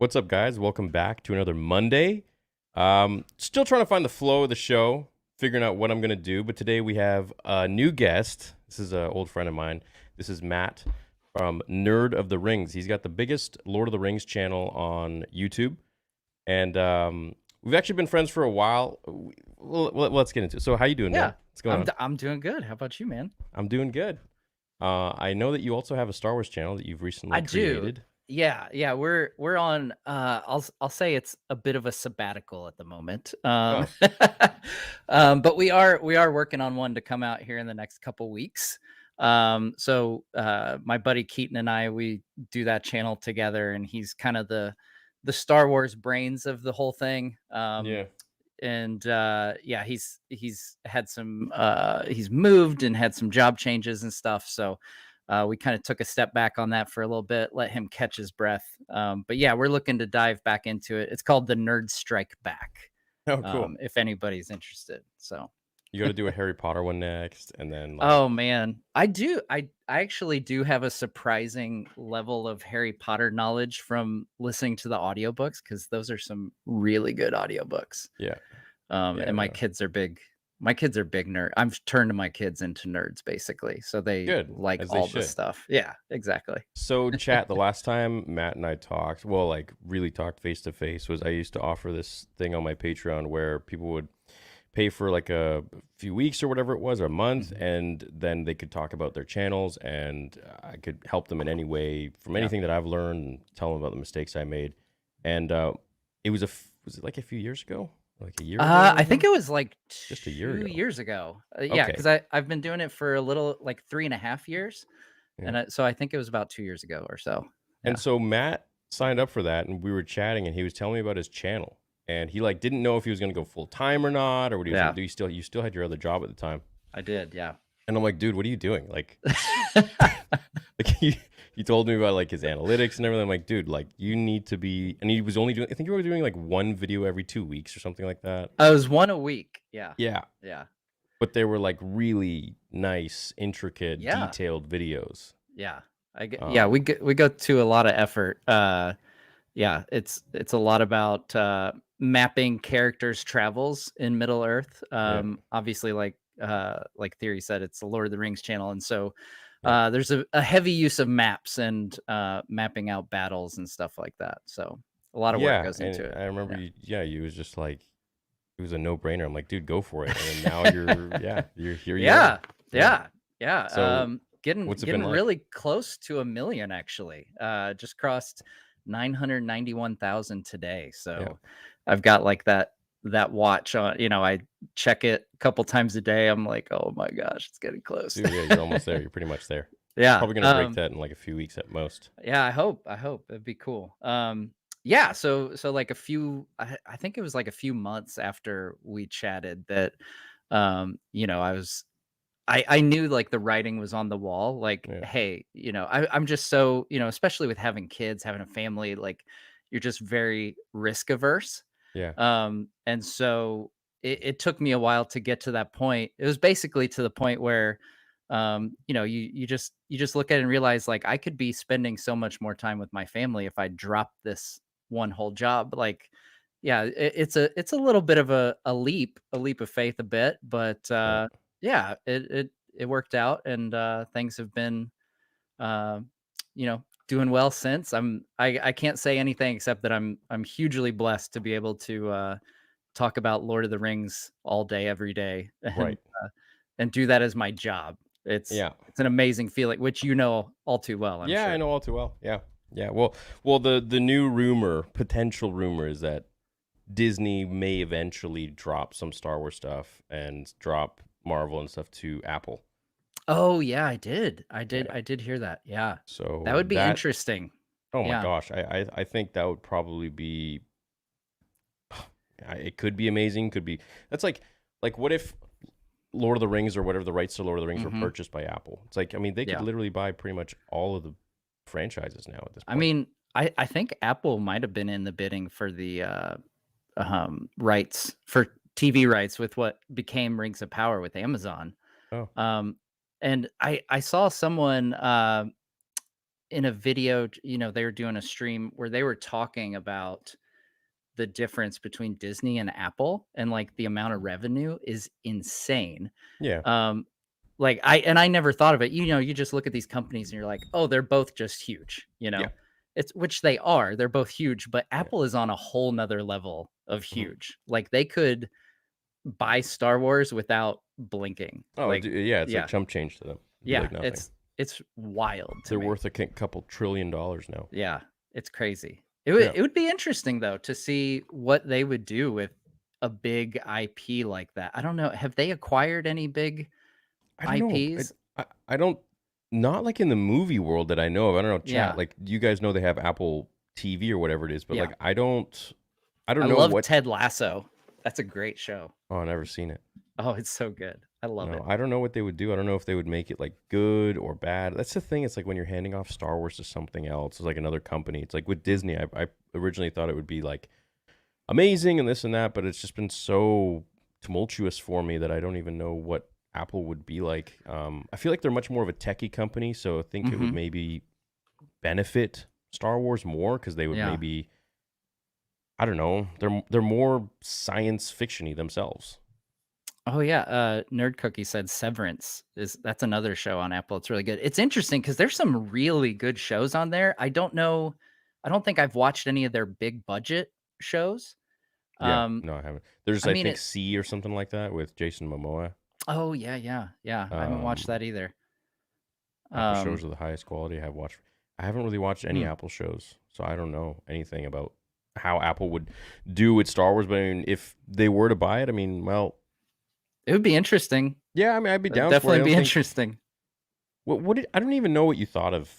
What's up, guys? Welcome back to another Monday. Still trying to find the flow of the show, figuring out what I'm going to do. But today we have a new guest. This is an old friend of mine. This is Matt from Nerd of the Rings. He's got the biggest Lord of the Rings channel on YouTube. And we've actually been friends for a while. Let's get into it. So how you doing, Yeah, man? What's going on? I'm doing good. How about you, man? I'm doing good. I know that you also have a Star Wars channel that you've recently I do. created. Yeah, we're on I'll say it's a bit of a sabbatical at the moment. Oh, But we are working on one to come out here in the next couple weeks. My buddy Keaton and we do that channel together, and he's kind of the Star Wars brains of the whole thing. yeah. And Yeah, he's had some he's moved and had some job changes and stuff, so we kind of took a step back on that for a little bit, let him catch his breath. But yeah, we're looking to dive back into it. It's called the Nerd Strike Back, Oh, cool. if anybody's interested. So You got to do a Harry Potter one next, and then like, oh man, I actually do have a surprising level of Harry Potter knowledge from listening to the audiobooks, because those are some really good audiobooks. yeah, yeah, And my no, kids are big nerd. I've turned my kids into nerds basically, so they good like as they all the should. stuff. Yeah, exactly. So, chat. The last time Matt and I talked, well, like really talked face to face, was I used to offer this thing on my Patreon where people would pay for like a few weeks or whatever it was, or a month, Mhm. and then they could talk about their channels, and I could help them in any way from Yeah. anything that I've learned, and tell them about the mistakes I made. And it was was it like a few years ago, like a year ago or I think whatever? it was like Just a year 2 ago. years ago. Yeah, Okay. because I've been doing it for a little, like 3.5 years, Yeah. and so I think it was about 2 years ago or so. And Yeah. so Matt signed up for that, and we were chatting, and he was telling me about his channel, and he like didn't know if he was going to go full time or not, or what he was going Yeah, to do. You still had your other job at the time, I did, yeah. and I'm like, dude, what are you doing? Like he told me about like his analytics and everything. I'm like, dude, like you need to be. And he was only doing. I think you were doing like one video every 2 weeks or something like that. I was 1 a week. Yeah. Yeah, Yeah. but they were like really nice, intricate, Yeah. detailed videos. Yeah. Yeah, Um, we go to a lot of effort. Yeah, it's a lot about mapping characters' travels in Middle Earth. yeah, Obviously, like Theory said, it's the Lord of the Rings channel, and so yeah. there's a heavy use of maps and mapping out battles and stuff like that. So a lot of work Yeah, goes into and it. I remember Yeah. you. Yeah, you was just like it was a no brainer. I'm like, dude, go for it. And then now you're, yeah, you're here. You are. Yeah. Yeah. Yeah. Yeah. So Getting what's it been getting like? really close to 1 million actually. Just crossed 991,000 today. Yeah. So I've got like that watch on, I check it a couple times a day. I'm like, "Oh my gosh, it's getting close." Dude, yeah, you're almost there. You're pretty much there. Yeah. Probably gonna break that in like a few weeks at most. Yeah, I hope it'd be cool. Yeah, so like I think it was like a few months after we chatted that I knew like the writing was on the wall. Like, Yeah. hey, I'm just so, especially with having kids, having a family, like you're just very risk averse. Yeah. And so it took me a while to get to that point. It was basically to the point where you just look at it and realize like I could be spending so much more time with my family if I dropped this one whole job. Like, yeah, it's a little bit of a leap of faith a bit, but Right. yeah, it worked out, and things have been uh, doing well since. I can't say anything except that I'm hugely blessed to be able to talk about Lord of the Rings all day, every day, and Right. do that as my job. It's Yeah. it's an amazing feeling, which you know all too well, I'm Yeah, I sure. know all too well. Yeah. Yeah. Well, the new rumor, potential rumor, is that Disney may eventually drop some Star Wars stuff and drop Marvel and stuff to Apple. Oh yeah, I did. I did. Yeah. I did hear that. Yeah, that So would be that, interesting. oh my Yeah. gosh, I think that would probably be, it could be amazing. Could be, that's like what if Lord of the Rings or whatever the rights to Lord of the Rings were Hmm. purchased by Apple? It's like, I mean, they could Yeah. literally buy pretty much all of the franchises now at this I point. mean, I think Apple might have been in the bidding for the rights for TV rights with what became Rings of Power with Amazon. Oh, Um, and I saw someone in a video, they were doing a stream where they were talking about the difference between Disney and Apple, and like the amount of revenue is insane. Yeah. Um, like I never thought of it. You just look at these companies and you're like, oh, they're both just huge. Yeah. It's which they are. They're both huge, but Yeah. Apple is on a whole nother level of Mhm. huge. Like they could buy Star Wars without blinking. Oh, Like, yeah. It's like yeah, chump change to them. It'd be yeah. like nothing. It's wild to They're me. worth a couple $1 trillion now. Yeah, it's crazy. It would Yeah. it would be interesting though to see what they would do with a big IP like that. I don't know. Have they acquired any big I don't know. IPs? I don't, not like in the movie world that I know of. I don't know, chat. Yeah, Like, you guys know they have Apple TV or whatever it is, but yeah. like I don't I know love what. Ted Lasso. That's a great show. Oh, I've never seen it. Oh, it's so good. I love No, it. I don't know what they would do. I don't know if they would make it like good or bad. That's the thing. It's like when you're handing off Star Wars to something else, it's like another company. It's like with Disney. I originally thought it would be like amazing and this and that, but it's just been so tumultuous for me that I don't even know what Apple would be like. I feel like they're much more of a techie company, so I think it would Mhm. maybe benefit Star Wars more because they would Yeah. maybe, I don't know, they're more science fictiony themselves. Oh yeah, Nerd Cookie said Severance that's another show on Apple. It's really good. It's interesting because there's some really good shows on there. I don't know. I don't think I've watched any of their big budget shows. Yeah, Um, no, I haven't. There's I I mean think it. C or something like that with Jason Momoa. Oh yeah, yeah, yeah. I haven't watched Um, that either. Apple shows Um, are the highest quality I have watched. I haven't really watched any hmm. Apple shows, so I don't know anything about how Apple would do with Star Wars. But I mean, if they were to buy it, I mean, well, It would be interesting. yeah, I mean, I'd be It'd down for it. I definitely don't be think interesting. I don't even know what you thought of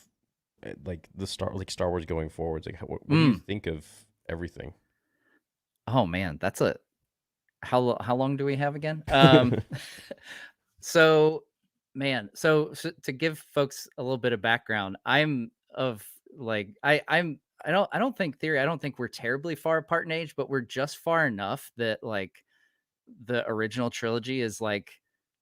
like Star Wars going forwards. Like, what do you Mm. think of everything? Oh man, that's a how long do we have again? So man, so to give folks a little bit of background, I'm of like I don't think theory, I don't think we're terribly far apart in age, but we're just far enough that like the original trilogy is like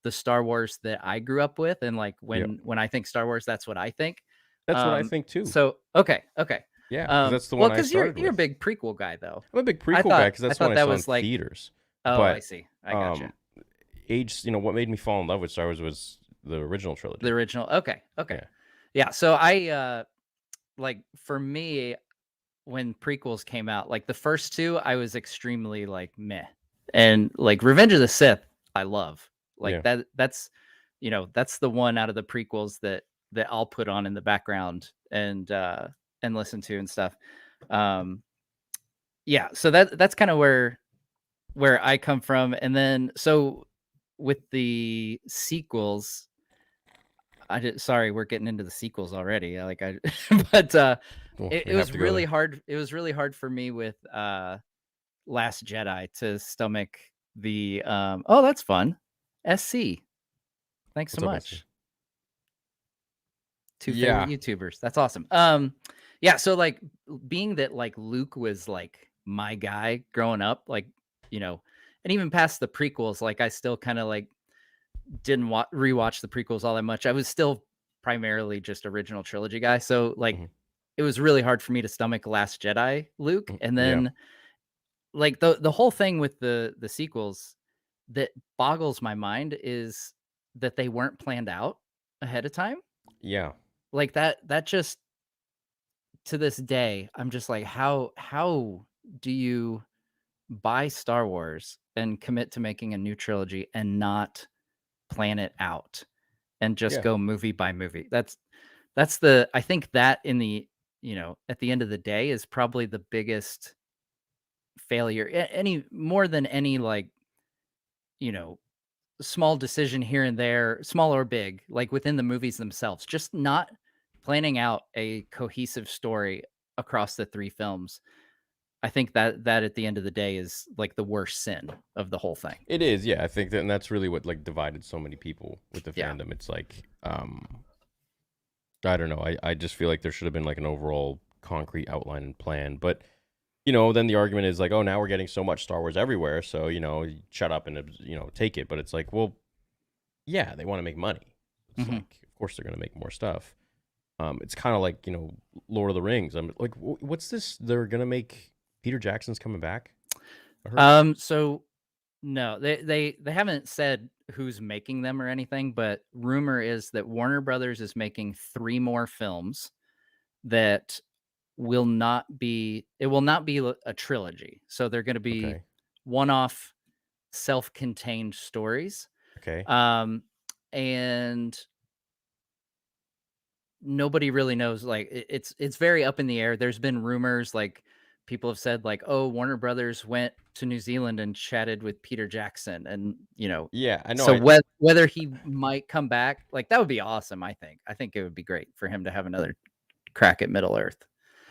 the Star Wars that I grew up with, and like Yeah, when I think Star Wars, that's what I think. that's what I think too. So okay, okay. Yeah, because that's the Well, one I because you're started you're a with. big prequel guy though. I'm a big prequel guy because I that's the one thought I that saw in was like, theaters. oh, I But see. I gotcha. um, what made me fall in love with Star Wars was the original The trilogy. original. Okay, okay. Yeah, Yeah, so I like for me when prequels came out, like the first two I was extremely like meh. And like Revenge of the Sith I love. Like yeah, that's the one out of the prequels that I'll put on in the background and listen to and stuff. Um yeah, so that's kind of where I come from. And then so with the sequels, sorry, we're getting into the sequels already. Like I but well, it we have was to go really there. hard. It was really hard for me with Last Jedi to stomach the oh, that's fun. SC. Thanks so What's up, SC? much. Two favorite Yeah, YouTubers. That's awesome. Yeah, so like being that like Luke was like my guy growing up, like, and even past the prequels, like I still kind of like didn't rewatch the prequels all that much. I was still primarily just original trilogy guy. So like hmm, it was really hard for me to stomach Last Jedi Luke. And yeah, then like the whole thing with the sequels that boggles my mind is that they weren't planned out ahead of time. yeah, Like that just to this day, I'm just like, how do you buy Star Wars and commit to making a new trilogy and not plan it out and just yeah. go movie by movie? That's the I think that in the at the end of the day is probably the biggest failure. Any more than any like, you know, small decision here and there, small or big, like within the movies themselves, just not planning out a cohesive story across the three films. I think that at the end of the day is like the worst sin of the whole thing. It is. Yeah, I think that, and that's really what like divided so many people with the Yeah. fandom. It's like, I don't know. I just feel like there should have been like an overall concrete outline and plan. But then the argument is like, oh, now we're getting so much Star Wars everywhere, so shut up and take it. But it's like, well, yeah, they want to make money. It's Hmm. like, of course they're going to make more stuff. It's kind of like Lord of the Rings. I'm like, what's this? They're gonna make Peter Jackson's coming back. I heard. So no, they haven't said who's making them or anything, but rumor is that Warner Brothers is making 3 more films that will not be a trilogy. So they're going to be Okay. one-off self-contained stories. Okay. Um and nobody really knows, like it's very up in the air. There's been rumors, like people have said, like, oh, Warner Brothers went to New Zealand and chatted with Peter Jackson, and Yeah, I know. so whether he might come back, like, that would be awesome. I think it would be great for him to have another crack at Middle Earth,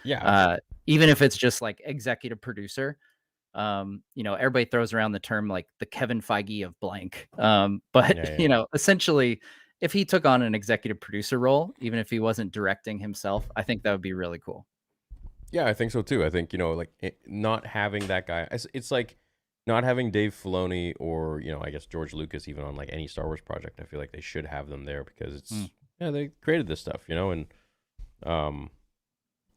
Yeah. uh even if it's just like executive producer. Everybody throws around the term like the Kevin Feige of blank. But Yeah. Yeah. essentially, if he took on an executive producer role, even if he wasn't directing himself, I think that would be really cool. Yeah, I think so too. I think like not having that guy. It's like not having Dave Filoni or I guess George Lucas even on like any Star Wars project. I feel like they should have them there because Mm. they created this stuff, and um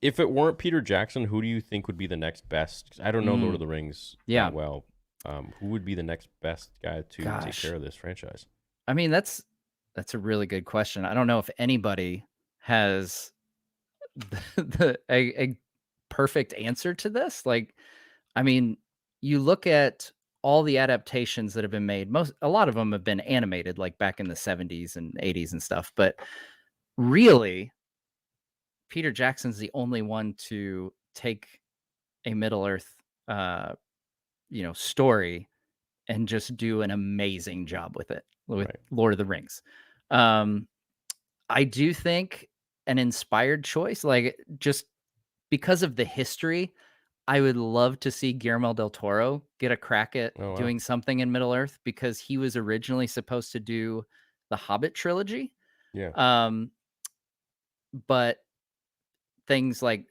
if it weren't Peter Jackson, who do you think would be the next best? 'Cause I don't know Lord Mm. of the Rings that Yeah. well. Who would be the next best guy to take Gosh. care of this franchise? I mean, that's a really good question. I don't know if anybody has a perfect answer to this. Like, I mean, you look at all the adaptations that have been made. A lot of them have been animated, like back in the 70s and 80s and stuff. But really, Peter Jackson's the only one to take a Middle Earth, uh, story and just do an amazing job with it, with Right. Lord of the Rings. Um, I do think an inspired choice, like, just because of the history, I would love to see Guillermo del Toro get a crack at Oh wow. doing something in Middle Earth, because he was originally supposed to do the Hobbit trilogy. Yeah. Um, but things like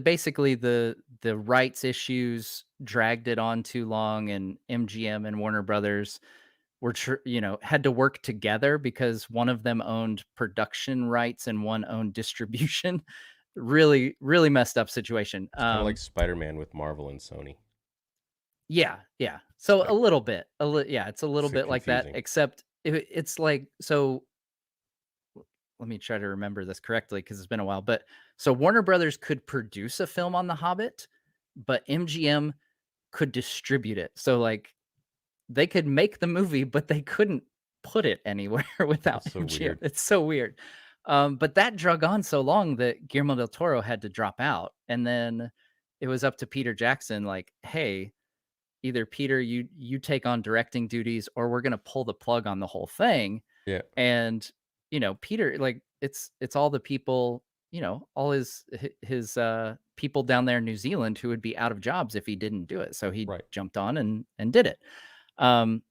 basically the rights issues dragged it on too long, and MGM and Warner Brothers had to work together because one of them owned production rights and one owned distribution. Really, really messed up situation. It's kind of like Spider-Man with Marvel and Sony. Yeah, yeah. It's So a like little bit, yeah, it's a little it's bit like that, confusing. except it's like, so let me try to remember this correctly because it's been a while. But so Warner Brothers could produce a film on The Hobbit, but MGM could distribute it. So, like, they could make the movie, but they couldn't put it anywhere without That's so MGM. weird. It's so weird. But that drug on so long that Guillermo del Toro had to drop out. And then it was up to Peter Jackson, like, hey, either Peter, you take on directing duties, or we're gonna pull the plug on the whole thing. Yeah. And Peter, like, it's all the people, all his people down there in New Zealand who would be out of jobs if he didn't do it. So he Right. jumped on and did it. Um,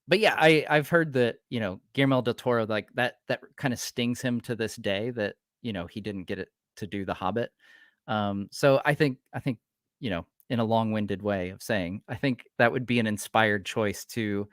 but yeah, I've heard that, Guillermo del Toro, like, that kind of stings him to this day, that he didn't get it to do The Hobbit. So I think in a long-winded way of saying, I think that would be an inspired choice to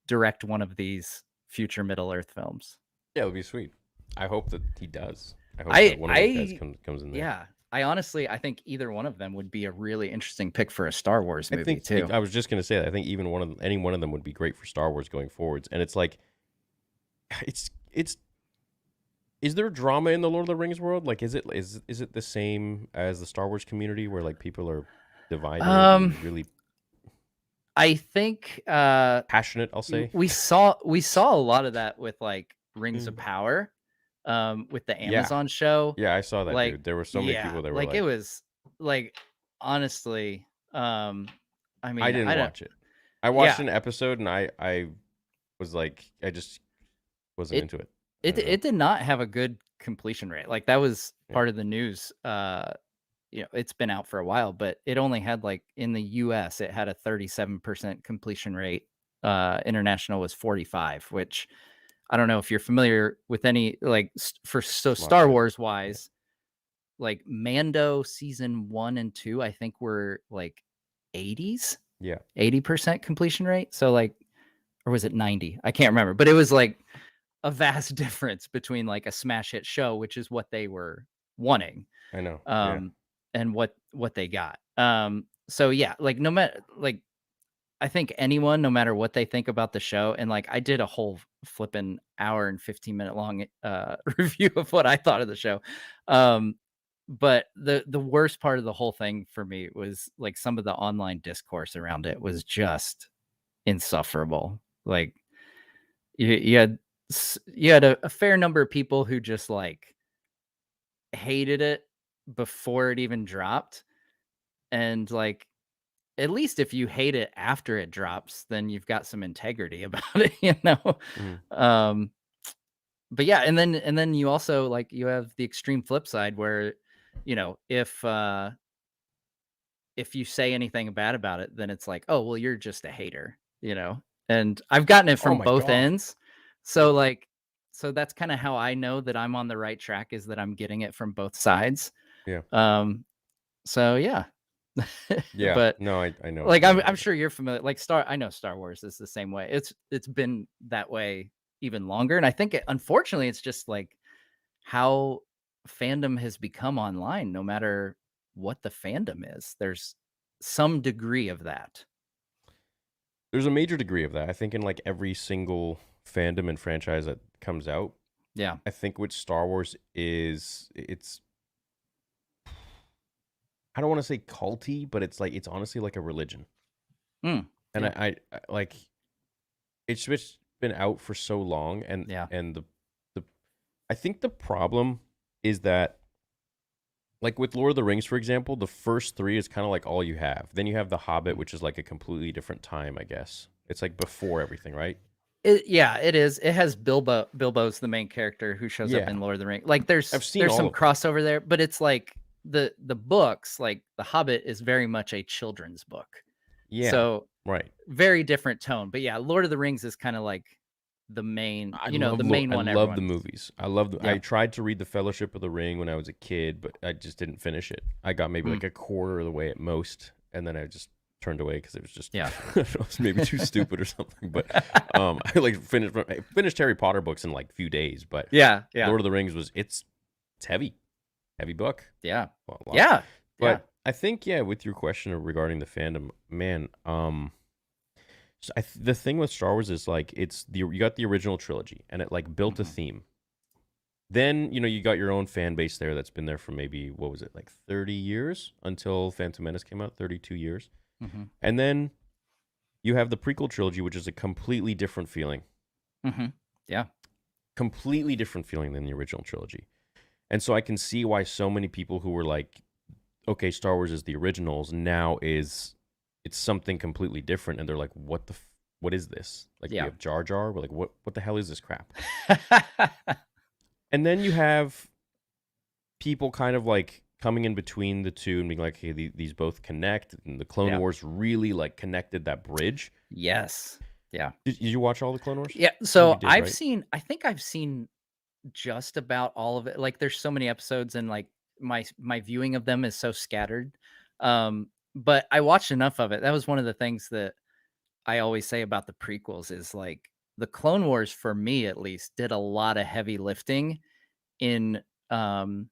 direct one of these future Middle Earth films. Yeah, it would be sweet. I hope that he does. I hope that I one of those guys I comes in there. Yeah, I think either one of them would be a really interesting pick for a Star Wars I movie think too. I was just gonna say that. I think even any one of them would be great for Star Wars going forwards. And it's like, it's is there drama in the Lord of the Rings world? Like, is it the same as the Star Wars community where like people are divided Um, and really I think passionate? I'll say. we saw a lot of that with, like, Rings of Mm. Power, with the Yeah, Amazon show. yeah, I saw that, Like, dude. There were so many yeah, people that were like, it like, was, like, honestly, I I mean, didn't I don't. watch it. I watched Yeah, an episode and I was like, I just wasn't it into it. I it don't know. it did not have a good completion rate. Like, that was Yeah, part of the news. It's been out for a while, but it only had, like, in the US, it had a 37% completion rate. International was 45, which I don't know if you're familiar with any, like, so it's a lot Star better. Wars Yeah, wise, like, Mando season 1 and 2, I think were like 80s, yeah, 80% completion rate. So, like, or was it 90? I can't remember, but it was like a vast difference between, like, a smash hit show, which is what they were wanting, I know. Yeah. um, and what they got. So yeah, like no matter like I think anyone, no matter what they think about the show, and like I did a whole flipping hour and 15-minute long review of what I thought of the show. Um, but the worst part of the whole thing for me was like some of the online discourse around it was just insufferable. Like you had you had a fair number of people who just like hated it before it even dropped, and like at least if you hate it after it drops, then you've got some integrity about it, you know? Mhm. Um, but yeah, and then you also like you have the extreme flip side where, you know, if you say anything bad about it, then it's like, "Oh, well, you're just a hater," you know? And I've gotten it Oh from my both god. ends. So like so that's kind of how I know that I'm on the right track is that I'm getting it from both sides. Yeah. Um, so yeah. Yeah. But No, I know. like, I know I'm about that. sure you're familiar like, I know Star Wars is the same way. It's been that way even longer, and I think unfortunately, it's just, like, how fandom has become online no matter what the fandom is. There's some degree of that. There's a major degree of that. I think in like every single fandom and franchise that comes out, Yeah. I think what Star Wars is, it's I don't want to say culty, but it's like it's honestly like a religion. Mm. And Yeah. I like it's just been out for so long, Yeah. and the I think the problem is that like with Lord of the Rings, for example, the first three is kind of like all you have. Then you have The Hobbit, Mm. which is like a completely different time, I guess. It's like before everything, right? Yeah, it is. It has Bilbo. Bilbo's the main character who shows up Yeah. in Lord of the Rings. Like I've seen there's all some of them. crossover there, but it's like the books, like The Hobbit is very much a children's book. Yeah. So Right. very different tone. But yeah, Lord of the Rings is kind of like the main, the main I one love the everyone. movies. I Yeah. tried to read The Fellowship of the Ring when I was a kid, but I just didn't finish it. I got maybe Mm, like a quarter of the way at most, and then I just turned away because it was just yeah. it was maybe too stupid or something. But I finished Harry Potter books in like a few days, but Yeah. Yeah. Lord of the Rings was it's heavy, heavy book, Yeah. a lot. Yeah. Yeah. But I think yeah, with your question regarding the fandom, man, so the thing with Star Wars is like you got the original trilogy and it like built a Hmm. theme. Then you got your own fan base there that's been there for maybe what was it like 30 years until Phantom Menace came out, 32 years, Hmm. and then you have the prequel trilogy, which is a Hmm. Yeah. completely different feeling than the original trilogy. And so I can see why so many people who were like, okay, Star Wars is the originals, now it's something completely different, and they're like, what is this? Like we Yeah. have Jar Jar, we're like, what the hell is this crap? And then you have people kind of like coming in between the two and being like, hey, these both connect, and the Clone Yeah. Wars really like connected that bridge. Yes. Yeah. Did you watch all the Clone Wars? Yeah. I think you So did, right? I think I've seen just about all of it. Like there's so many episodes and like my viewing of them is so scattered. But I watched enough of it. That was one of the things that I always say about the prequels is like the Clone Wars for me at least did a lot of heavy lifting in um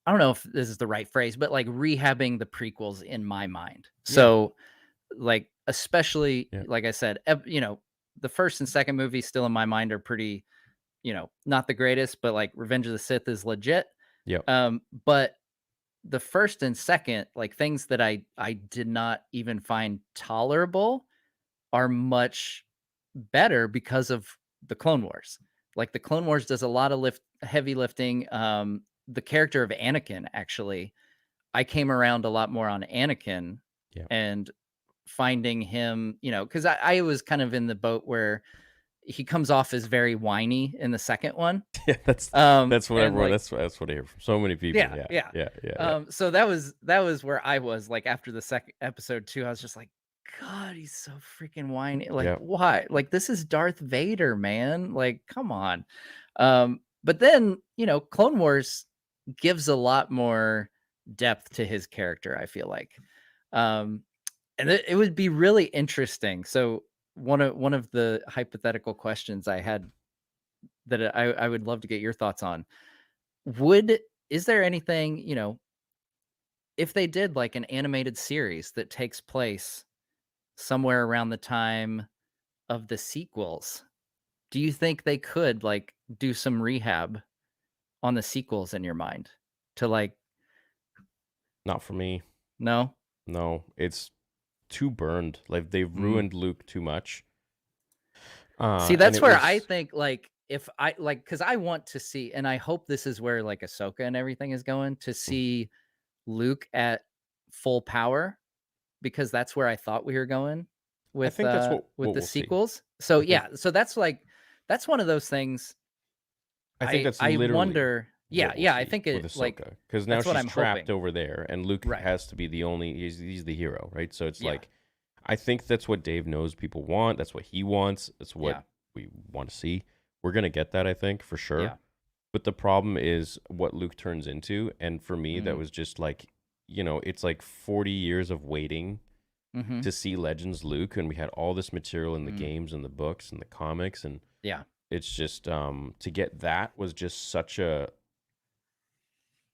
I don't know if this is the right phrase, but like rehabbing the prequels in my mind. Yeah, So like especially yeah, like I said, the first and second movie still in my mind are pretty, not the greatest, but like Revenge of the Sith is legit. yeah, But the first and second, like things that I did not even find tolerable are much better because of the Clone Wars. Like the Clone Wars does a lot of heavy lifting. The character of Anakin, actually, I came around a lot more on Anakin yeah. and finding him, because I was kind of in the boat where he comes off as very whiny in the second one. Yeah, that's what And everyone like, that's what I hear from so many people. yeah, Yeah, yeah. yeah, yeah, yeah. So that was where I was like after the second episode two, I was just like, God, he's so freaking whiny. Like, Yeah. why? Like, this is Darth Vader, man. Like, come on. But then, Clone Wars gives a lot more depth to his character, I feel like. Um, and it would be really interesting. So one of the hypothetical questions I had that I would love to get your thoughts on. Would is there anything, if they did like an animated series that takes place somewhere around the time of the sequels, do you think they could like do some rehab on the sequels in your mind to like Not for me. no? No, it's too burned. Like they've Mm. ruined Luke too much. See, And that's it where I was think like if I like because I want to see, and I hope this is where like Ahsoka and everything is going to see Luke at full power because that's where I thought we were going I think that's with what the we'll see. sequels. So I think yeah, so that's like that's one of those things I think that's I literally wonder. Yeah, what we'll yeah, I see think with it like Ahsoka because now that's what she's I'm trapped hoping. over there, and Luke Right. has to be the only. He's the hero, right? So it's Yeah. like I think that's what Dave knows people want. That's what he wants. That's what Yeah. we want to see. We're gonna get that, I think, for sure. Yeah. But the problem is what Luke turns into, and for me, that Mm. was just like, it's like 40 years of waiting Mhm. to see Legends Luke, and we had all this material in the Mm. games and the books and the comics, and Yeah. it's just to get that was just such a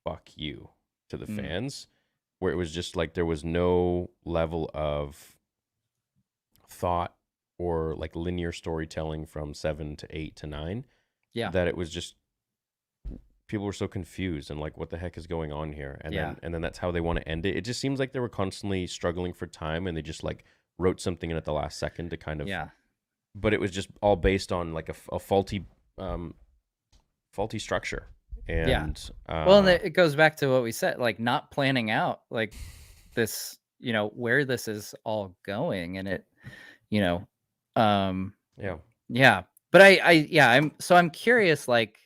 fuck you to the Mm. fans, where it was just like there was no level of thought or like linear storytelling from 7 to 8 to 9, Yeah. that it was just people were so confused and like what the heck is going on here, and Yeah. then that's how they want to end it. It just seems like they were constantly struggling for time, and they just like wrote something in at the last second to kind of, Yeah. but it was just all based on like a um faulty structure. Yeah. And Well, and it goes back to what we said, like not planning out like this, where this is all going and it, you know, um yeah, yeah. But yeah, I'm curious like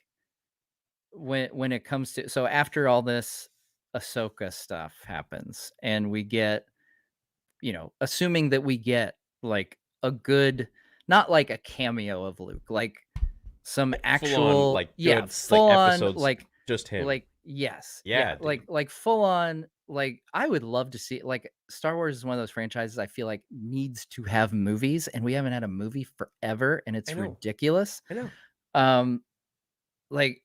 when it comes to so after all this Ahsoka stuff happens and we get, assuming that we get like a good not like a cameo of Luke, like some full on actual like yeah, good like full on episodes, just him. yes. Yeah, Yeah, dude. like full on like I would love to see like Star Wars is one of those franchises I feel like needs to have movies and we haven't had a movie forever and I it's know. ridiculous. I know. Um like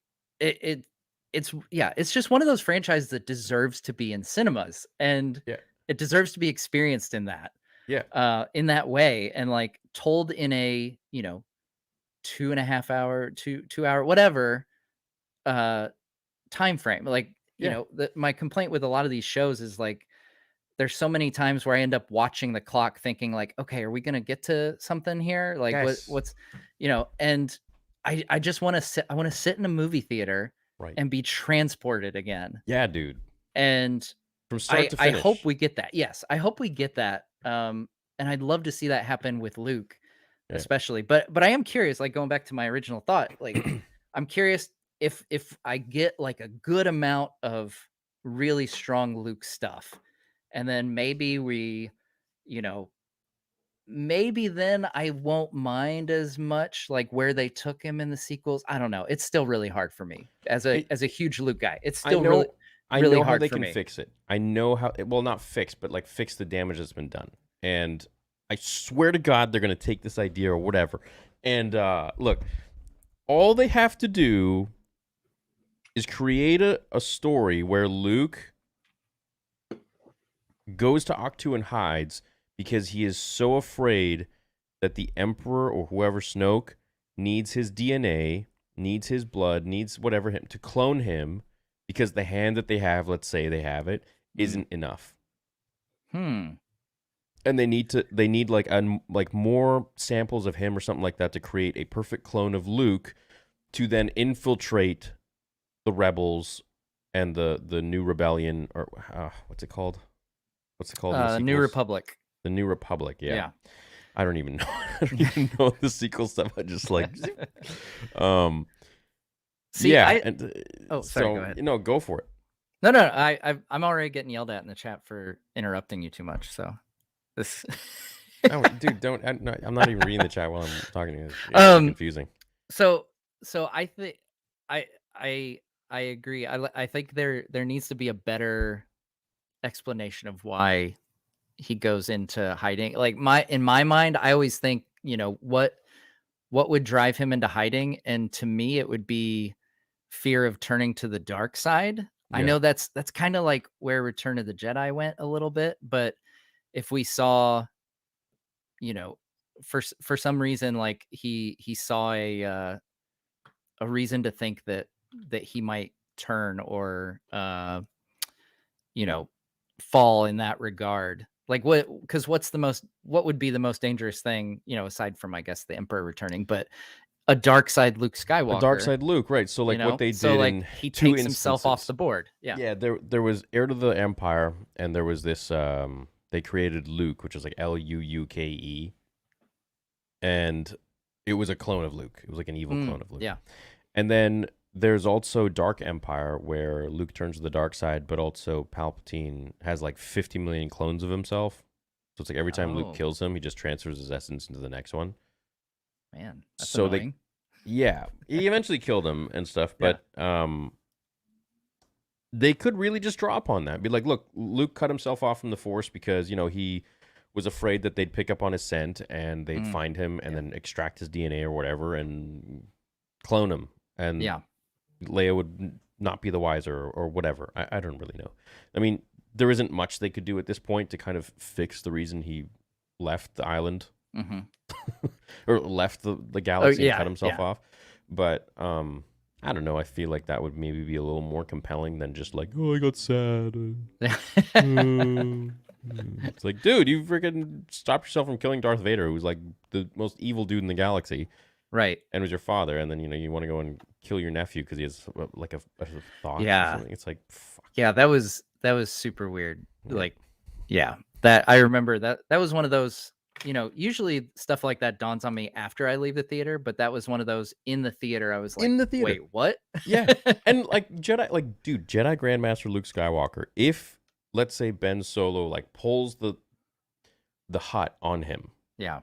it's yeah, it's just one of those franchises that deserves to be in cinemas and Yeah. it deserves to be experienced Yeah. in that way and like told in a, 2.5 hour, 2 hour, whatever uh time frame. Like, Yeah. my complaint with a lot of these shows is like there's so many times where I end up watching the clock thinking like, okay, are we gonna get to something here? Like Yes. and I just want to sit I want to sit in a movie theater Right. and be transported again. Yeah, dude. And From start to I hope finish. we get that. Yes, I hope we get that. And I'd love to see that happen with Luke, Yeah. especially. But I am curious, like going back to my original thought, like I'm curious if I get like a good amount of really strong Luke stuff, and then maybe you know, maybe then I won't mind as much like where they took him in the sequels. I don't know. It's still really hard for me It, as a huge Luke guy. It's I still really know I really know how hard they for can me. fix it. I know how, well, not fix, but like fix the damage that's been done. And I swear to God they're going to take this idea or whatever. And look, all they have to do is create a story where Luke goes to Octu and hides because he is so afraid that the Emperor or whoever Snoke needs his DNA, needs his blood, needs whatever him to clone him because the hand that they have, let's say they have it, Mm. isn't enough. Hmm. And they need like more samples of him or something like that to create a perfect clone of Luke to then infiltrate the rebels and the new rebellion, or what's it called? What's it called in the New sequels? Republic. The New Republic, yeah. Yeah. I don't even know. I don't even know the sequel stuff. I just like, um, See, yeah, and oh, sorry, go so ahead. go for it. No, no, I'm already getting yelled at in the chat for interrupting you too much. So this, No, dude, don't. I'm not even reading the chat while I'm talking to you. It's um, confusing. so I think I I I agree. I think there needs to be a better explanation of why he goes into hiding. Like in my mind, I always think, what would drive him into hiding, and to me, it would be fear of turning to the dark side. I Yeah. know that's kind of like where Return of the Jedi went a little bit, but if we saw, you know, for some reason, like he saw a reason to think that he might turn or you know, fall in that regard. Like because what would be the most dangerous thing, aside from I guess the Emperor returning, but a dark side Luke A dark Skywalker, side Luke, right? So like what they So did like in he two takes himself off instances. the board. Yeah. Yeah, there was Heir to the Empire, and there was this. They created Luke, which is like Luuke, and it was a clone of Luke. It was like an evil clone of Luke. Yeah. And then there's also Dark Empire, where Luke turns to the dark side, but also Palpatine has like 50 million clones of himself. So it's like every time Luke Oh, kills him, he just transfers his essence into the next one. man, that's So annoying. yeah, he eventually killed him and stuff, Yeah. but they could really just draw upon that. Be like, look, Luke cut himself off from the Force because, he was afraid that they'd pick up on his scent and they'd find him and then extract his DNA or whatever and clone him. And Yeah. Leia would not be the wiser or whatever. I don't really know. I mean, there isn't much they could do at this point to kind of fix the reason he left the island Mm-hmm. or left the Oh galaxy and yeah. cut himself Yeah. off. But I don't know. I feel like that would maybe be a little more compelling than just like, oh, I got sad. It's like, dude, you freaking stopped yourself from killing Darth Vader, who's like the most evil dude in the galaxy, Right. and was your father. And then you want to go and kill your nephew because he has like a thought or Yeah. something. It's like, fuck. Yeah. That was super weird. Yeah. Like, yeah. That I remember that was one of those. Usually stuff like that dawns on me after I leave the theater, but that was one of those in the theater. I was like, In the theater. wait, what? Yeah. And like dude, Jedi Grandmaster Luke Skywalker, if let's say Ben Solo like pulls the hut on him. Yeah.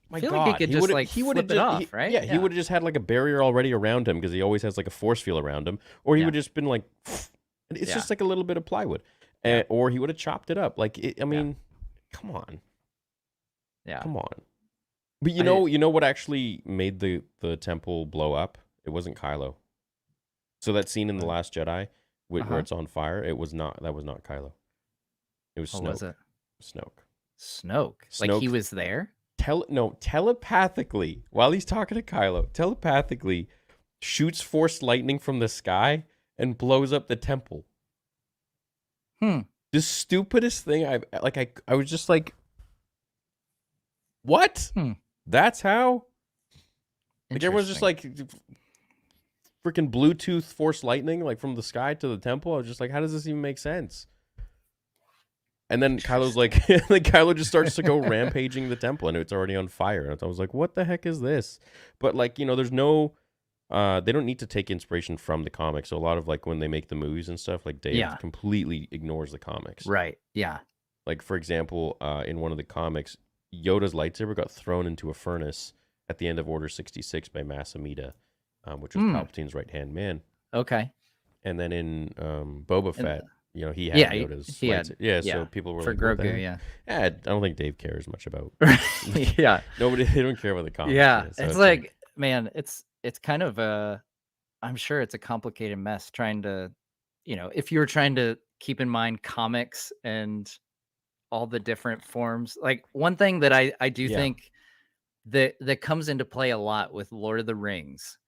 My I feel God, like he could just like he would have flip it off, right? Yeah, he would have just had like a barrier already around him because he always has like a force field around him, or he Yeah. would just been like, and it's Yeah. just like a little bit of plywood, Yeah. or he would have chopped it up. Like, I mean, come on, Yeah. come on. But I- you know what actually made the temple blow up? It wasn't Kylo. So that scene in the Last Jedi, where Uh-huh. it's on fire, it was not. That was not Kylo. It was What Snoke. was it? Snoke. Snoke. Like he Snoke- was there? Telepathically, while he's talking to Kylo, telepathically shoots force lightning from the sky and blows up the temple. The stupidest thing I was just like, what? That's how? Like everyone's just like freaking Bluetooth force lightning like from the sky to the temple. I was just like, how does this even make sense? And then Kylo's like, then Kylo just starts to go rampaging the temple, and it's already on fire. And I was like, what the heck is this? But like, there's no, they don't need to take inspiration from the comics. So a lot of like when they make the movies and stuff, like Dave completely ignores the comics. Right. Yeah. Like for example, in one of the comics, Yoda's lightsaber got thrown into a furnace at the end of Order 66 by Mas Amedda, which was Palpatine's right hand man. Okay. And then in Boba Fett. He had Yoda's lightsaber. So people were for like, what the Grogu, heck? I don't think Dave cares much about. Yeah. They don't care about the comics. Yeah. So It's like, man, it's kind of I'm sure it's a complicated mess trying to, if you were trying to keep in mind comics and all the different forms. Like one thing that I do think that comes into play a lot with Lord of the Rings,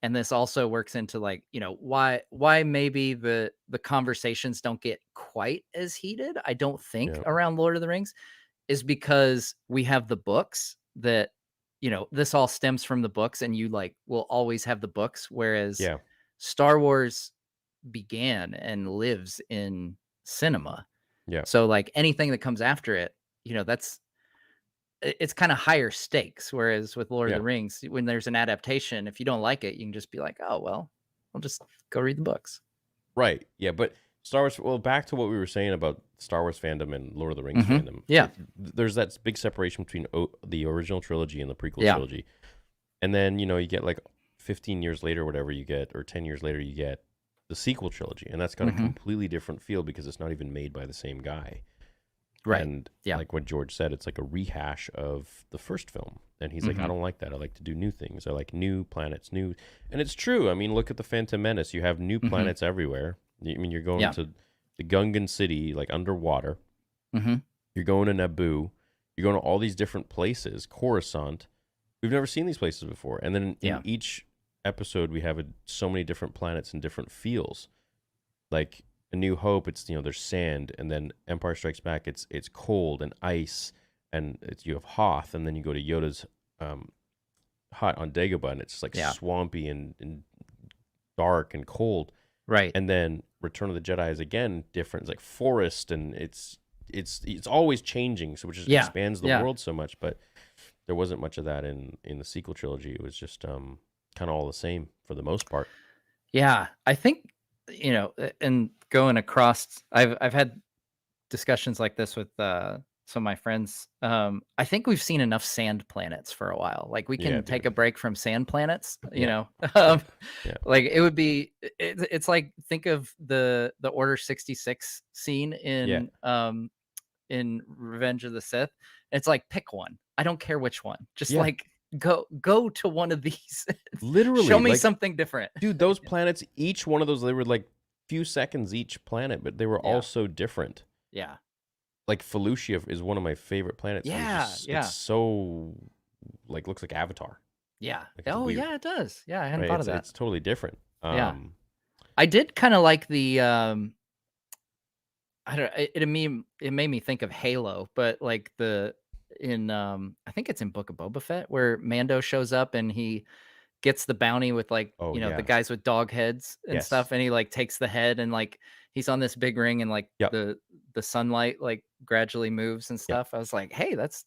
and this also works into like, why maybe the conversations don't get quite as heated, I don't think, around Lord of the Rings, is because we have the books that, this all stems from the books, and you like will always have the books, whereas Star Wars began and lives in cinema. Yeah. So like anything that comes after it, it's kind of higher stakes. Whereas with Lord of the Rings, when there's an adaptation, if you don't like it, you can just be like, oh, well, I'll just go read the books. Right. Yeah. But Star Wars, well, back to what we were saying about Star Wars fandom and Lord of the Rings fandom. Yeah. There's that big separation between the original trilogy and the prequel trilogy. And then, you get like 15 years later, whatever you get, or 10 years later, you get the sequel trilogy. And that's got a completely different feel because it's not even made by the same guy. Right. And Yeah. like what George said, it's like a rehash of the first film. And he's like, I Hmm. don't like that. I like to do new things. I like new planets, new. And it's true. I mean, look at the Phantom Menace. You have new Hmm. planets everywhere. I mean, you're going Yeah. to the Gungan city, like underwater. Hmm. You're going to Naboo. You're going to all these different places. Coruscant. We've never seen these places before. And then in Yeah. each episode, we have so many different planets and different feels. Like A New Hope, it's there's sand, and then Empire Strikes Back, it's cold and ice, and you have Hoth, and then you go to Yoda's hut on Dagobah, and it's just like Yeah. swampy and dark and cold. Right. And then Return of the Jedi is again different. It's like forest, and it's always changing, so which just Yeah. expands the Yeah. world so much. But there wasn't much of that in the sequel trilogy. It was just kind of all the same for the most part. Yeah. I think, and going across, I've had discussions like this with some of my friends. I think we've seen enough sand planets for a while. Like we Yeah, can take dude. a break from sand planets. Yeah, Um, yeah, yeah, like it would be. It's like think of the Order 66 scene yeah, in Revenge of the Sith. It's like pick one. I don't care which one. Just yeah. like go to one of these. Show Literally, me like, something different. dude, those planets, each one of those, they were like few seconds each planet, but they were all Yeah. so different. Yeah. Like Felucia is one of my favorite planets. And Yeah. it's Yeah. so like looks like Avatar. Yeah. Like it's Oh, weird, yeah, it does. Yeah, I hadn't right? thought of It's that. it's totally different. Yeah. I did kind of like the I don't it made me think of Halo, but like the in I think it's in Book of Boba Fett where Mando shows up and he gets the bounty with like, Oh the yeah, guys with dog heads and yes, stuff and he like takes the head and like he's on this big ring and like yep, the sunlight like gradually moves and yep, stuff. I was like, "Hey, that's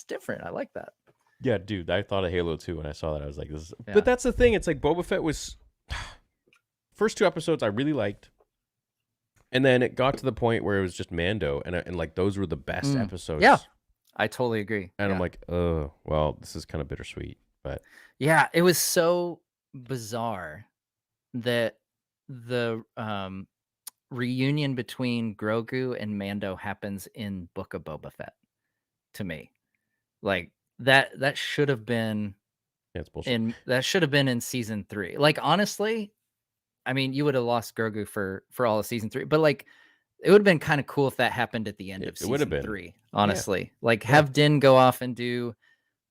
different. I like that." yeah, dude. I thought of Halo too when I saw that. I was like, this. But Yeah. that's the thing. It's like Boba Fett was first two episodes I really liked. And then it got to the point where it was just Mando, and like those were the best Mm. Yeah. episodes. I totally agree. And I'm Yeah. like, oh, well, this is kind of bittersweet. But Yeah, it was so bizarre that the reunion between Grogu and Mando happens in Book of Boba Fett to me. Like that should have been yeah, it's bullshit. in season 3. Like honestly, I mean, you would have lost Grogu for all of season 3, but like it would have been kind of cool if that happened at the end of It would have season been. 3, Yeah, honestly. Like yeah, have Din go off and do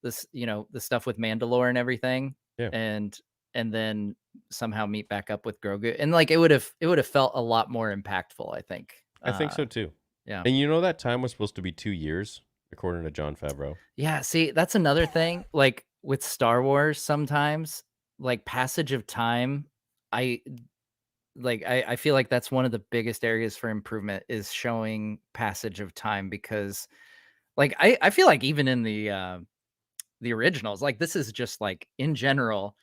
this, the stuff with Mandalore and everything yeah. and then somehow meet back up with Grogu. And like it would have felt a lot more impactful, I think. I think so too. Yeah. And that time was supposed to be 2 years, according to John Favreau. Yeah, see, that's another thing, like, with Star Wars sometimes, like, passage of time, I I feel like that's one of the biggest areas for improvement is showing passage of time because, like, I feel like even in the originals, like, this is just, like, in general,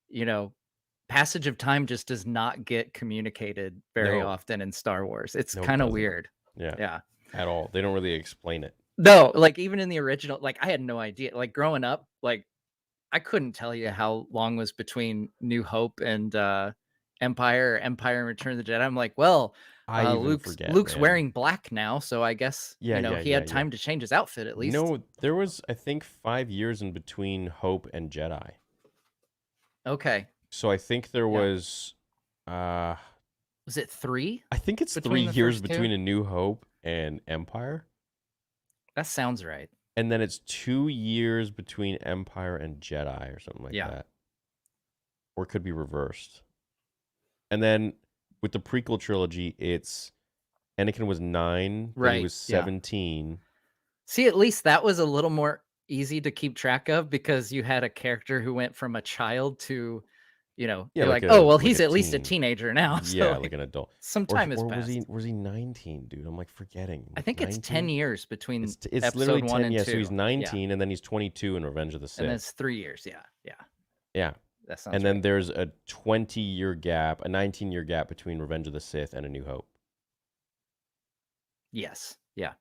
you know, passage of time just does not get communicated very No, often in Star Wars. It's no, it kinda doesn't. weird. Yeah, Yeah. at all. They don't really explain it. No, like, even in the original, like, I had no idea. Like, growing up, like, I couldn't tell you how long was between New Hope and, Empire and Return of the Jedi. I'm like, "Well, I even forget, Luke's man. wearing black now, so I guess, Yeah, yeah, he yeah, had yeah. time to change his outfit at least." No, there was, I think, 5 years in between Hope and Jedi. Okay. So I think there Yeah. was, uh, Was it 3 I think it's between 3 years the first 2? between A New Hope and Empire. That sounds right. And then it's 2 years between Empire and Jedi or something like Yeah. that. Or it could be reversed. And then with the prequel trilogy, it's Anakin was 9, then he Right, was yeah. 17. See, at least that was a little more easy to keep track of because you had a character who went from a child to, Yeah, you're like like, "Oh, a well, like a he's at least a teen. teenager now." So, Yeah, like like, an adult. some Or time has or was passed. he 19, dude? I'm like forgetting. I think it's 10 19? years between It's literally episode 1 10. and Yeah, 2. so he's Yeah, 19 and then he's 22 in Revenge of the and then Sith. it's 3 years. Yeah, yeah, Yeah. that sounds And then right. there's a 20-year gap, a 19-year gap between Revenge of the Sith and A New Hope. Yes, yeah.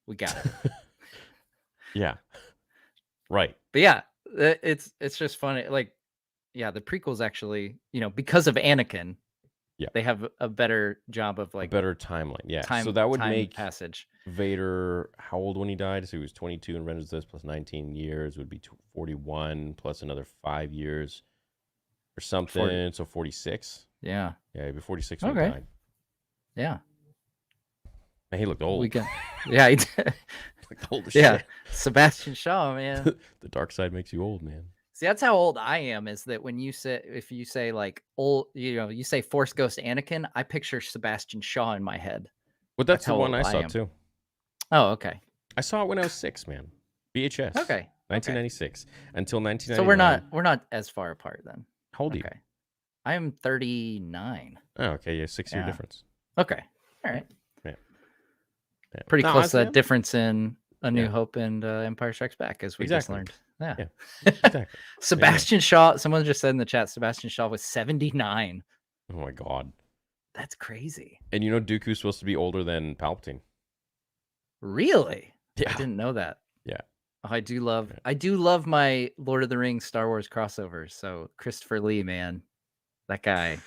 We got it. Yeah. Right. But yeah, it's just funny, like, yeah, the prequels actually, because of Anakin, Yeah. They have a better job of A like better timeline. Yeah. time So that would time make passage. Vader how old when he died? So he was 22 and Revenge this plus 19 years would be 41 plus another 5 years or 40. something. So 46. Yeah. Yeah, he'd be 46 when he Okay. died. Yeah. Man, he looked old. We can. Yeah. He did. Like old as Yeah. shit. Sebastian Shaw, man. The dark side makes you old, man. See, that's how old I am. Is that when you say, if you say like old, you say Force Ghost Anakin, I picture Sebastian Shaw in my head. But that's That's the how one old I I saw am. too. Oh, okay. I saw it when I was 6, man. VHS. Okay. 1996 until 1999. So we're not as far apart then. How old are you? Okay. I am 39. Oh, okay. Yeah, 6-year Yeah. difference. Okay. All right. Yeah. Pretty No, close honestly, to that difference in A New Yeah. Hope and Empire Strikes Back, as we just Exactly. learned. Yeah. Yeah. Exactly. Sebastian Shaw, someone just said in the chat, Sebastian Shaw was 79. Oh my god. That's crazy. And you know Dooku's supposed to be older than Palpatine. Really? Yeah. I didn't know that. Yeah. Oh, I do love my Lord of the Rings Star Wars crossovers. So Christopher Lee, man, that guy,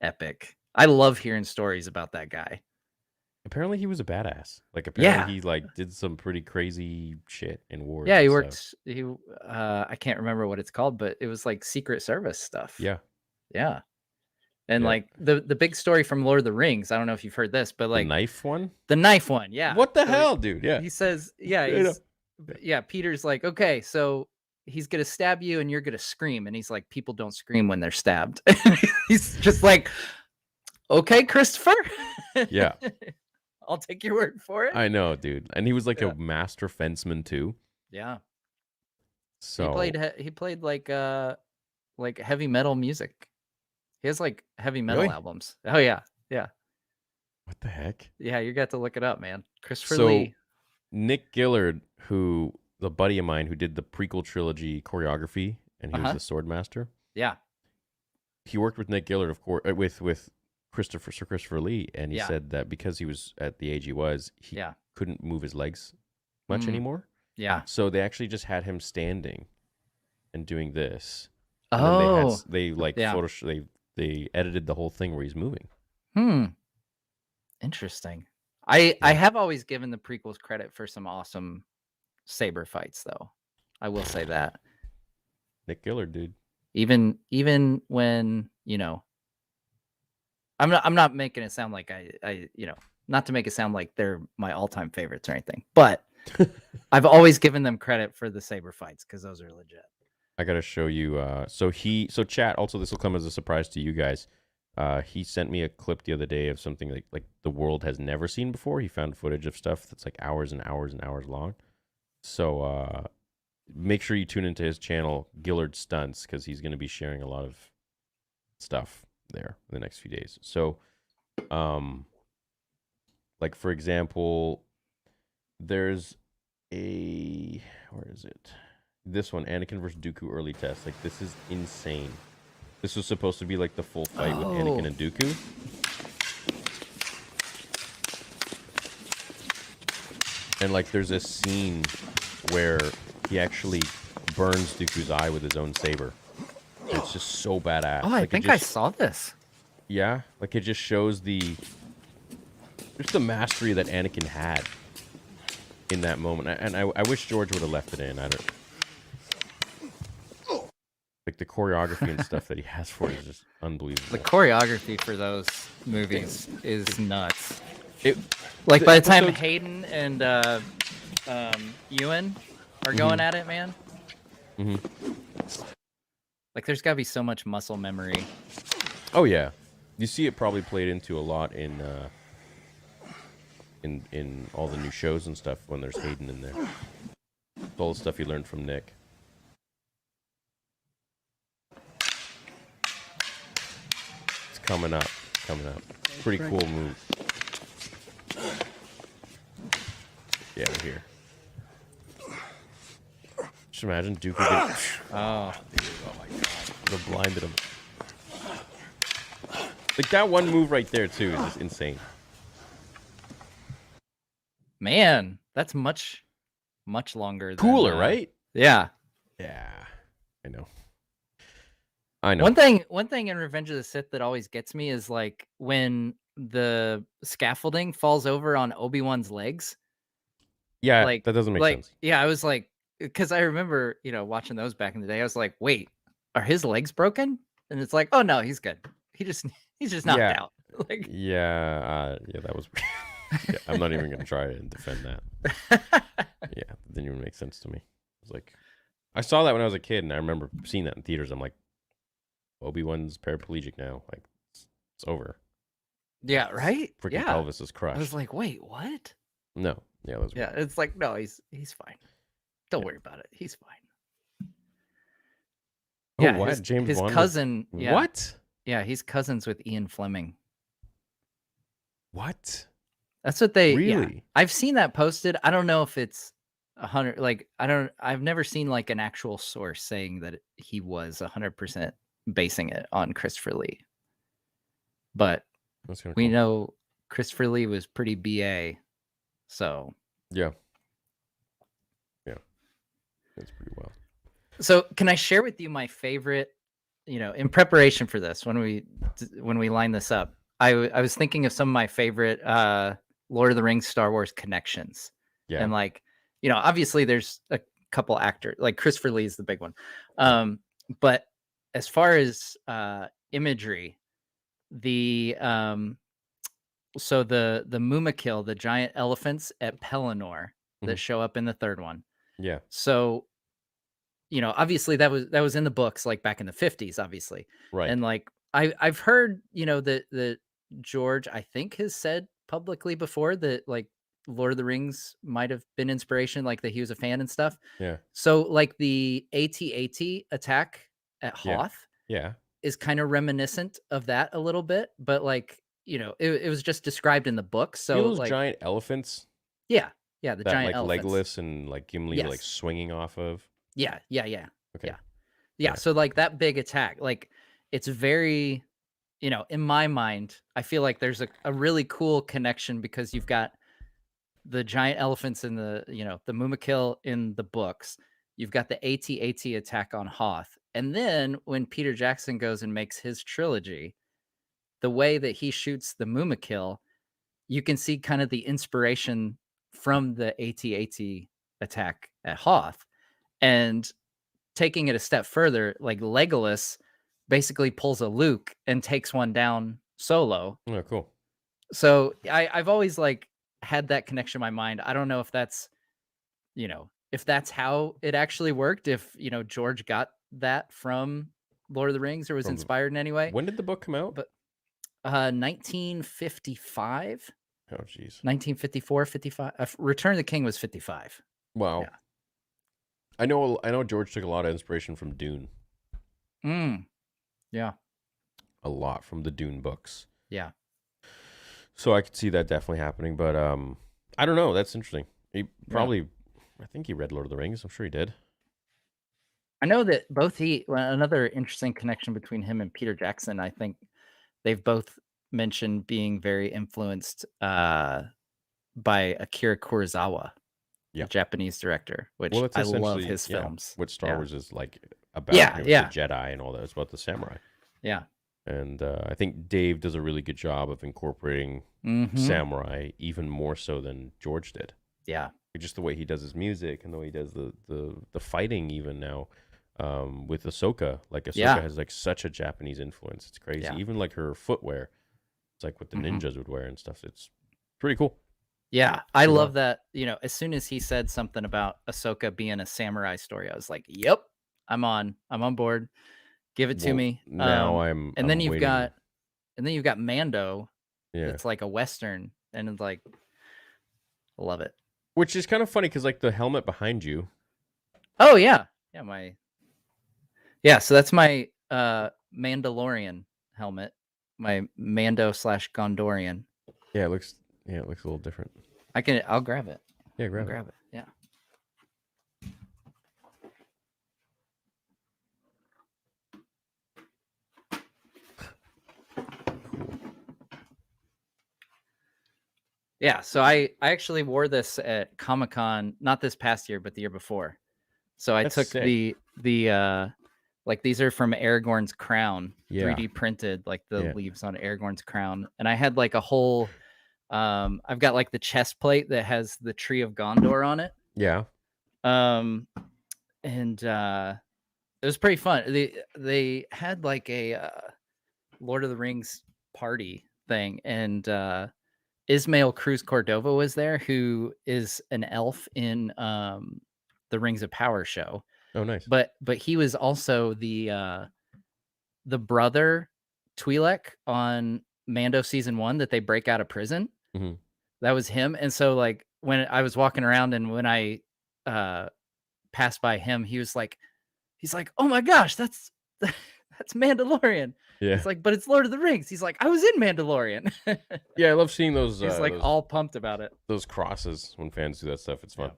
epic. I love hearing stories about that guy. Apparently he was a badass. Like apparently he like did some pretty crazy shit in wars. Yeah, he and worked. stuff. I can't remember what it's called, but it was like Secret Service stuff. Yeah. Yeah. And Yeah. like the big story from Lord of the Rings, I don't know if you've heard this, but like The knife one? the knife one, yeah. What the So hell, dude? Yeah. He says, Peter's like, okay, so he's gonna stab you and you're gonna scream. And he's like, people don't scream when they're stabbed. He's just like, okay, Christopher. Yeah. I'll take your word for it. I know, dude. And he was like a master fenceman too. Yeah. So he played like heavy metal music. He has like heavy metal Really? albums. Oh yeah. Yeah. What the heck? Yeah, you got to look it up, man. Christopher So Lee. Nick Gillard, who the buddy of mine who did the prequel trilogy choreography, and he was the sword master. Yeah. He worked with Nick Gillard, of course, with Sir Christopher Lee, and he said that because he was at the age he was, he couldn't move his legs much anymore. Yeah. So they actually just had him standing and doing this. And Oh. then they edited the whole thing where he's moving. Interesting. I have always given the prequels credit for some awesome saber fights, though. I will say that. Nick Gillard, dude. Even when, I'm not making it sound like I not to make it sound like they're my all-time favorites or anything, but I've always given them credit for the saber fights because those are legit. I gotta show you. So chat. Also, this will come as a surprise to you guys. He sent me a clip the other day of something like the world has never seen before. He found footage of stuff that's like hours and hours and hours long. So make sure you tune into his channel, Gillard Stunts, because he's going to be sharing a lot of stuff there in the next few days. So, like for example, there's where is it? This one, Anakin versus Dooku early test. Like this is insane. This was supposed to be like the full fight with Anakin and Dooku. And like there's a scene where he actually burns Dooku's eye with his own saber. It's just so badass. Oh, I think I saw this. Yeah, like it just shows just the mastery that Anakin had in that moment. And I wish George would have left it in. I don't. Like the choreography and stuff that he has for it is just unbelievable. The choreography for those movies is nuts. By the time Hayden and Ewan are going at it, man. Like there's got to be so much muscle memory. Oh yeah, you see it probably played into a lot in all the new shows and stuff when there's Hayden in there. All the stuff you learned from Nick. It's coming up. Pretty cool move. Yeah, we're here. Just imagine Dooku getting... Oh. Oh my god. Would have blinded him. Like that one move right there too is just insane. Man, that's much longer. Cooler, right? Yeah. Yeah, I know. I know. One thing in Revenge of the Sith that always gets me is like when the scaffolding falls over on Obi-Wan's legs. Yeah, Like that doesn't make sense. yeah, I was like, because I remember, watching those back in the day. I was like, wait, are his legs broken? And it's like, oh no, he's good. He just he's just knocked Yeah, out. Like yeah, that was. Yeah, I'm not even gonna try and defend that. Yeah, it didn't even make sense to me. It was like, I saw that when I was a kid, and I remember seeing that in theaters. I'm like, Obi-Wan's paraplegic now. Like, it's over. yeah, right? Freaking Yeah. pelvis is I was crushed. like, wait, what? No, yeah, that was Yeah, weird. it's like, no, he's fine. Don't Yeah. worry about it. He's fine. Oh, Yeah, what? James his Wan was cousin, yeah. what? Yeah, he's cousins with Ian Fleming. What? That's what they yeah. Really? I've seen that posted. I don't know if it's 100, like I've never seen like an actual source saying that he was 100% basing it on Christopher Lee. But That's kind of we cool. know Christopher Lee was pretty BA. So, Yeah. Yeah. That's pretty wild. so can I share with you my favorite, in preparation for this when we line this up, I was thinking of some of my favorite Lord of the Rings Star Wars connections. Yeah. And like, obviously there's a couple actors, like Christopher Lee is the big one. But as far as imagery, the so the Mumakil, the giant elephants at Pelennor that Mhm. show up in the third one. Yeah. So, obviously that was in the books like back in the 50s, obviously. Right. And like I've heard, that George, I think, has said publicly before that like Lord of the Rings might have been inspiration, like that he was a fan and stuff. Yeah. So like the AT-AT attack at Yeah. Hoth Yeah. is kind of reminiscent of that a little bit, but like, it was just described in the book. You know So those like, giant elephants yeah, yeah, the that giant like elephants. Legolas and like Gimli were like Yes. swinging off of? Yeah, yeah, yeah. Okay. Yeah. Yeah, Yeah. so like that big attack, like it's very, in my mind, I feel like there's a really cool connection because you've got the giant elephants in the Mumakil in the books. You've got the AT-AT attack on Hoth. And then when Peter Jackson goes and makes his trilogy, the way that he shoots the Mumakil, you can see kind of the inspiration from the AT-AT attack at Hoth. And taking it a step further, like Legolas basically pulls a Luke and takes one down solo. Oh, cool. So I've always like had that connection in my mind. I don't know if that's how it actually worked, if George got that from Lord of the Rings or was From the, inspired in any way. when did the book come out? But 1955, Oh, jeez. 1954, 55. Return of the King was 55. Wow. Yeah. I know George took a lot of inspiration from Dune. Yeah. A lot from the Dune books. Yeah. So I could see that definitely happening, but I don't know. That's interesting. He probably, I think he read Lord of the Rings. I'm sure he did. I know that another interesting connection between him and Peter Jackson, I think they've both mentioned being very influenced by Akira Kurosawa, the Yeah. Japanese director, which Well, that's I love essentially his films. what Star Yeah. Wars is like about. Yeah, You know, yeah. it's the Jedi and all that. It's about the samurai. Yeah. And I think Dave does a really good job of incorporating Mhm. samurai even more so than George did. Yeah. Just the way he does his music and the way he does the fighting even now with Ahsoka. Like Ahsoka Yeah. has like such a Japanese influence. It's crazy. Yeah. Even like her footwear. It's like what the Mhm. ninjas would wear and stuff. It's pretty cool. Yeah. I Pretty love wild. that, as soon as he said something about Ahsoka being a samurai story, I was like, "Yep, I'm on board. Give it to Well, me." now And then I'm you've waiting. got Mando. Yeah. It's like a Western, and it's like, I love it. Which is kind of funny because like the helmet behind you. Oh yeah. Yeah, so that's my Mandalorian helmet. My Mando/Gondorian. Yeah, it looks a little different. I'll grab it. Yeah, I'll grab it. grab it. Yeah. Yeah, so I actually wore this at Comic-Con, not this past year, but the year before. So I That's took sick. the Like these are from Aragorn's crown, Yeah. 3D printed, like the Yeah. leaves on Aragorn's crown. And I had like a whole, I've got like the chest plate that has the tree of Gondor on it. Yeah. And it was pretty fun. They had like a Lord of the Rings party thing, and Ismael Cruz Cordova was there, who is an elf in the Rings of Power show. Oh, nice. But he was also the brother Twi'lek on Mando season 1 that they break out of prison. Mm-hmm. That was him. And so like when I was walking around and when I passed by him, he's like, "Oh my gosh, that's Mandalorian." Yeah. It's like, but it's Lord of the Rings. He's like, "I was in Mandalorian." Yeah, I love seeing those. He's like those, all pumped about it. those crosses when fans do that stuff. It's fun.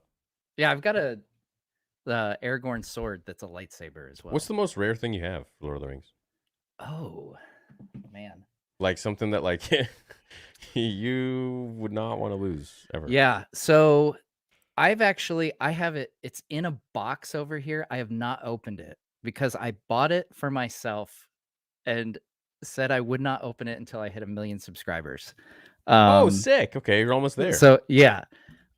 Yeah, I've got a Aragorn sword that's a lightsaber as well. What's the most rare thing you have for Lord of the Rings? Oh man. Like something that like you would not want to lose ever. Yeah. So I have it. It's in a box over here. I have not opened it because I bought it for myself and said I would not open it until I hit 1 million subscribers. Oh, sick. Okay, you're almost there. So yeah.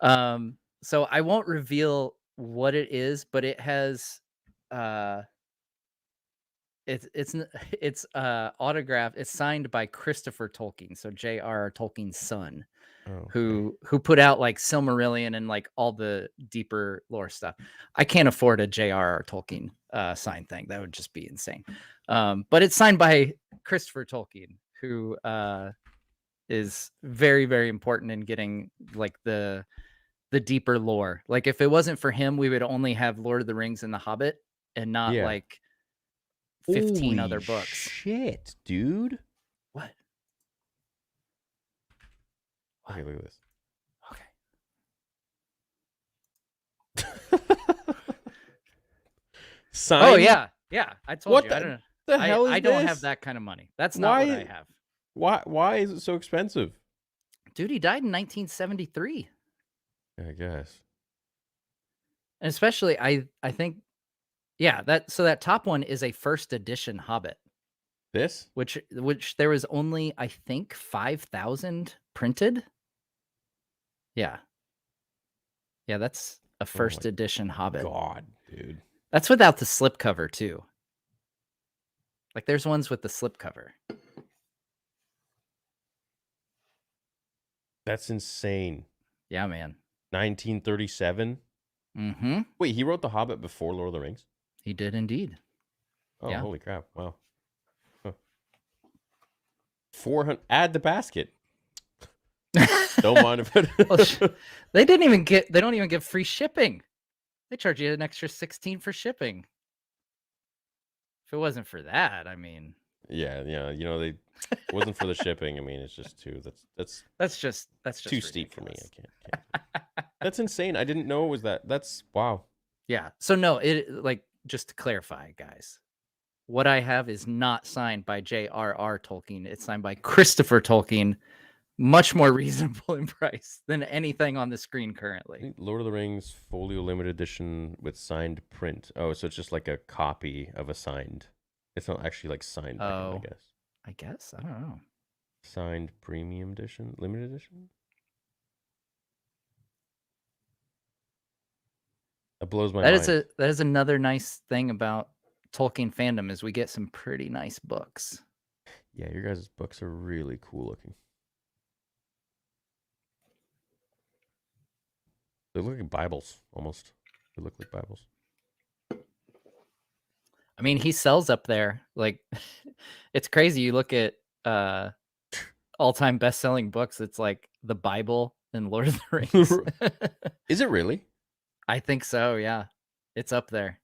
So I won't reveal what it is, but it has it's autographed. It's signed by Christopher Tolkien, so J.R.R. Tolkien's son, who put out like Silmarillion and like all the deeper lore stuff. I can't afford a J.R.R. Tolkien sign thing. That would just be insane. But it's signed by Christopher Tolkien, who is very, very important in getting like the deeper lore. Like if it wasn't for him, we would only have Lord of the Rings and The Hobbit and not like 15 other books. Shit, dude. What? Okay, look at this. Okay. Sign? Oh yeah. I told what you. The, I don't know. The hell is I don't this? have that kind of money. That's not what I have. Why is it so expensive? Dude, he died in 1973. I guess. And especially I think that top one is a first edition Hobbit. This? Which there was only, I think, 5,000 printed. Yeah. Yeah, that's a first edition Hobbit. God, dude. That's without the slipcover too. Like there's ones with the slipcover. That's insane. Yeah, man. 1937? Mm-hmm. Wait, he wrote The Hobbit before Lord of the Rings? He did indeed. Oh, yeah. Holy crap. Wow. Huh. 400. Add the basket. Don't mind if it. They don't even give free shipping. They charge you an extra 16 for shipping. If it wasn't for that, I mean. Yeah, it wasn't for the shipping. I mean, it's just too. That's just too ridiculous. Steep for me. I can't. That's insane. I didn't know it was that. That's wow. Yeah. So no, just to clarify, guys, what I have is not signed by J.R.R. Tolkien. It's signed by Christopher Tolkien. Much more reasonable in price than anything on the screen currently. Lord of the Rings Folio Limited Edition with signed print. Oh, so it's just like a copy of a signed. It's not actually like signed by him, I guess. I guess. I don't know. Signed premium edition? Limited edition? That blows my mind. That is another nice thing about Tolkien fandom is we get some pretty nice books. Yeah, your guys' books are really cool looking. They look like Bibles, almost. They look like Bibles. I mean, he sells up there. Like, it's crazy. You look at all-time best-selling books. It's like the Bible and Lord of the Rings. Is it really? I think so, yeah. It's up there.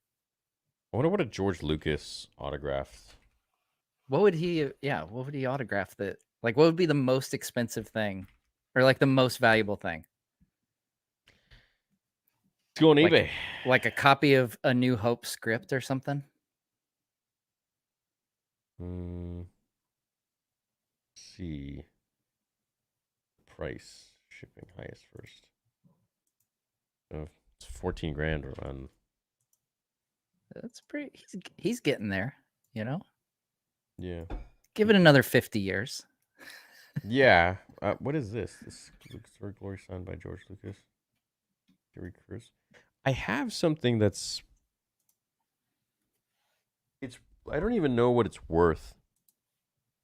I wonder what a George Lucas autographed. What would he autograph that? Like, what would be the most expensive thing? Or like the most valuable thing? Go on eBay. Like a copy of A New Hope script or something? See. Price. Shipping highest first. Oh, it's 14 grand on. That's pretty. He's getting there. You know, Yeah. give it another 50 years. Yeah. What is this? This Lucas for Glory signed by George Lucas. Gary Chris. I have something that's it's I don't even know what it's worth,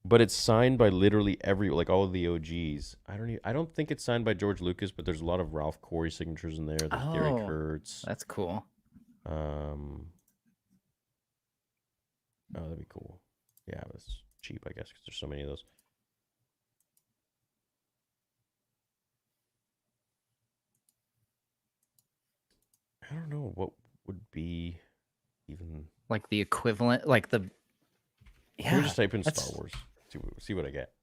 but it's signed by literally like all of the OGs. I don't think it's signed by George Lucas, but there's a lot of Ralph Corey signatures in there. There's Gary Oh, Kurtz. that's cool. Oh, that'd be cool. Yeah, but it's cheap, I guess, because there's so many of those. I don't know what would be even Like the equivalent, like the. Let me Yeah, just type in that's Star Wars. See what I get.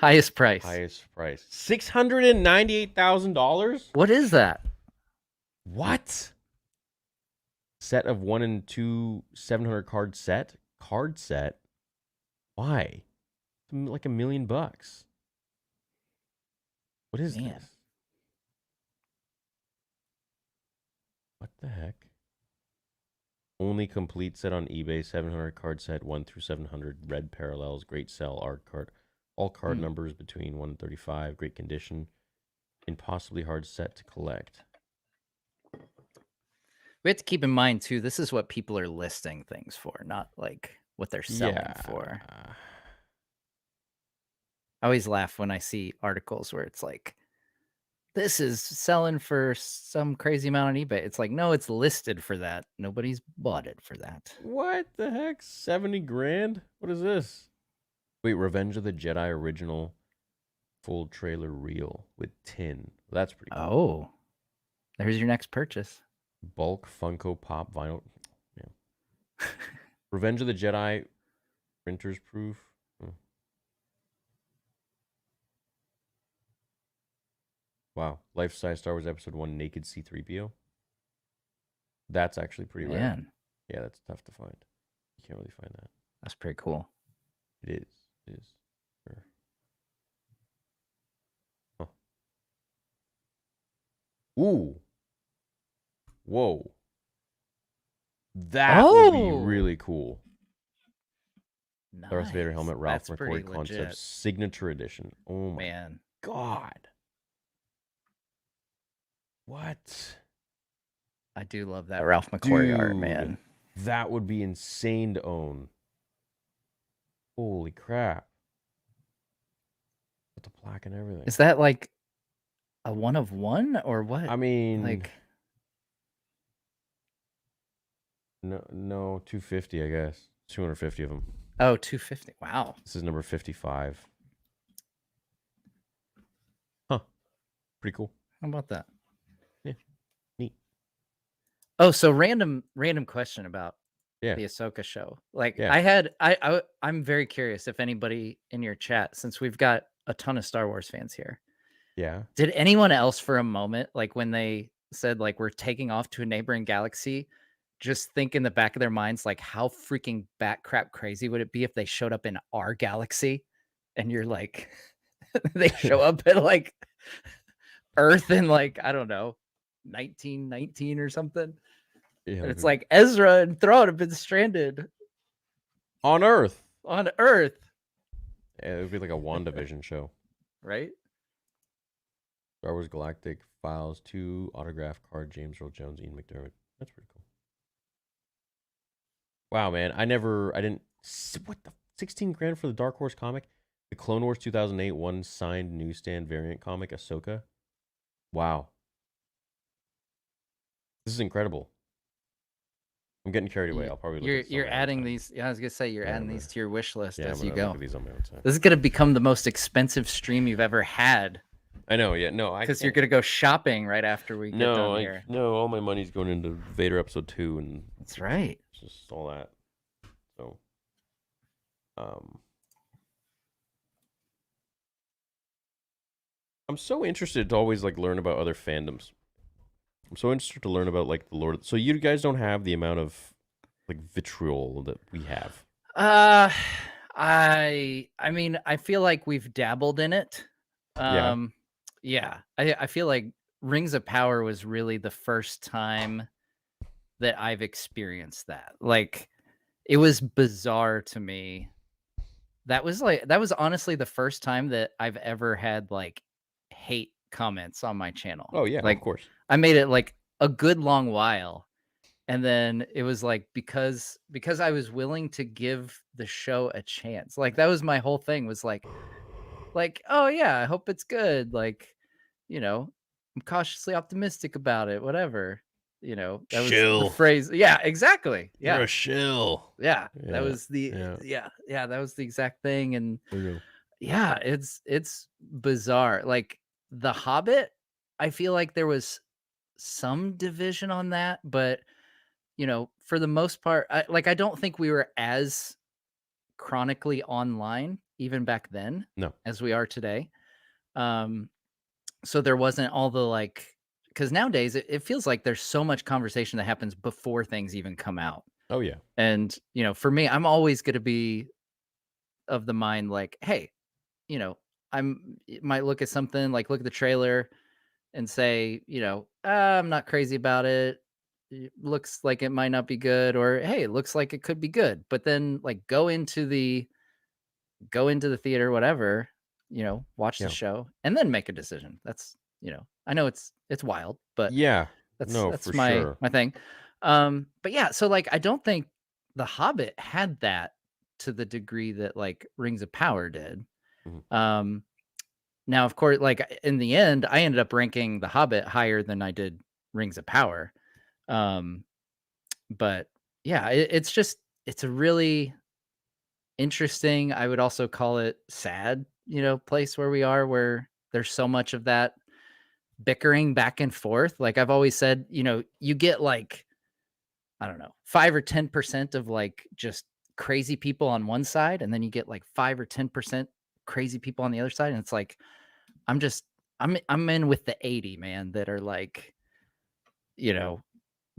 highest price. Highest price $698,000. What is that? What? Set of 1 and 2 700 card set. Card set. Why? It's like $1 million. What is Man. this? What the heck? Only complete set on eBay. 700 card set. 1 through 700. Red parallels. Great sell. Art card. All card numbers between 1 and 35. Great condition. Impossibly hard set to collect. We have to keep in mind too, this is what people are listing things for, not like what they're selling for. I always laugh when I see articles where it's like, this is selling for some crazy amount on eBay. It's like, no, it's listed for that. Nobody's bought it for that. What the heck? 70 grand? What is this? Wait, Revenge of the Jedi original full trailer reel with tin. That's pretty cool. Oh, there's your next purchase. Bulk Funko Pop vinyl. Yeah. Revenge of the Jedi printer's proof. Wow. Life-size Star Wars Episode 1 naked C-3PO. That's actually pretty rare. Yeah, that's tough to find. You can't really find that. That's pretty cool. It is. It is. Sure. Huh. Ooh. Whoa. That would be really cool. Nice. Darth Vader helmet, Ralph That's McCoy concept, legit. signature edition. Oh my Man. God. What? I do love that Ralph McCoy art, man. That would be insane to own. Holy crap. With the plaque and everything. Is that like a 1 of 1 or what? I mean, like no, 250, I guess. 250 of them. Oh, 250. Wow. This is number 55. Huh. Pretty cool. How about that? Yeah. Neat. Oh, so random question about the Ahsoka show. Like I'm very curious if anybody in your chat, since we've got a ton of Star Wars fans here. Yeah. Did anyone else for a moment, like when they said like we're taking off to a neighboring galaxy, just think in the back of their minds, like how freaking bat crap crazy would it be if they showed up in our galaxy and you're like, they show up at like Earth in like, I don't know, 1919 or something. Yeah, and it's like Ezra and Thrawn have been stranded on Earth. On Earth. Yeah, it would be like a WandaVision show. Right? Star Wars Galactic Files 2 autograph card, James Earl Jones, Ian McDermott. That's pretty cool. Wow, man. What the 16 grand for the Dark Horse comic? The Clone Wars 2008 one signed newsstand variant comic, Ahsoka. Wow. This is incredible. I'm getting carried away. I'll probably look you're adding these. Yeah, I was gonna say you're adding these to your wish list as you go. These on my own time. This is gonna become the most expensive stream you've ever had. I know. Yeah, no, because you're gonna go shopping right after we get done here. No, all my money's going into Vader Episode 2, and that's right. It's just all that. So, I'm so interested to always like learn about other fandoms. I'm so interested to learn about like the Lord. So you guys don't have the amount of like vitriol that we have. I mean, I feel like we've dabbled in it. Yeah. I feel like Rings of Power was really the first time that I've experienced that. Like, it was bizarre to me. That was honestly the first time that I've ever had, like, hate comments on my channel. Oh yeah, of Like, course. I made it, like, a good long while, and then it was, like, because I was willing to give the show a chance. Like, that was my whole thing was, like, "Oh, yeah, I hope it's good." Like, you know, "I'm cautiously optimistic about it," whatever. That was the Shill. phrase. Yeah, exactly. You're Yeah. a shill. Yeah, that Yeah. was the Yeah. yeah, that was the exact thing, and Okay. yeah, it's bizarre. Like, The Hobbit, I feel like there was some division on that, but, for the most part, I don't think we were as chronically online even back then No. as we are today. Um, so there wasn't all the, like, because nowadays it feels like there's so much conversation that happens before things even come out. Oh yeah. And, for me, I'm always gonna be of the mind like, hey, you know, might look at something, like look at the trailer and say, I'm not crazy about it. It looks like it might not be good, or hey, it looks like it could be good. But then like go into the theater, whatever, watch the Yeah. show and then make a decision. That's, I know it's wild, but Yeah. that's No, that's for my sure. my thing. But yeah, so like I don't think The Hobbit had that to the degree that like Rings of Power did. Mhm. Um Now, of course, like in the end, I ended up ranking The Hobbit higher than I did Rings of Power. Um, but yeah, it's a really interesting, I would also call it sad, place where we are, where there's so much of that bickering back and forth. Like I've always said, you get like, I don't know, 5 or 10% of like just crazy people on one side, and then you get like 5 or 10% crazy people on the other side. And it's like, I'm just I'm in with the 80, man, that are like, you know,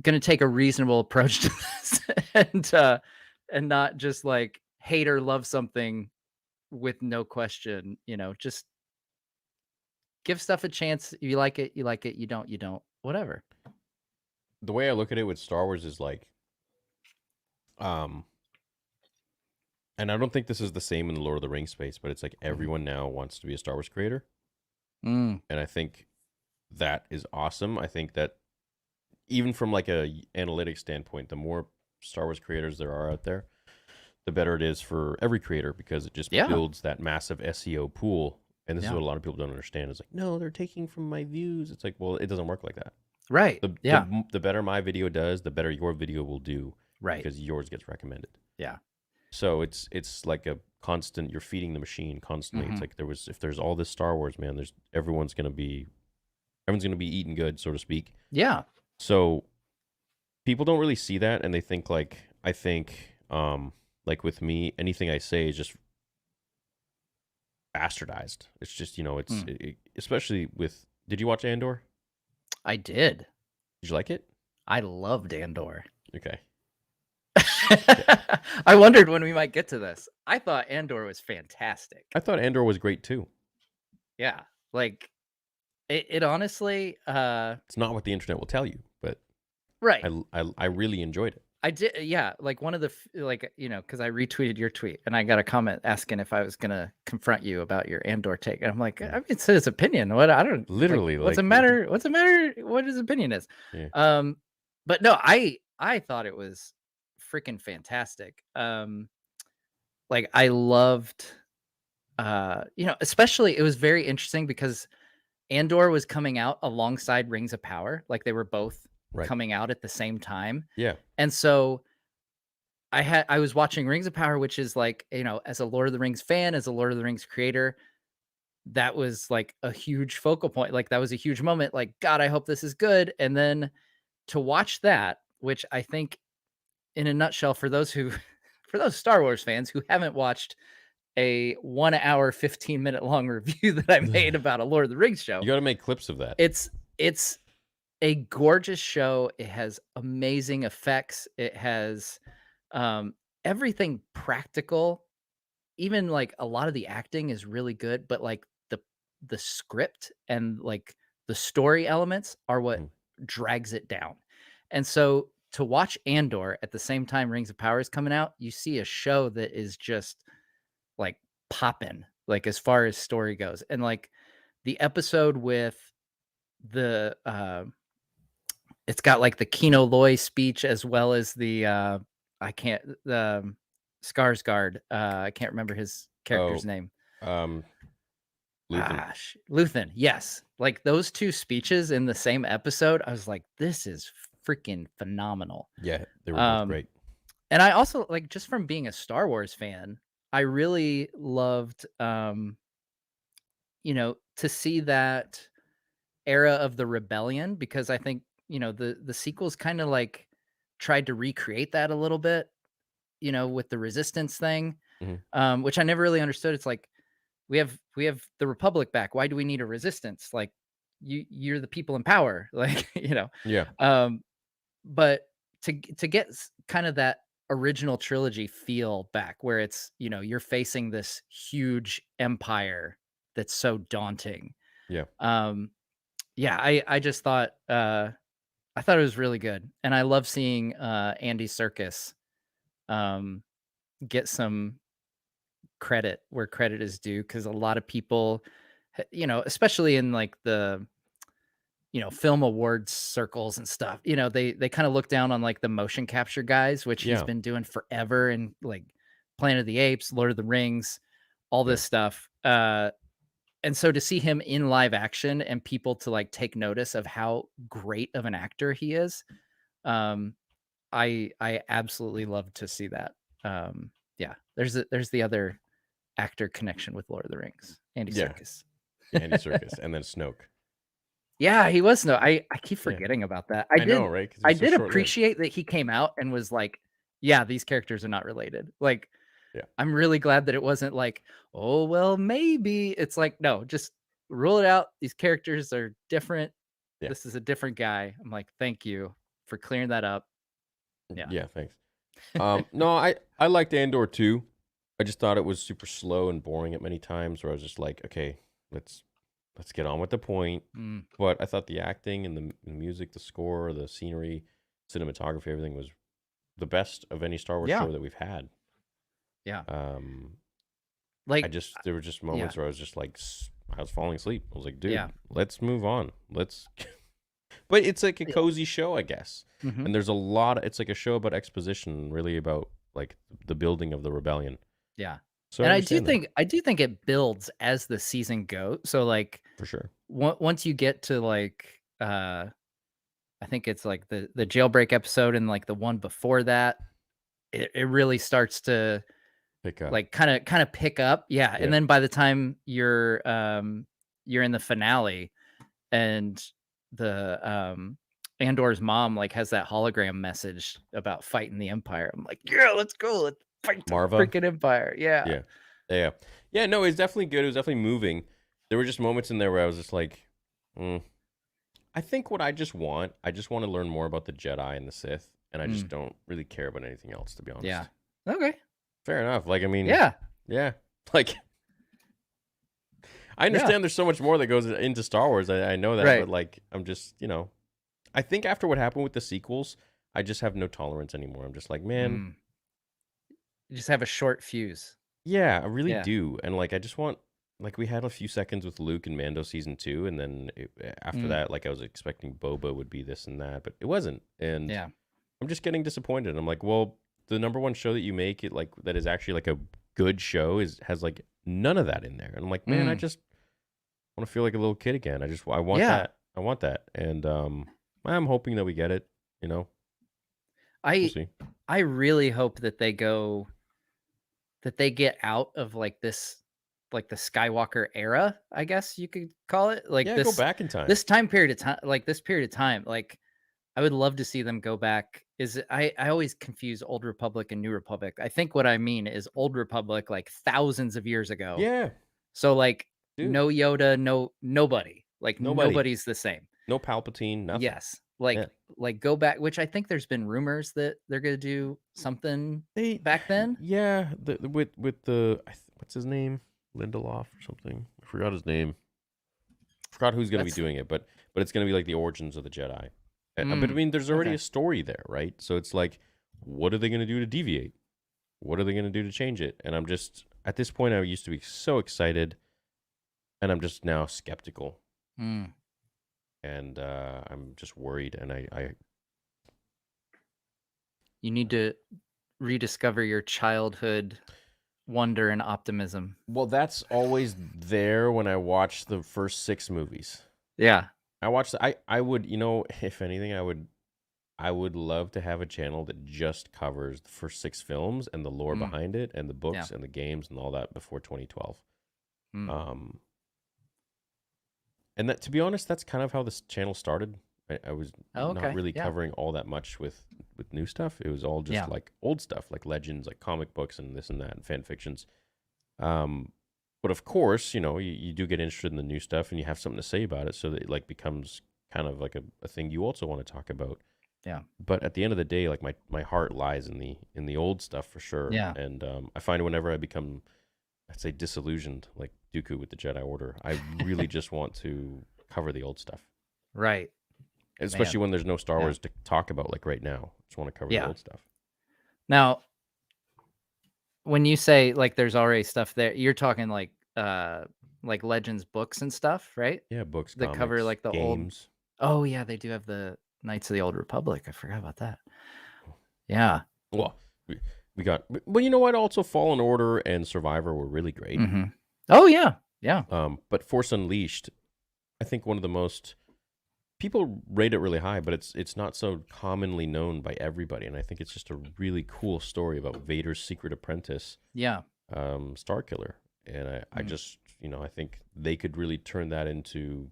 gonna take a reasonable approach to this and not just like hate or love something with no question, just give stuff a chance. You like it, you like it, you don't, whatever. The way I look at it with Star Wars is like, um, and I don't think this is the same in the Lord of the Rings space, but it's like Mhm. everyone now wants to be a Star Wars creator, Mm, and I think that is awesome. I think that even from like a analytics standpoint, the more Star Wars creators there are out there, the better it is for every creator because it just yeah, builds that massive SEO pool. And this is yeah, what a lot of people don't understand. It's like, no, they're taking from my views. It's like, well, it doesn't work like that. right, The yeah, the the better my video does, the better your video will do right, because yours gets recommended. yeah, So it's like a constant. You're feeding the machine constantly. It's hmm, like if there's all this Star Wars, man, there's everyone's gonna be eating good, so to speak. yeah, So people don't really see that, and they think like I think like with me, anything I say is just bastardized. It's just mm. especially with. Did you watch Andor? I did. Did you like it? I loved Andor. Okay. Okay. I wondered when we might get to this. I thought Andor was fantastic. I thought Andor was great too. Yeah, like it honestly, It's not what the internet will tell you, but right. I really enjoyed it. I did, yeah, like one of the like, because I retweeted your tweet and I got a comment asking if I was gonna confront you about your Andor take. And I'm like, Yeah. I mean, it's his opinion. What I don't like, Literally, what's the like what the matter? What's the matter? What his opinion is. yeah. Um, but no, I thought it was freaking fantastic. Like I loved especially it was very interesting because Andor was coming out alongside Rings of Power, like they were both Right. coming out at the same time. Yeah. And so I was watching Rings of Power, which is like, as a Lord of the Rings fan, as a Lord of the Rings creator, that was like a huge focal point. Like that was a huge moment. Like, God, I hope this is good. And then to watch that, which I think in a nutshell, for those who for those Star Wars fans who haven't watched a 1 hour, 15-minute long review that I made about a Lord of the Rings show, You got to make clips of that. it's a gorgeous show. It has amazing effects. It has um, everything practical. Even like a lot of the acting is really good, but like the script and like the story elements are what Mhm. drags it down. And so to watch Andor at the same time Rings of Power is coming out, you see a show that is just like popping, like as far as story goes. And like the episode with the it's got like the Kino Loy speech as well as the I can't the Skarsgård. I can't remember his Oh, character's name. um, Luthen. Luthen. Yes, like those two speeches in the same episode. I was like, this is freaking phenomenal. Yeah, they were both Um, great. and I also like just from being a Star Wars fan, I really loved to see that era of the rebellion because I think, the sequels kind of like tried to recreate that a little bit, with the resistance thing, Mhm. which I never really understood. It's like we have the Republic back. Why do we need a resistance? Like you're the people in power, like Yeah, Um, but to get kind of that original trilogy feel back, where it's you're facing this huge empire that's so daunting. yeah, Um, yeah, I just thought I thought it was really good, and I love seeing Andy Serkis um, get some credit where credit is due because a lot of people, especially in like the film awards circles and stuff, they kind of look down on like the motion capture guys, which he's yeah, been doing forever, and like Planet of the Apes, Lord of the Rings, all yeah, this stuff. And so to see him in live action and people to like take notice of how great of an actor he is, um, I absolutely love to see that. Yeah, there's the other actor connection with Lord of the Rings, Andy yeah. Serkis. Andy Serkis, and then Snoke. Yeah, he was. No, I keep Yeah, forgetting about that. I know, right? Because he I was so did short-lived. appreciate that he came out and was like, "Yeah, these characters are not related." Like, Yeah, I'm really glad that it wasn't like, "Oh, well, maybe." It's like, "No, just rule it out. These characters are different. yeah, This is a different guy." I'm like, "Thank you for clearing that up." Yeah. yeah. Thanks. No, I liked Andor too. I just thought it was super slow and boring at many times. Where I was just like, okay, let's let's get on with the point. Mm, But I thought the acting and the music, the score, the scenery, cinematography, everything was the best of any Star Wars yeah. show that we've had. Yeah. Um, I Like, just there were just yeah. moments where I was just like I was falling asleep. I was like, dude, Yeah. let's move on. Let's But it's like a cozy show, I guess. Mhm. And there's a lot it's like a show about exposition, really about like the building of the rebellion. Yeah. So I And understand that I do think it builds as the season goes. So like for sure. once you get to like I think it's like the jailbreak episode and like the one before that, it really starts to Pick up. like kind of pick up. Yeah. Yeah. And then by the time you're in the finale and the Andor's mom like has that hologram message about fighting the Empire. I'm like, yeah, let's go. Let's fight the Marva. freaking Empire. Yeah. Yeah. Yeah. Yeah, no, it's definitely good. It was definitely moving. There were just moments in there where I was just like, mm. I think what I just want to learn more about the Jedi and the Sith, and I just Mm, don't really care about anything else, to be yeah. honest. Okay. Fair enough. Like, I mean, Yeah. yeah. Like, I Yeah. understand there's so much more that goes into Star Wars. I know that, but Right. like, I'm just, I think after what happened with the sequels, I just have no tolerance anymore. I'm just like, man, Mm. You just have a short fuse. yeah, I really Yeah. do. And like, I just want, like, we had a few seconds with Luke and Mando season two, and then after Mm. that, like, I was expecting Boba would be this and that, but it wasn't. And Yeah. I'm just getting disappointed. I'm like, well, the number one show that you make it like that is actually like a good show has like none of that in there. And I'm like, man, I Mm. just want to feel like a little kid again. I want Yeah. that. I want that. And I'm hoping that we get it, you know. We'll I see. I really hope that they get out of like this like the Skywalker era, I guess you could call it. Like Yeah, go back in time. this time period of time, like this period of time, like I would love to see them go back. I always confuse Old Republic and New Republic. I think what I mean is Old Republic like thousands of years ago. Yeah, So like dude. no Yoda, nobody. Like Nobody. nobody's the same. No Palpatine, nothing. Yes. Yeah. Like go back, which I think there's been rumors that they're gonna do something They back then. yeah, with the what's his name? Lindelof or something. I forgot his name. Forgot who's going to be That's doing it, but it's going to be like the origins of the Jedi. But I mean, there's already Okay. a story there, right? So it's like, what are they going to do to deviate? What are they going to do to change it? And I'm just, at this point, I used to be so excited, and I'm just now skeptical. Mm. And I'm just worried. And You need to rediscover your childhood wonder and optimism. well, that's always there when I watch the first 6 movies. Yeah. I watched, I would, if anything, I would love to have a channel that just covers the first 6 films and the lore Mm. behind it and the Yeah. books and the games and all that before 2012. Mm. Um, and that, to be honest, that's kind of how this channel started. I was Oh, not okay. really Yeah. covering all that much with new stuff. It was all just Yeah. like old stuff, like legends, like comic books and this and that and fan fictions. Um, but of course, you do get interested in the new stuff and you have something to say about it, so that it like becomes kind of like a thing you also want to talk about. Yeah. But at the end of the day, like my heart lies in the old stuff for sure. Yeah. And I find whenever I become, I'd say, disillusioned, like Dooku with the Jedi Order, I really just want to cover the old stuff, Right. especially Man. when there's no Star Yeah. Wars to talk about. Like right now, I just want to cover the Yeah. old stuff. Now, when you say like there's already stuff there, you're talking like Legends books and stuff, right? Yeah, books, That cover comics, like the old. games. Oh yeah, they do have the Knights of the Old Republic. I forgot about that. Yeah. Well, we got, well, you know what? Also, Fallen Order and Survivor were really great. Mm-hmm. Oh yeah. Yeah. But Force Unleashed, I think one of the most, people rate it really high, but it's not so commonly known by everybody, and I think it's just a really cool story about Vader's secret apprentice, Yeah. Starkiller, and I Mm. just, I think they could really turn that into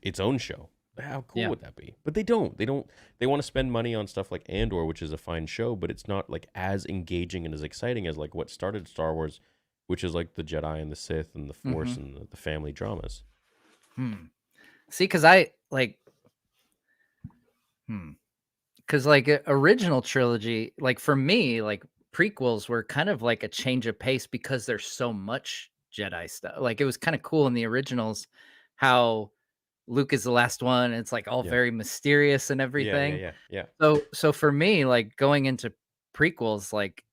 its own show. How cool Yeah. would that be? But they don't. They want to spend money on stuff like Andor, which is a fine show, but it's not like as engaging and as exciting as like what started Star Wars, which is like the Jedi and the Sith and the Force Mm-hmm. and the family dramas. See, because I like, because like original trilogy, like for me, like prequels were kind of like a change of pace because there's so much Jedi stuff. Like it was kind of cool in the originals how Luke is the last one. And it's like all Yeah. very mysterious and Yeah, everything. yeah. So for me, like going into prequels, like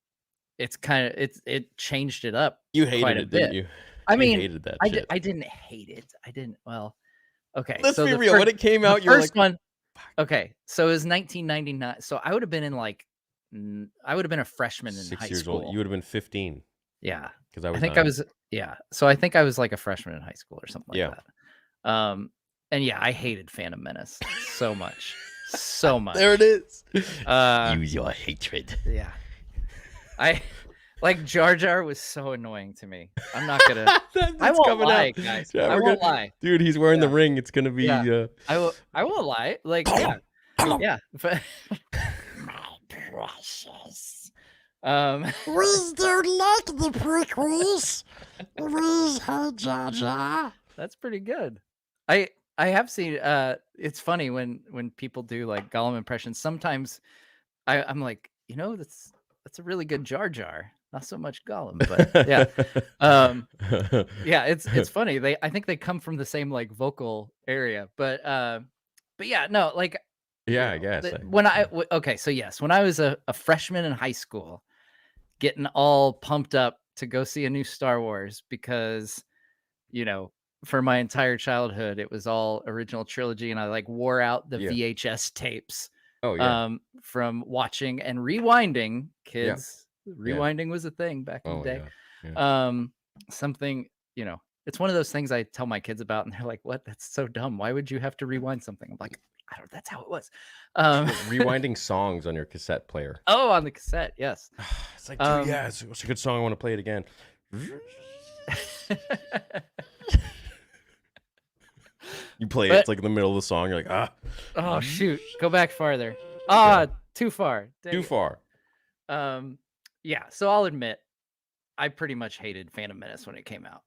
it's kind of it changed it up You quite hated a it, didn't bit. you? I You mean, hated that I shit. I didn't hate it. I didn't. Well, okay. Let's So be the real. first When it came the out, you were first like, one. fuck. Okay, so it was 1999. So I would have been in like, I would have been a freshman in 6 high years old. school. You would have been 15 Yeah, because I I was think I 9. was. Yeah, so I think I was like a freshman in high school or something like Yeah. that. And yeah, I hated Phantom Menace so much, so much. There it is. Use your hatred. Yeah, I like Jar Jar was so annoying to me. I'm not gonna. I It's won't coming lie, out. guys. Yeah, I we're won't gonna, lie. dude, he's wearing the Yeah. ring. It's gonna be Yeah, I won't lie. Like yeah. But my precious. We don't like the prequels. We hate Jar Jar. That's pretty good. I have seen it's funny when people do like Gollum impressions. Sometimes I'm like, that's a really good Jar Jar. Not so much Gollum, but yeah. Yeah, it's funny. I think they come from the same like vocal area, but yeah, no, like Yeah, I guess. okay, so yes, when I was a freshman in high school, getting all pumped up to go see a new Star Wars because, you know, for my entire childhood, it was all original trilogy, and I like wore out the Yeah. VHS tapes Oh yeah. from watching and rewinding. Yeah. Kids, rewinding was a thing back in Oh the day. yeah. Something, it's one of those things I tell my kids about, and they're like, "What? That's so dumb. Why would you have to rewind something?" I'm like, "I don't. That's how it was." Rewinding songs on your cassette player. Oh, on the cassette, yes. It's like, dude, yeah, it's a good song. I want to play it again. You play it, it's like in the middle of the song. You're like, Oh shoot, go back farther. Too far. Dang too it. far. Yeah. So I'll admit, I pretty much hated Phantom Menace when it came out.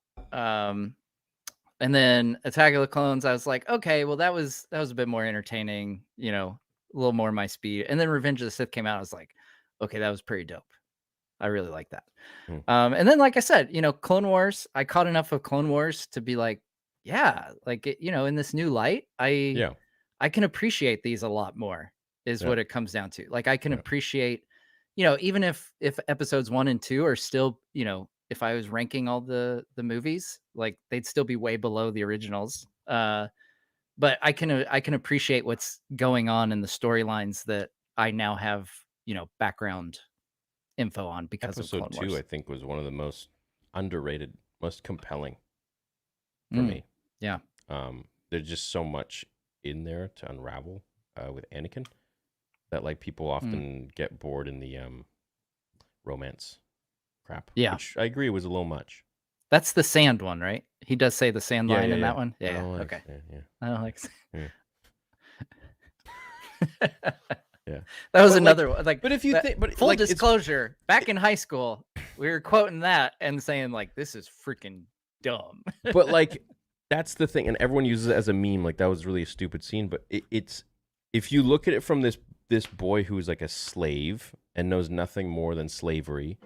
And then Attack of the Clones, I was like, okay, well that was a bit more entertaining, a little more my speed. And then Revenge of the Sith came out. I was like, okay, that was pretty dope. I really like that. And then, like I said, Clone Wars. I caught enough of Clone Wars to be like, yeah, like in this new light, I I can appreciate these a lot more is what it comes down to. Like I can appreciate, even if episodes 1 and 2 are still, if I was ranking all the movies, like they'd still be way below the originals. But I can appreciate what's going on in the storylines that I now have, background info on because of Clone Episode 2, I Wars. think, was one of the most underrated, most compelling for me. Yeah. There's just so much in there to unravel with Anakin that like people often get bored in the romance crap. Yeah. Which I agree was a little much. That's the sand one, right? He does say the sand line in that one. I Yeah. don't like Okay. sand, yeah. I don't like sand. Yeah. That was But, another one. Like, but if you think, but full like, disclosure, back in high school, we were quoting that and saying like, "This is freaking dumb." but like, that's the thing, and everyone uses it as a meme. Like that was really a stupid scene, but it's if you look at it from this boy who's like a slave and knows nothing more than slavery,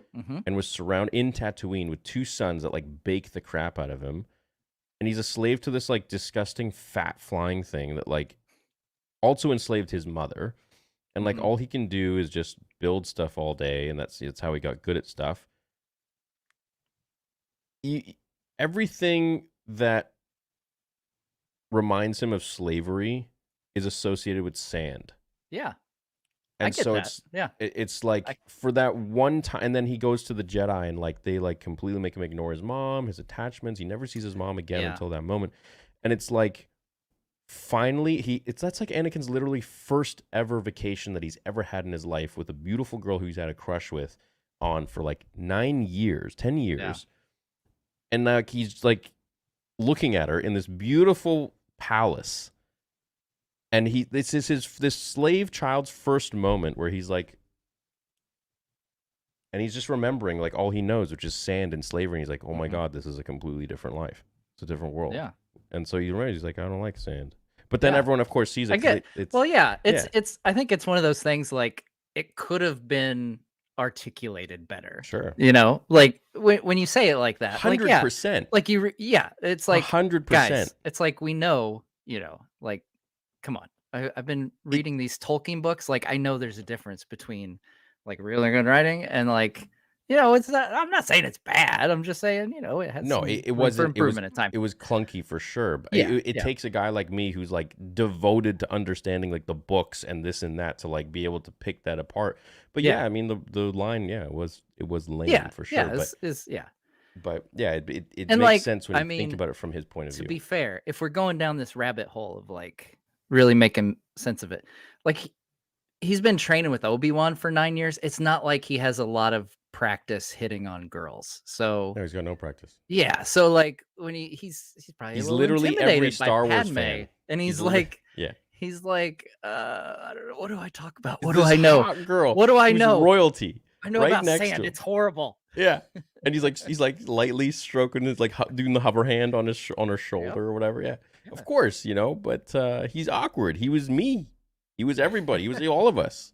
and was surrounded in Tatooine with 2 sons that like bake the crap out of him, and he's a slave to this like disgusting fat flying thing that like also enslaved his mother. And like all he can do is just build stuff all day, and that's how he got good at stuff. Everything that reminds him of slavery is associated with sand. Yeah. And I get so that. it's like for that one time, and then he goes to the Jedi, and like they like completely make him ignore his mom, his attachments. He never sees his mom again until that moment, and it's like. Finally, that's like Anakin's literally first ever vacation that he's ever had in his life with a beautiful girl who he's had a crush with on for like 10 years. And now he's like looking at her in this beautiful palace. And this is this slave child's first moment where he's like, and he's just remembering like all he knows, which is sand and slavery. And he's like, oh my God, this is a completely different life. It's a different world. Yeah. And so he's like, I don't like sand. But then everyone, of course, sees it. It's I think it's one of those things like it could have been articulated better. Sure. Like when you say it like that, 100%. like it's like 100%. guys, it's like we know, like, come on. I've been reading these Tolkien books. Like I know there's a difference between like really good writing and like. It's not. I'm not saying it's bad. I'm just saying, it has it wasn't improvement at time. It was clunky for sure. But Yeah, it takes a guy like me who's like devoted to understanding like the books and this and that to like be able to pick that apart. But I mean the line, it was lame for sure. But it makes like, sense when you think about it from his point of view. To be fair, if we're going down this rabbit hole of like really making sense of it, like he's been training with Obi-Wan for 9 years. It's not like he has a lot of practice hitting on girls. So no, he's got no practice. Yeah. So like when he's probably he's a little literally intimidated every Star by Wars Padme, fan. And he's like, I don't know, what do I talk about? What do This I know? hot girl What do I who's know? royalty. I know right about next sand. to him. It's horrible. Yeah. And he's like lightly stroking his like doing the hover hand on on her shoulder or whatever. Yeah. Of course, but he's awkward. He was me. He was everybody. He was all of us.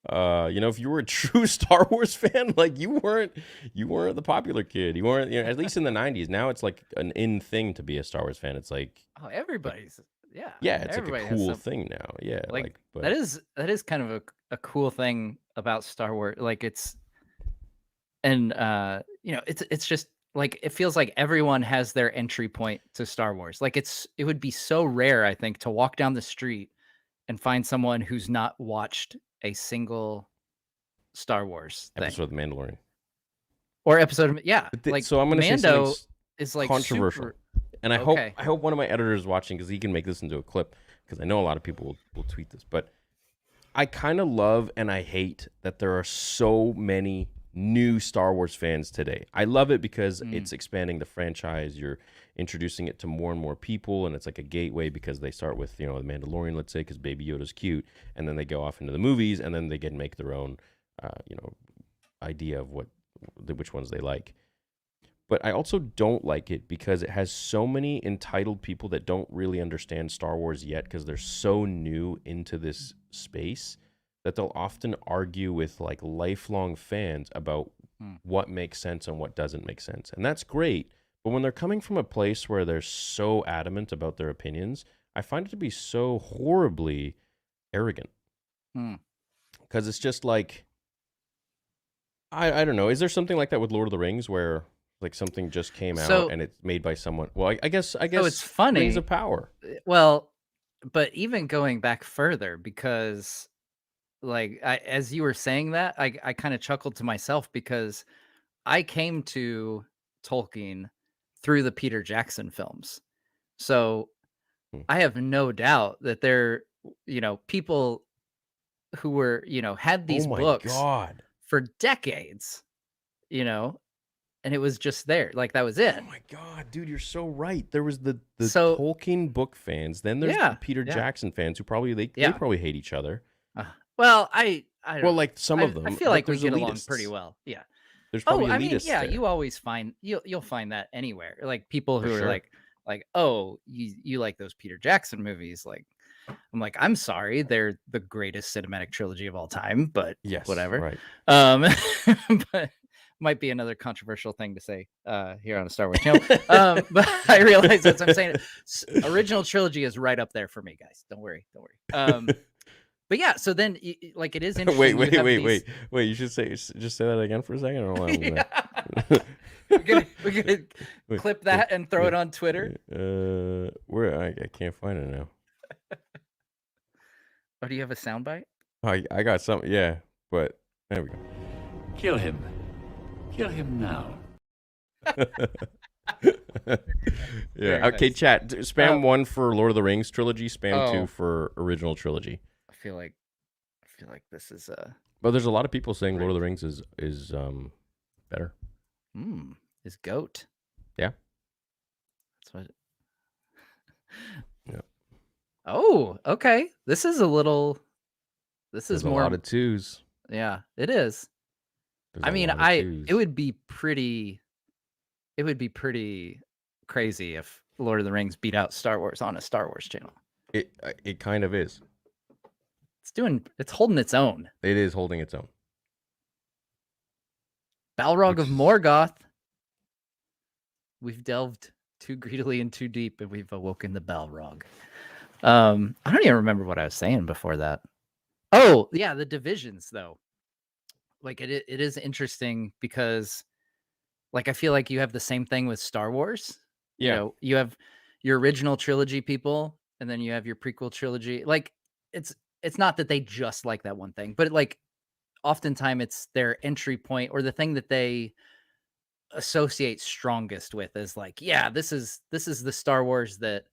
If you were a true Star Wars fan, like you weren't the popular kid. You weren't, at least in the 90s. Now it's like an in thing to be a Star Wars fan. It's like everybody's it's like a cool thing now. Yeah, but that is kind of a cool thing about Star Wars. Like it's just like it feels like everyone has their entry point to Star Wars. Like it would be so rare, I think, to walk down the street and find someone who's not watched a single Star Wars episode of The Mandalorian or episode of so I'm gonna Mando say is like controversial, and I hope one of my editors is watching because he can make this into a clip because I know a lot of people will tweet this, but I kind of love and I hate that there are so many new Star Wars fans today. I love it because it's expanding the franchise. You're introducing it to more and more people, and it's like a gateway because they start with, The Mandalorian, let's say, because Baby Yoda's cute, and then they go off into the movies, and then they get make their own, idea of which ones they like. But I also don't like it because it has so many entitled people that don't really understand Star Wars yet because they're so new into this space that they'll often argue with like lifelong fans about what makes sense and what doesn't make sense. And that's great. But when they're coming from a place where they're so adamant about their opinions, I find it to be so horribly arrogant. Hmm. Because it's just like, I don't know. Is there something like that with Lord of the Rings where like something just came out So and it's made by someone? Well, I guess so it's Rings funny. of Power. Well, but even going back further, because like as you were saying that, I kind of chuckled to myself because I came to Tolkien through the Peter Jackson films. So Hmm. I have no doubt that there, people who were, had Oh these my books God. for decades, you know, and it was just there. Like that was it. Oh my God, dude, you're so right. There was the So Tolkien book fans. Then there's the yeah, Peter yeah, Jackson fans who probably they yeah. probably hate each other. Well, I Well, don't. like some of I them, feel but like we there's get along pretty elitists. well. Yeah. There's Oh, probably I mean, elitists yeah, there you always find you'll find that anywhere. Like people for who are sure. like, oh, you like those Peter Jackson movies? Like, I'm like, I'm sorry, they're the greatest cinematic trilogy of all time, but Yes, whatever. right. But might be another controversial thing to say here on a Star Wars channel. But I realize as I'm saying it, original trilogy is right up there for me, guys. Don't worry. But yeah, so then like it is interesting. Wait. You should just say that again for a second. Or I'm gonna... we're gonna clip that and throw it on Twitter. Where I can't find it now. Oh, do you have a soundbite? I got something. Yeah, but there we go. Kill him. Kill him now. Yeah. Very Okay, nice. chat. Spam 1 for Lord of the Rings trilogy. Spam 2 Oh. for original trilogy. I feel like this is But there's a lot of people saying Lord of the Rings is better. is goat. Yeah. That's what. Yeah. Oh, okay. This is a little. This There's is a more. lot of twos. Yeah, it is. There's I a mean, lot of twos. it would be pretty. It would be pretty crazy if Lord of the Rings beat out Star Wars on a Star Wars channel. It kind of is. It's holding its own. It is holding its own. Balrog of Morgoth. We've delved too greedily and too deep, and we've awoken the Balrog. I don't even remember what I was saying before that. Oh, yeah, the divisions though. Like it is interesting because, like, I feel like you have the same thing with Star Wars. Yeah. You have your original trilogy people, and then you have your prequel trilogy. Like, it's not that they just like that one thing, but like, oftentimes it's their entry point or the thing that they associate strongest with is like, yeah, this is the Star Wars that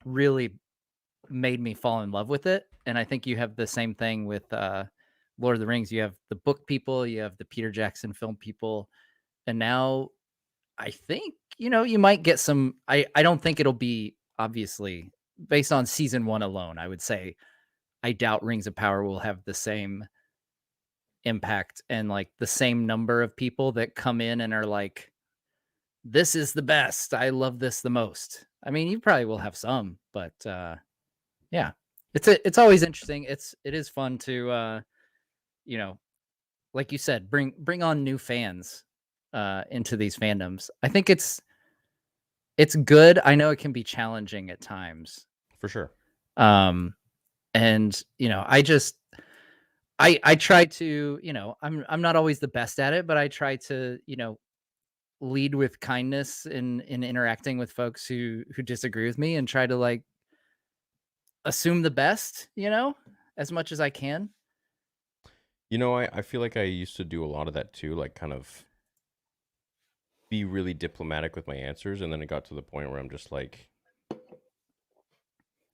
really made me fall in love with it. And I think you have the same thing with Lord of the Rings. You have the book people, you have the Peter Jackson film people, and now I think you might get some. I don't think it'll be, obviously, based on season 1 alone. I would say I doubt Rings of Power will have the same impact and like the same number of people that come in and are like, this is the best, I love this the most. I mean, you probably will have some, but yeah, it's always interesting. It is fun to like you said, bring on new fans into these fandoms. I think it's good. I know it can be challenging at times. For sure. And I try to, I'm not always the best at it, but I try to, lead with kindness in interacting with folks who disagree with me and try to like assume the best, as much as I can. I feel like I used to do a lot of that too, like kind of be really diplomatic with my answers, and then it got to the point where I'm just like,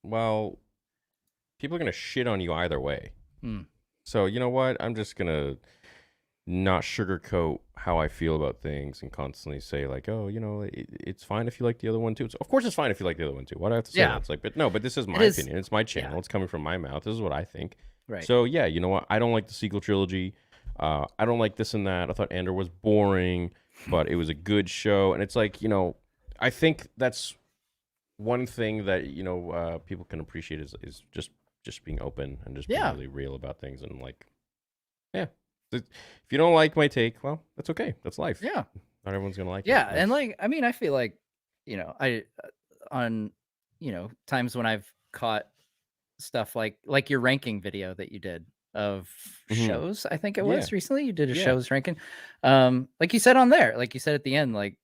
well, people are gonna shit on you either way. So you know what? I'm just gonna not sugarcoat how I feel about things and constantly say like, oh, it's fine if you like the other one too. Of course it's fine if you like the other one too. Why do I have to say that? It's like, but this is my opinion. It's my channel. It's coming from my mouth. This is what I think. Right. So yeah, you know what? I don't like the sequel trilogy. I don't like this and that. I thought Andor was boring, but it was a good show. And it's like, I think that's one thing that, people can appreciate is just being open and just being really real about things. And like, yeah, if you don't like my take, well, that's okay. That's life. Yeah. Not everyone's gonna like Yeah, it. and like I mean, I feel like I on times when I've caught stuff like your ranking video that you did of Mhm. shows, I think it Yeah, was recently you did a yeah, shows ranking. Like you said on there, like you said at the end, like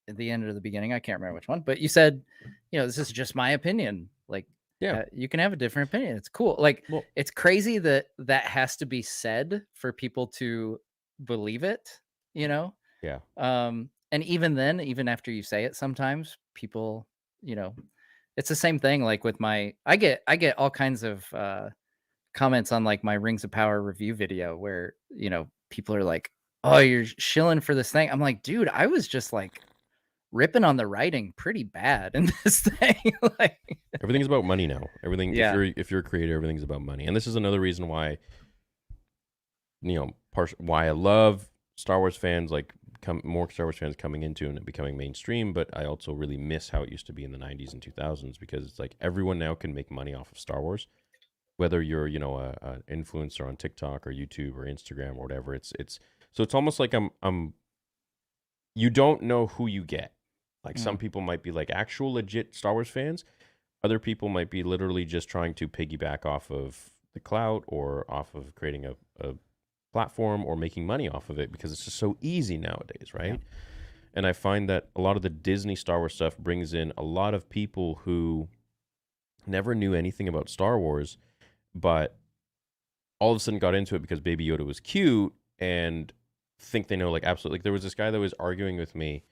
at the end or the beginning, I can't remember which one, but you said, this is just my opinion. Like, yeah. you can have a different opinion. It's cool. Like, Well, it's crazy that that has to be said for people to believe it, you know? yeah. And even then, even after you say it, sometimes people, you know, it's the same thing. Like with I get all kinds of comments on like my Rings of Power review video where, people are like, oh, you're shilling for this thing. I'm like, dude, I was just like ripping on the writing pretty bad in this thing. Like, Everything's about money now. Everything, yeah. if you're a creator, everything's about money. And this is another reason why, why I love Star Wars fans, like more Star Wars fans coming into and it becoming mainstream. But I also really miss how it used to be in the 90s and 2000s, because it's like everyone now can make money off of Star Wars, whether you're a influencer on TikTok or YouTube or Instagram or whatever. It's so it's almost like I'm you don't know who you get. Like some people might be like actual legit Star Wars fans. Other people might be literally just trying to piggyback off of the clout or off of creating a platform or making money off of it, because it's just so easy nowadays, right? Yeah. And I find that a lot of the Disney Star Wars stuff brings in a lot of people who never knew anything about Star Wars, but all of a sudden got into it because Baby Yoda was cute and think they know like absolutely. Like there was this guy that was arguing with me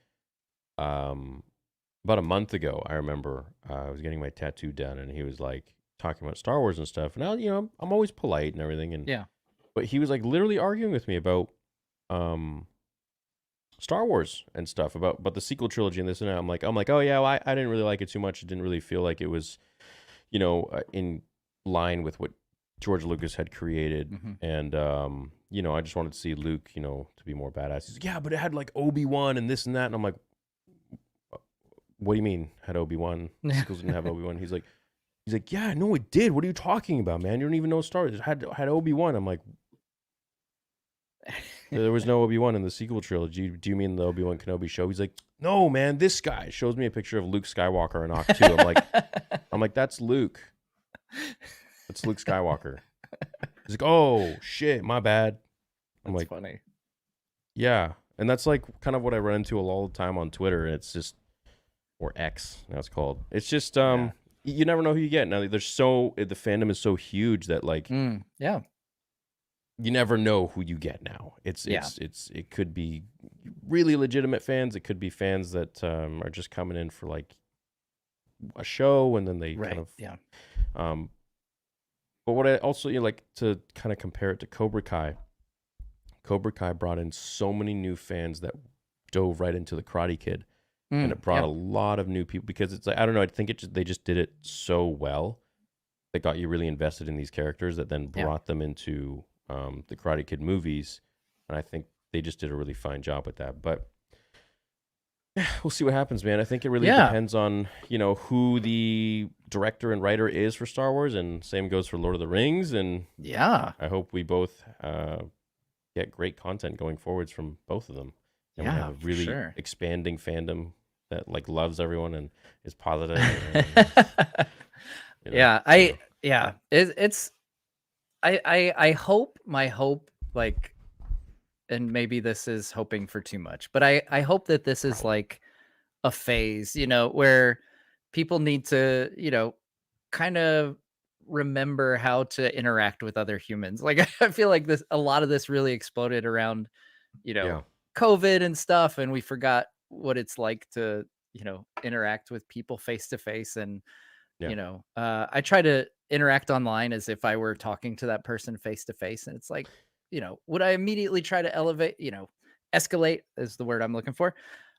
about a month ago. I remember I was getting my tattoo done and he was like talking about Star Wars and stuff. And I'm always polite and everything. And Yeah. but he was like literally arguing with me about Star Wars and stuff about the sequel trilogy and this and that. I'm like, oh yeah, well, I didn't really like it too much. It didn't really feel like it was, in line with what George Lucas had created. Mhm. And I just wanted to see Luke, to be more badass. He's like, yeah, but it had like Obi-Wan and this and that. And I'm like, what do you mean had Obi-Wan? The sequels didn't have Obi-Wan. He's like, yeah, no, it did. What are you talking about, man? You don't even know Star Wars. It had Obi-Wan. I'm like, there was no Obi-Wan in the sequel trilogy. Do you mean the Obi-Wan Kenobi show? He's like, no, man, this guy shows me a picture of Luke Skywalker in Oct 2. I'm like, that's Luke. That's Luke Skywalker. He's like, oh shit, my bad. I'm That's like, funny. yeah. And that's like kind of what I run into all the time on Twitter. And it's just, or X, now it's called. It's just, you never know who you get. Now the fandom is so huge that like, Yeah. you never know who you get now. It could be really legitimate fans. It could be fans that are just coming in for like a show and then they Right. kind of, Yeah. But what I also like to kind of compare it to Cobra Kai. Cobra Kai brought in so many new fans that dove right into the Karate Kid, and it brought a lot of new people because it's like, I don't know. I think they just did it so well that got you really invested in these characters that then brought them into the Karate Kid movies, and I think they just did a really fine job with that. But yeah, we'll see what happens, man. I think it really depends on who the director and writer is for Star Wars, and same goes for Lord of the Rings. And Yeah. I hope we both get great content going forwards from both of them, and we have a really expanding fandom that like loves everyone and is positive. It's I hope, my hope, like, and maybe this is hoping for too much, but I hope that this is like a phase, where people need to, kind of remember how to interact with other humans. Like, I feel like a lot of this really exploded around, COVID and stuff. And we forgot what it's like to, interact with people face to face. And, I try to interact online as if I were talking to that person face to face. And it's like, would I immediately try to escalate is the word I'm looking for.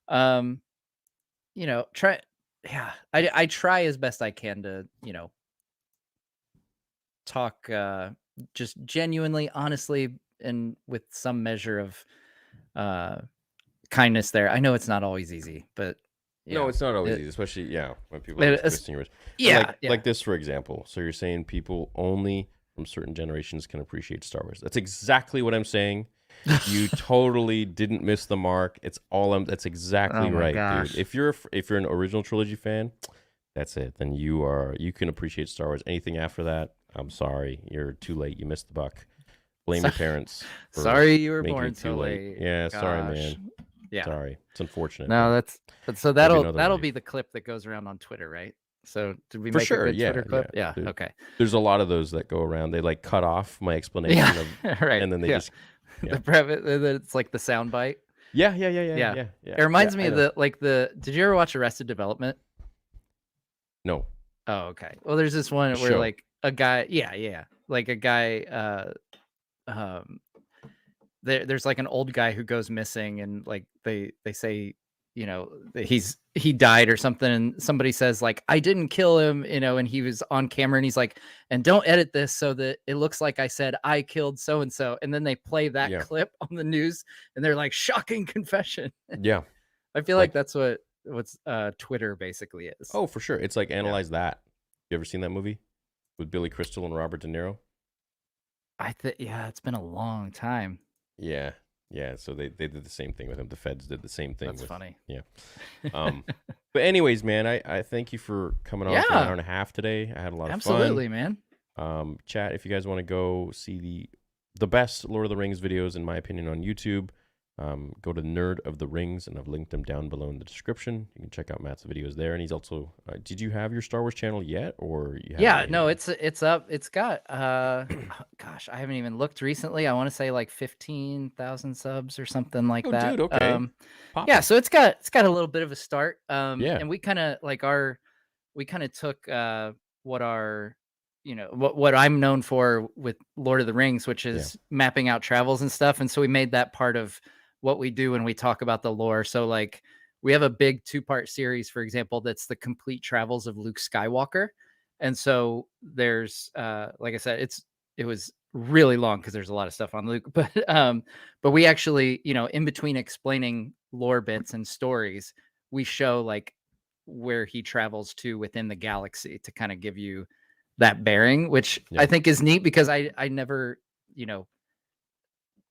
Try, I try as best I can to, talk just genuinely, honestly, and with some measure of kindness there. I know it's not always easy, but no, it's not always easy, especially when people are twisting your words. Like this, for example. So you're saying people only from certain generations can appreciate Star Wars. That's exactly what I'm saying. You totally didn't miss the mark. It's all that's exactly Oh my right, gosh. dude. If you're an original trilogy fan, that's it. Then you can appreciate Star Wars. Anything after that, I'm sorry, you're too late. You missed the buck. Blame your parents. For Sorry you were making born it too so late. late. Yeah, sorry, Gosh. man. Yeah. Sorry. It's unfortunate. No, so maybe that'll another be life. the clip that goes around on Twitter, right? So did we For make sure, a good yeah, Twitter clip? yeah. Yeah. Okay. There's a lot of those that go around. They like cut off my explanation Yeah. of, Right. and then they Yeah. just yeah. The preface, it's like the sound bite. Yeah. Yeah. It reminds me I of know. did you ever watch Arrested Development? No. Oh, okay. Well, there's this one The where show. like a guy, yeah, like a guy, um, there's like an old guy who goes missing, and like they say, you know, that he died or something, and somebody says like, I didn't kill him, you know, and he was on camera, and he's like, and don't edit this so that it looks like I said I killed so and so, and then they play that Yeah. clip on the news, and they're like, shocking confession. Yeah. I feel like that's what's Twitter basically is. Oh, for sure. It's like Analyze That. You ever seen that movie with Billy Crystal and Robert De Niro? Yeah, it's been a long time. Yeah. Yeah. So they did the same thing with him. The feds did the same thing. That's funny. Yeah. But anyways, man, I thank you for coming on for an hour and a half today. I had a lot of Absolutely, fun. man. Chat, if you guys want to go see the best Lord of the Rings videos, in my opinion, on YouTube, go to Nerd of the Rings, and I've linked them down below in the description. You can check out Matt's videos there. And he's also, did you have your Star Wars channel yet, or you Yeah, no, it's up. It's got gosh, I haven't even looked recently. I want to say like 15,000 subs or something like that. Dude, okay. Yeah, so it's got a little bit of a start. Yeah. And we kind of took what our, you know, what I'm known for with Lord of the Rings, which is mapping out travels and stuff, and so we made that part of what we do when we talk about the lore. So like we have a big 2-part series, for example, that's the complete travels of Luke Skywalker. And so there's like I said, it was really long because there's a lot of stuff on Luke, but we actually, you know, in between explaining lore bits and stories, we show like where he travels to within the galaxy to kind of give you that bearing, which I think is neat because I never, you know,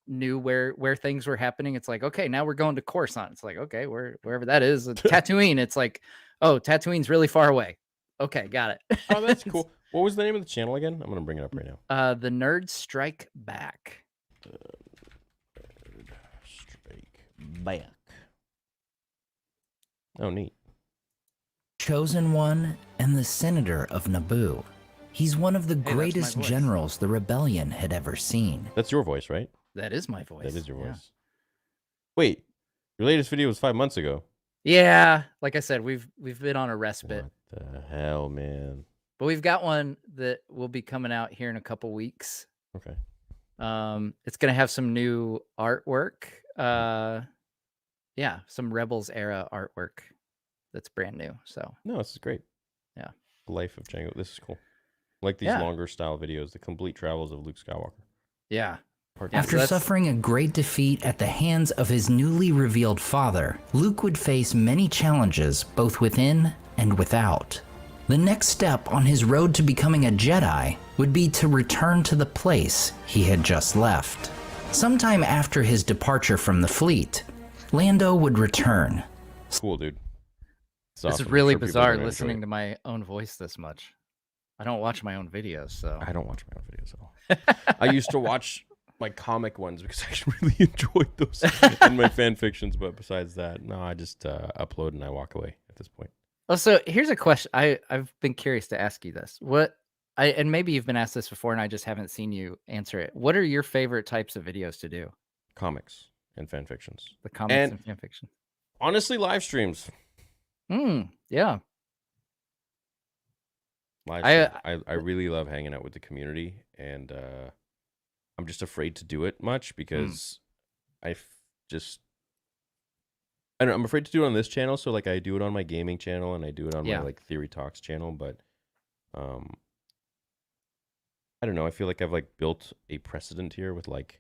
knew where things were happening. It's like, okay, now we're going to Coruscant. It's like, okay, wherever that is. Tatooine. It's like, oh, Tatooine's really far away. Okay, got it. Oh, that's cool. What was the name of the channel again? I'm gonna bring it up right now. The Nerds Strike Back. Nerd Strike Back. Oh, neat. Chosen One and the Senator of Naboo. He's one of the greatest generals the rebellion had ever seen. That's your voice, right? That is my voice. That is your voice. Wait, your latest video was 5 months ago. Yeah, like I said, we've been on a respite. What the hell, man? But we've got one that will be coming out here in a couple weeks. Okay. It's gonna have some new artwork. Yeah, some Rebels era artwork that's brand new. So no, this is great. Yeah. The Life of Django. This is cool. I like these longer style videos, the complete travels of Luke Skywalker. Yeah. After suffering a great defeat at the hands of his newly revealed father, Luke would face many challenges both within and without. The next step on his road to becoming a Jedi would be to return to the place he had just left. Sometime after his departure from the fleet, Lando would return. Cool, dude. It's really bizarre listening to my own voice this much. I don't watch my own videos, so I don't watch my own videos at all. I used to watch my comic ones because I really enjoyed those and my fan fictions, but besides that, no, I just upload and I walk away at this point. Oh, so here's a question. I've been curious to ask you this. And maybe you've been asked this before and I just haven't seen you answer it. What are your favorite types of videos to do? Comics and fan fictions. The comics and fan fiction. Honestly, live streams. Yeah. I really love hanging out with the community, and I'm just afraid to do it much because I'm afraid to do it on this channel. So like I do it on my gaming channel and I do it on my like Theory Talks channel, but I don't know. I feel like I've like built a precedent here with like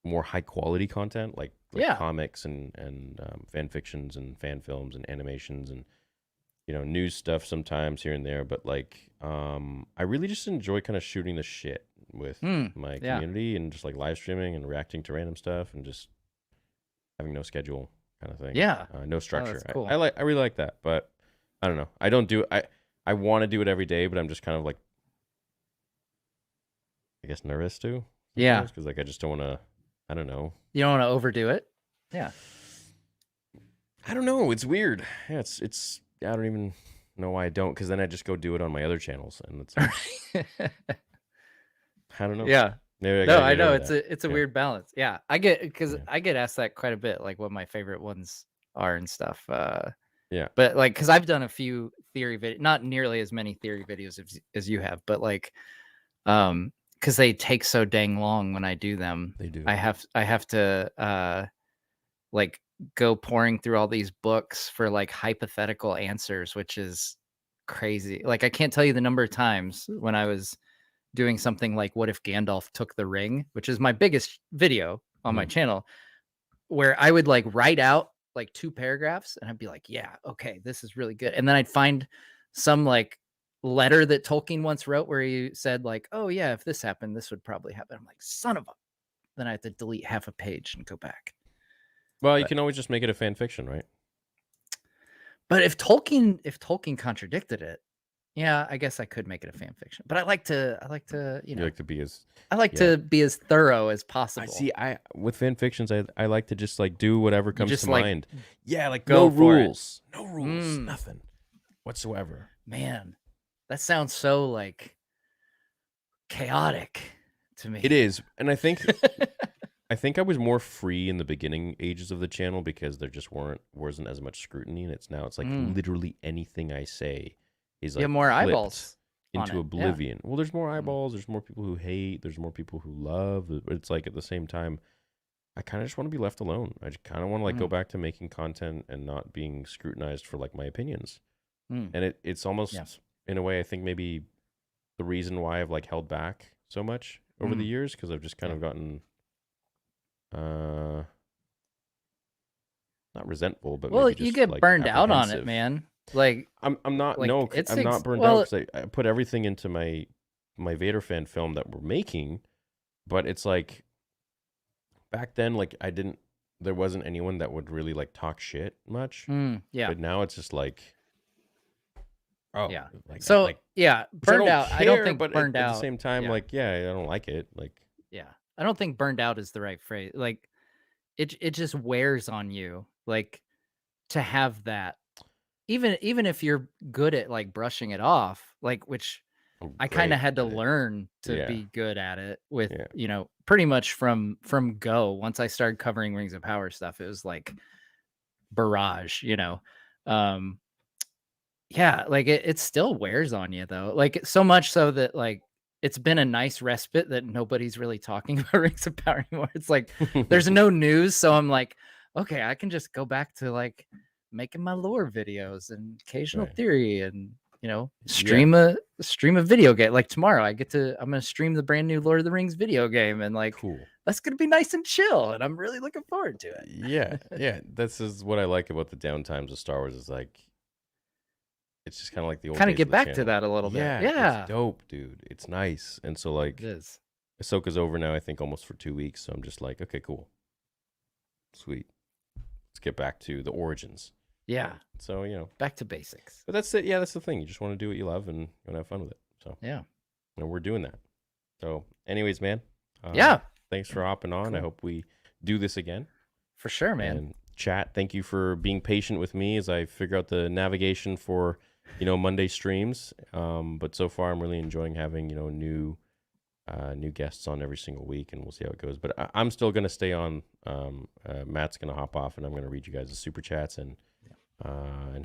more high quality content, like comics and fan fictions and fan films and animations, and news stuff sometimes here and there, but like I really just enjoy kind of shooting the shit with my yeah. community and just like live streaming and reacting to random stuff and just having no schedule kind of thing. Yeah. No structure. that's cool. I really like that, but I don't know. I don't do I want to do it every day, but I'm just kind of like, I guess, nervous too. Yeah. Because like I just don't want to. I don't know. You don't want to overdo it. Yeah. I don't know. It's weird. Yeah, it's. I don't even know why I don't. Because then I just go do it on my other channels, and it's. Like, I don't know. Yeah. Maybe No, gotta I get know over it's that. a Yeah. weird balance. Yeah, I get because Yeah. I get asked that quite a bit, like what my favorite ones are and stuff. Yeah. But like, because I've done a few theory video, not nearly as many theory videos as you have, but like, because they take so dang long when I do them. They do. I have to like go pouring through all these books for like hypothetical answers, which is crazy. Like I can't tell you the number of times when I was doing something like what if Gandalf took the ring, which is my biggest video on my channel, where I would like write out like 2 paragraphs and I'd be like, yeah, okay, this is really good. And then I'd find some like letter that Tolkien once wrote where he said like, oh yeah, if this happened, this would probably happen. I'm like, son of a. Then I have to delete half a page and go back. Well, you can always just make it a fan fiction, right? But if Tolkien contradicted it, yeah, I guess I could make it a fan fiction. But I like to, You like to be as. I like to be as thorough as possible. I see. With fan fictions, I like to just like do whatever comes just, to like, mind. Yeah, like go no for it. rules, no rules, nothing whatsoever. Man, that sounds so like chaotic to me. It is, and I think I was more free in the beginning ages of the channel because there just wasn't as much scrutiny, and it's like literally anything I say is like You have more clipped eyeballs on into it, yeah. oblivion. Well, there's more eyeballs, there's more people who hate, there's more people who love, but it's like at the same time, I kind of just want to be left alone. I just kind of want to like go back to making content and not being scrutinized for like my opinions. And it's almost in a way, I think maybe the reason why I've like held back so much over the years, because I've just kind of gotten not resentful, but Well, maybe just, you get like, burned out on it, apprehensive. man. Like I'm not like, no, it I'm not takes- burned well, out because I put everything into my Vader fan film that we're making, but it's like back then, like there wasn't anyone that would really like talk shit much. yeah. But now it's just like, oh Yeah. like, So like, yeah, which I burned out. I don't think but burned at out. the same time, yeah. like, yeah, I don't like it. Like, Yeah. I don't think burned out is the right phrase. Like it just wears on you, like to have that. Even if you're good at like brushing it off, like which I'm I kind of great had to at it. learn to Yeah. be good at it with, Yeah. pretty much from go. Once I started covering Rings of Power stuff, it was like barrage, yeah, like it still wears on you though. Like so much so that like it's been a nice respite that nobody's really talking about Rings of Power anymore. It's like there's no news, so I'm like, okay, I can just go back to like making my lore videos and occasional Right. theory and stream a video game. Like tomorrow I'm gonna stream the brand new Lord of the Rings video game, and like Cool. that's gonna be nice and chill, and I'm really looking forward to it. Yeah, yeah. This is what I like about the downtimes of Star Wars. Is like, it's just kind of like the old. Kind of days get the back to channel. that a little bit. Yeah, Yeah. it's dope, dude. It's nice, and so like, It is. Ahsoka's over now. I think almost for 2 weeks. So I'm just like, okay, cool, sweet. Let's get back to the origins. Yeah. So Back to basics. but that's it. Yeah, that's the thing. You just want to do what you love and you want to have fun with it. So Yeah. and we're doing that. So, anyways, man. Yeah. Thanks for hopping on. I hope we do this again. For sure, man. And chat, thank you for being patient with me as I figure out the navigation for, Monday streams. But so far, I'm really enjoying having, new guests on every single week, and we'll see how it goes. But I'm still going to stay on. Matt's going to hop off, and I'm going to read you guys the super chats and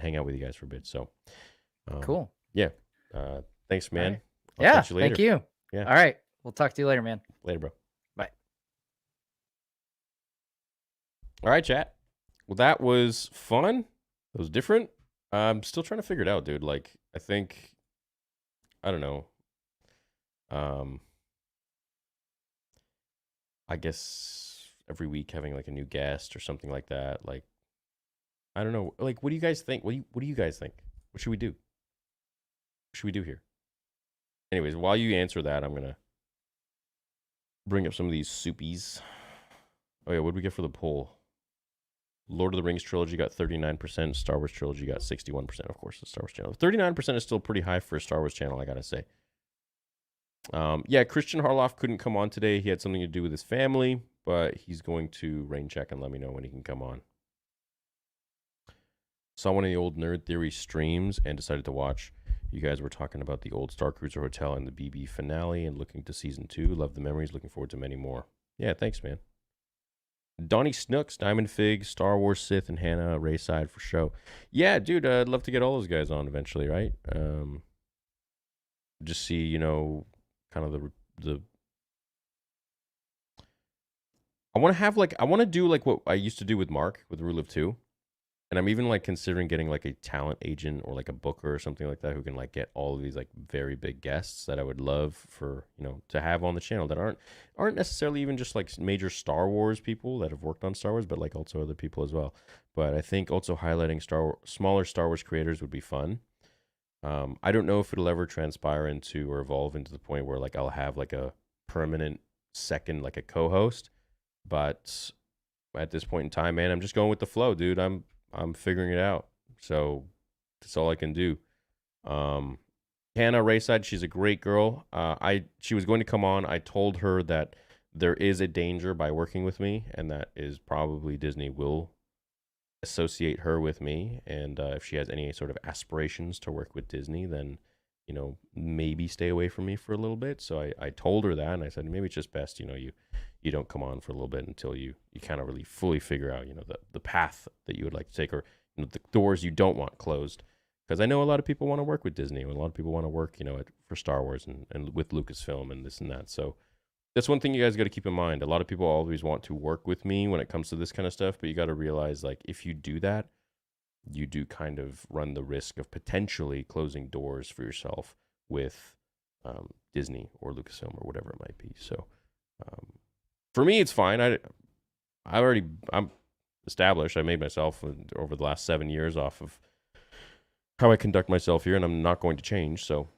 hang out with you guys for a bit. So Cool. Yeah. Thanks, man. Right. I'll Yeah. catch you later. Thank you. Yeah. All right. We'll talk to you later, man. Later, bro. Bye. All right, chat. Well, that was fun. It was different. I'm still trying to figure it out, dude. Like, I think, I don't know. I guess every week having like a new guest or something like that. Like, I don't know. Like, what do you guys think? What do you guys think? What should we do? What should we do here? Anyways, while you answer that, I'm gonna bring up some of these soupies. Oh yeah, what did we get for the poll? Lord of the Rings trilogy got 39%. Star Wars trilogy got 61%. Of course, the Star Wars channel. 39% is still pretty high for a Star Wars channel, I gotta say. Yeah, Christian Harloff couldn't come on today. He had something to do with his family, but he's going to rain check and let me know when he can come on. Saw one of the old Nerd Theory streams and decided to watch. You guys were talking about the old Star Cruiser Hotel and the BB finale and looking to season 2. Love the memories. Looking forward to many more. Yeah, thanks, man. Donnie Snooks, Diamond Fig, Star Wars Sith, and Hannah Rayside for show. Yeah, dude, I'd love to get all those guys on eventually, right? Just see, you know, kind of the. I want to have I want to do like what I used to do with Mark with Rule of Two. And I'm even like considering getting like a talent agent or like a booker or something like that who can like get all of these like very big guests that I would love for, you know, to have on the channel that aren't necessarily even just like major Star Wars people that have worked on Star Wars, but like also other people as well. But I think also highlighting smaller Star Wars creators would be fun. I don't know if it'll ever transpire into or evolve into the point where like I'll have like a permanent second, like a co-host, but at this point in time, man, I'm just going with the flow, dude. I'm figuring it out. So that's all I can do. Hannah Rayside, she's a great girl. She was going to come on. I told her that there is a danger by working with me, and that is probably Disney will associate her with me. And if she has any sort of aspirations to work with Disney, then, you know, maybe stay away from me for a little bit. So I told her that, and I said, maybe it's just best, you know, you don't come on for a little bit until you kind of really fully figure out, you know, the path that you would like to take, or, you know, the doors you don't want closed. Because I know a lot of people want to work with Disney, and a lot of people want to work, you know, for Star Wars and with Lucasfilm and this and that. So that's one thing you guys got to keep in mind. A lot of people always want to work with me when it comes to this kind of stuff, but you got to realize, like, if you do that, you do kind of run the risk of potentially closing doors for yourself with Disney or Lucasfilm or whatever it might be. So for me, it's fine. I'm established. I made myself over the last 7 years off of how I conduct myself here, and I'm not going to change. So,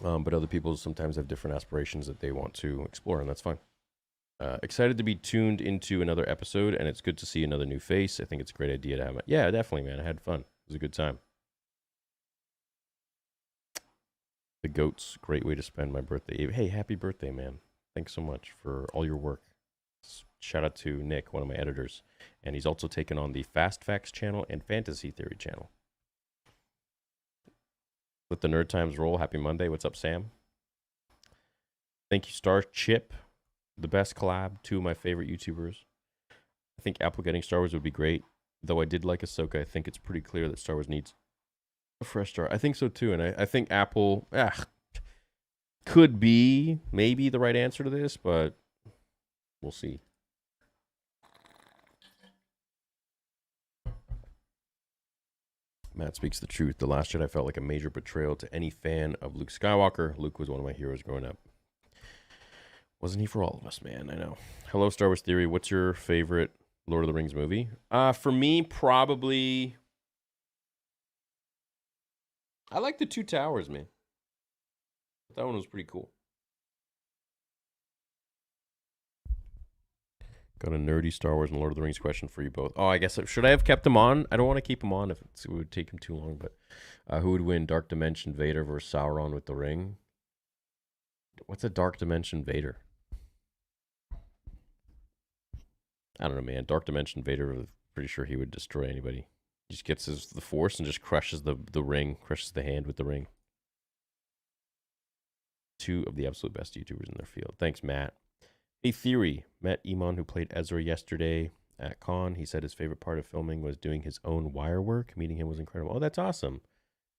but other people sometimes have different aspirations that they want to explore, and that's fine. Excited to be tuned into another episode, and it's good to see another new face. I think it's a great idea to have it. Yeah, definitely, man. I had fun. It was a good time. The goats, great way to spend my birthday. Hey, happy birthday, man. Thanks so much for all your work. Shout out to Nick, one of my editors. And he's also taken on the Fast Facts channel and Fantasy Theory channel. Let the Nerd Times roll. Happy Monday. What's up, Sam? Thank you, Star Chip. The best collab. 2 of my favorite YouTubers. I think Apple getting Star Wars would be great. Though I did like Ahsoka, I think it's pretty clear that Star Wars needs a fresh start. I think so too. And I think Apple could be maybe the right answer to this, but we'll see. Matt speaks the truth. The Last Jedi felt like a major betrayal to any fan of Luke Skywalker. Luke was one of my heroes growing up. Wasn't he for all of us, man? I know. Hello, Star Wars Theory. What's your favorite Lord of the Rings movie? For me, probably... I like the Two Towers, man. That one was pretty cool. Got a nerdy Star Wars and Lord of the Rings question for you both. Oh, I guess, should I have kept him on? I don't want to keep him on if it would take him too long, but who would win, Dark Dimension Vader versus Sauron with the ring? What's a Dark Dimension Vader? I don't know, man. Dark Dimension Vader, I'm pretty sure he would destroy anybody. He just gets the Force and just crushes the ring, crushes the hand with the ring. 2 of the absolute best YouTubers in their field. Thanks, Matt. Hey, Theory. Met Iman, who played Ezra yesterday at Con. He said his favorite part of filming was doing his own wire work. Meeting him was incredible. Oh, that's awesome.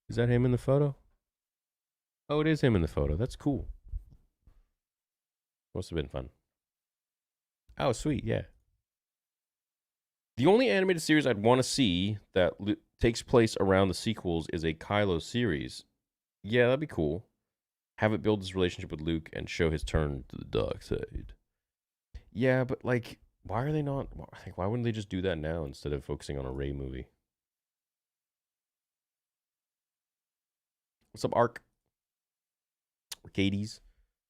Is that him in the photo? Oh, it is him in the photo. That's cool. Must have been fun. Oh, sweet. Yeah. The only animated series I'd want to see that takes place around the sequels is a Kylo series. Yeah, that'd be cool. Have it build his relationship with Luke and show his turn to the dark side. Yeah, but like, why are they not? Why wouldn't they just do that now instead of focusing on a Rey movie? What's up, Ark? Arcades.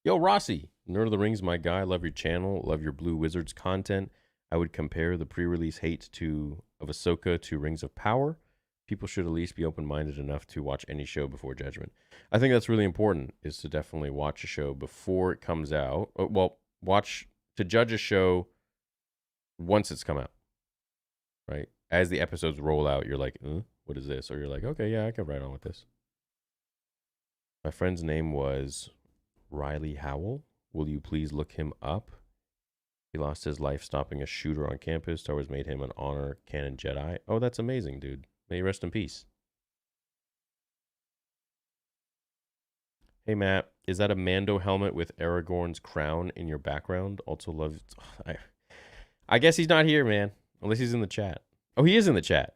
Yo, Rossi. Nerd of the Rings, my guy. Love your channel. Love your Blue Wizards content. I would compare the pre-release hate of Ahsoka to Rings of Power. People should at least be open-minded enough to watch any show before judgment. I think that's really important, is to definitely watch a show before it comes out. Well, to judge a show once it's come out, right? As the episodes roll out, you're like, what is this? Or you're like, okay, yeah, I can ride on with this. My friend's name was Riley Howell. Will you please look him up? He lost his life stopping a shooter on campus. Star Wars made him an honor canon Jedi. Oh, that's amazing, dude. May you rest in peace. Hey, Matt, is that a Mando helmet with Aragorn's crown in your background? Also love... I guess he's not here, man. Unless he's in the chat. Oh, he is in the chat.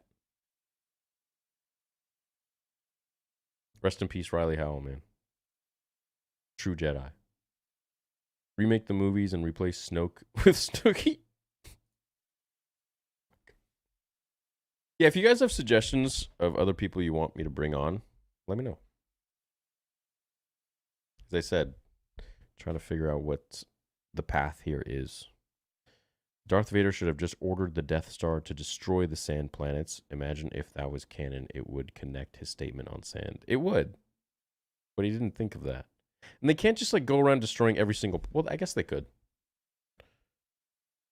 Rest in peace, Riley Howell, man. True Jedi. Remake the movies and replace Snoke with Snooki. Yeah, if you guys have suggestions of other people you want me to bring on, let me know. As I said, trying to figure out what the path here is. Darth Vader should have just ordered the Death Star to destroy the sand planets. Imagine if that was canon, it would connect his statement on sand. It would. But he didn't think of that. And they can't just like go around destroying every single... Well, I guess they could.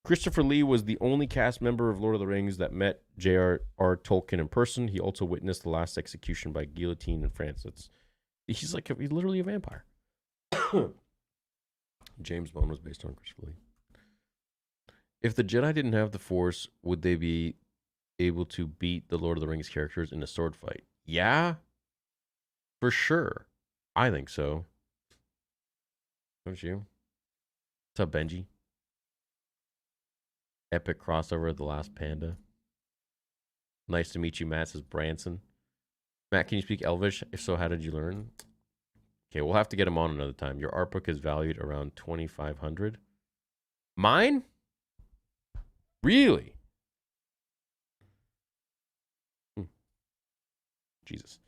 Christopher Lee was the only cast member of Lord of the Rings that met J.R.R. Tolkien in person. He also witnessed the last execution by guillotine in France. He's literally a vampire. James Bond was based on Christopher Lee. If the Jedi didn't have the Force, would they be able to beat the Lord of the Rings characters in a sword fight? Yeah, for sure. I think so. Don't you? What's up, Benji? Epic crossover of The Last Panda. Nice to meet you, Matt, says Branson. Matt, can you speak Elvish? If so, how did you learn? Okay, we'll have to get him on another time. Your art book is valued around $2,500. Mine? Really? Jesus.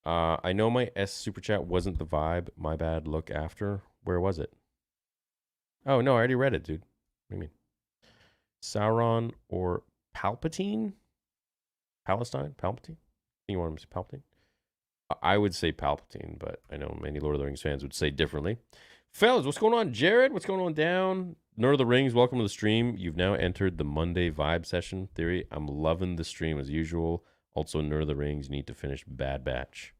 I know my S super chat wasn't the vibe. My bad. Look after. Where was it? Oh, no, I already read it, dude. What do you mean? Sauron or Palpatine? Palestine? Palpatine? You want him to say Palpatine? I would say Palpatine, but I know many Lord of the Rings fans would say differently. Fellas, what's going on? Jared, what's going on down? Nerd of the Rings, welcome to the stream. You've now entered the Monday vibe session theory. I'm loving the stream as usual. Also, Nerd of the Rings, you need to finish Bad Batch.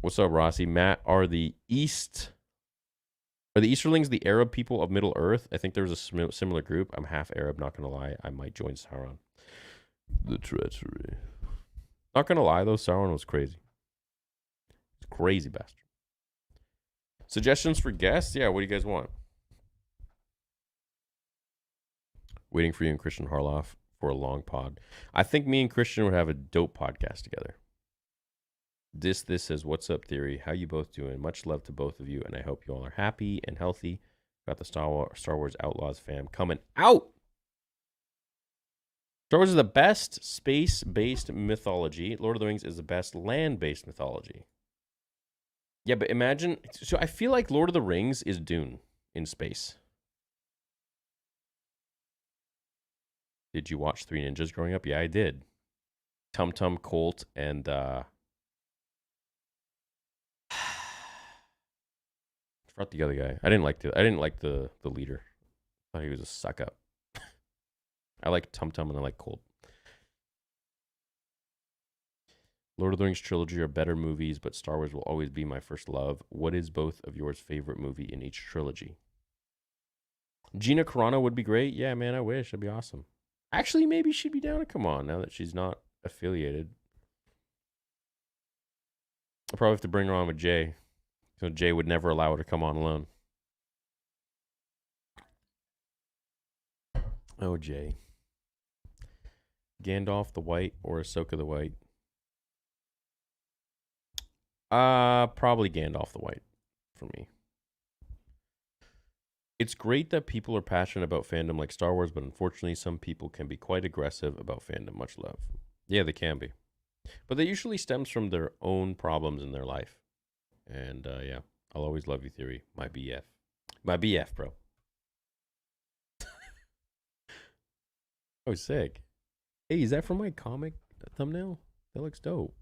What's up, Rossi? Matt, are the Easterlings the Arab people of Middle Earth? I think there was a similar group. I'm half Arab, not going to lie. I might join Sauron. The treachery. Not going to lie, though, Sauron was crazy. It's crazy bastard. Suggestions for guests? Yeah, what do you guys want? Waiting for you and Christian Harloff for a long pod. I think me and Christian would have a dope podcast together. This says, what's up, Theory? How you both doing? Much love to both of you, and I hope you all are happy and healthy. Got the Star Wars Outlaws fam coming out. Star Wars is the best space-based mythology. Lord of the Rings is the best land-based mythology. Yeah, but imagine... So I feel like Lord of the Rings is Dune in space. Did you watch Three Ninjas growing up? Yeah, I did. Tum Tum, Colt, and... I forgot the other guy. I didn't like the leader. I thought he was a suck-up. I like Tum Tum and I like Colt. Lord of the Rings trilogy are better movies, but Star Wars will always be my first love. What is both of yours favorite movie in each trilogy? Gina Carano would be great. Yeah, man, I wish. That'd be awesome. Actually, maybe she'd be down to come on now that she's not affiliated. I'll probably have to bring her on with Jay. So Jay would never allow her to come on alone. Oh, Jay. Gandalf the White or Ahsoka the White? Probably Gandalf the White for me. It's great that people are passionate about fandom like Star Wars, but unfortunately some people can be quite aggressive about fandom. Much love. Yeah, they can be. But that usually stems from their own problems in their life. And yeah, I'll always love you, Theory. My BF. My BF, bro. Oh, sick. Hey, is that from my comic thumbnail? That looks dope.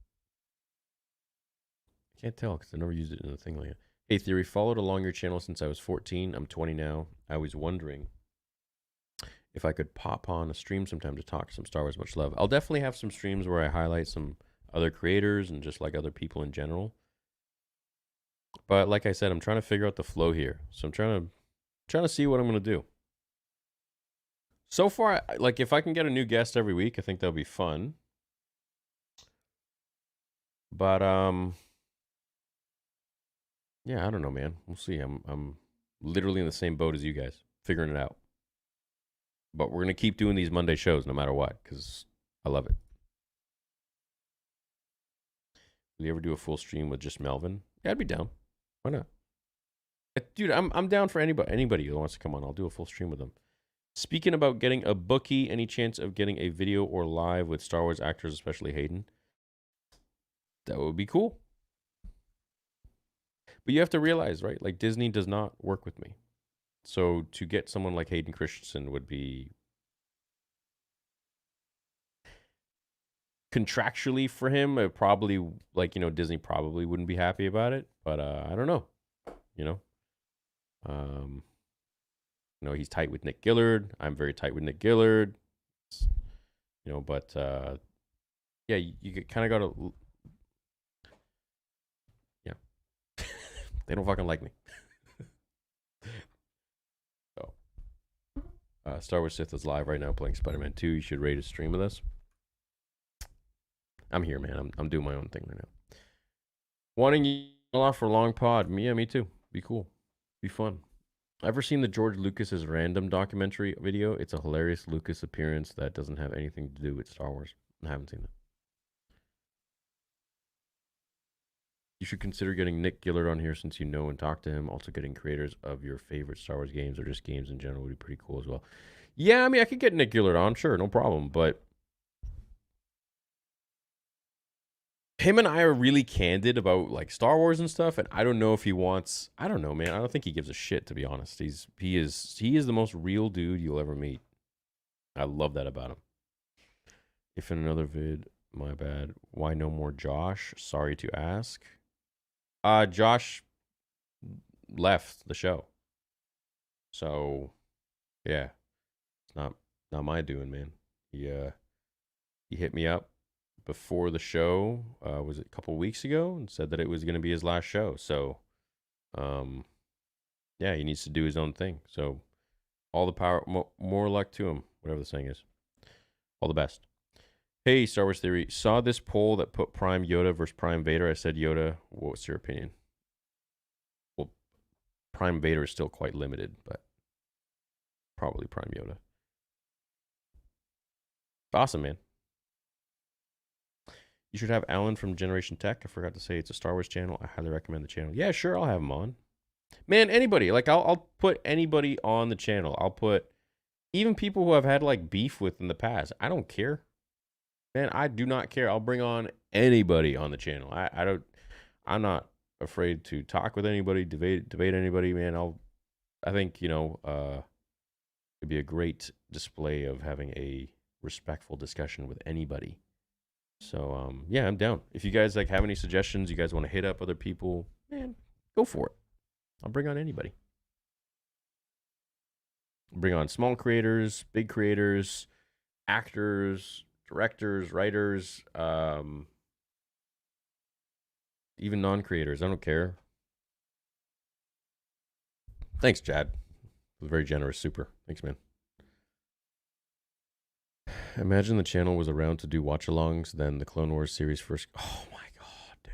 I can't tell because I never used it in a thing like that. Hey, Theory, followed along your channel since I was 14. I'm 20 now. I was wondering if I could pop on a stream sometime to talk some Star Wars. Much love. I'll definitely have some streams where I highlight some other creators and just like other people in general. But like I said, I'm trying to figure out the flow here. So I'm trying to see what I'm going to do. So far, like if I can get a new guest every week, I think that'll be fun. But yeah, I don't know, man. We'll see. I'm literally in the same boat as you guys, figuring it out. But we're going to keep doing these Monday shows no matter what, because I love it. Will you ever do a full stream with just Melvin? Yeah, I'd be down. Why not? Dude, I'm down for anybody who wants to come on. I'll do a full stream with them. Speaking about getting a bookie, any chance of getting a video or live with Star Wars actors, especially Hayden? That would be cool. But you have to realize, right? Like Disney does not work with me. So to get someone like Hayden Christensen would be contractually for him. It probably, like, you know, Disney probably wouldn't be happy about it. But I don't know. You know, you know, he's tight with Nick Gillard. I'm very tight with Nick Gillard. You know, but yeah, you kind of got to. Yeah, they don't fucking like me. So, Star Wars Sith is live right now playing Spider-Man 2. You should rate a stream with us. I'm here, man. I'm doing my own thing right now. Wanting you off for a long pod. Yeah, me too. Be cool. Be fun. Ever seen the George Lucas's Random documentary video? It's a hilarious Lucas appearance that doesn't have anything to do with Star Wars. I haven't seen it. You should consider getting Nick Gillard on here since you know and talk to him. Also, getting creators of your favorite Star Wars games or just games in general would be pretty cool as well. Yeah, I mean, I could get Nick Gillard on, sure, no problem. But him and I are really candid about like Star Wars and stuff, and I don't know if he wants. I don't know, man. I don't think he gives a shit, to be honest. He is the most real dude you'll ever meet. I love that about him. If in another vid, my bad. Why no more Josh? Sorry to ask. Josh left the show. So, yeah, it's not my doing, man. He hit me up before the show, was it a couple weeks ago, and said that it was going to be his last show. So, yeah, he needs to do his own thing. So, all the power, more luck to him, whatever the saying is. All the best. Hey, Star Wars Theory, saw this poll that put Prime Yoda versus Prime Vader. I said Yoda. What's your opinion? Well, Prime Vader is still quite limited, but probably Prime Yoda. Awesome, man. You should have Alan from Generation Tech. I forgot to say it's a Star Wars channel. I highly recommend the channel. Yeah, sure, I'll have him on. Man, anybody. Like, I'll put anybody on the channel. I'll put even people who I've had, like, beef with in the past. I don't care. Man, I do not care. I'll bring on anybody on the channel. I'm not afraid to talk with anybody, debate anybody, man. I think, you know, it'd be a great display of having a respectful discussion with anybody. So, yeah, I'm down. If you guys like have any suggestions, you guys want to hit up other people, man, go for it. I'll bring on anybody. Bring on small creators, big creators, actors, directors, writers, even non-creators. I don't care. Thanks, Chad. Very generous. Super. Thanks, man. Imagine the channel was around to do watch-alongs, then the Clone Wars series first. Oh my god, dude.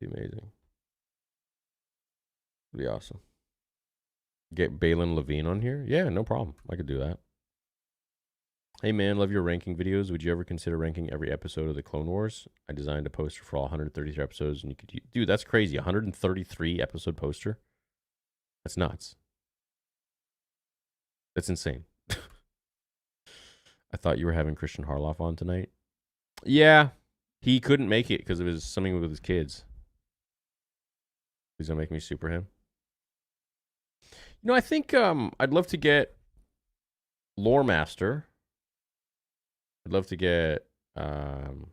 It'd be amazing. It'd be awesome. Get Balin Levine on here? Yeah, no problem. I could do that. Hey man, love your ranking videos. Would you ever consider ranking every episode of the Clone Wars? I designed a poster for all 133 episodes, and you could, dude, that's crazy. 133 episode poster. That's nuts. That's insane. I thought you were having Christian Harloff on tonight. Yeah, he couldn't make it because of his something with his kids. He's gonna make me super him. You know, I think I'd love to get Lore Master. I'd love to get or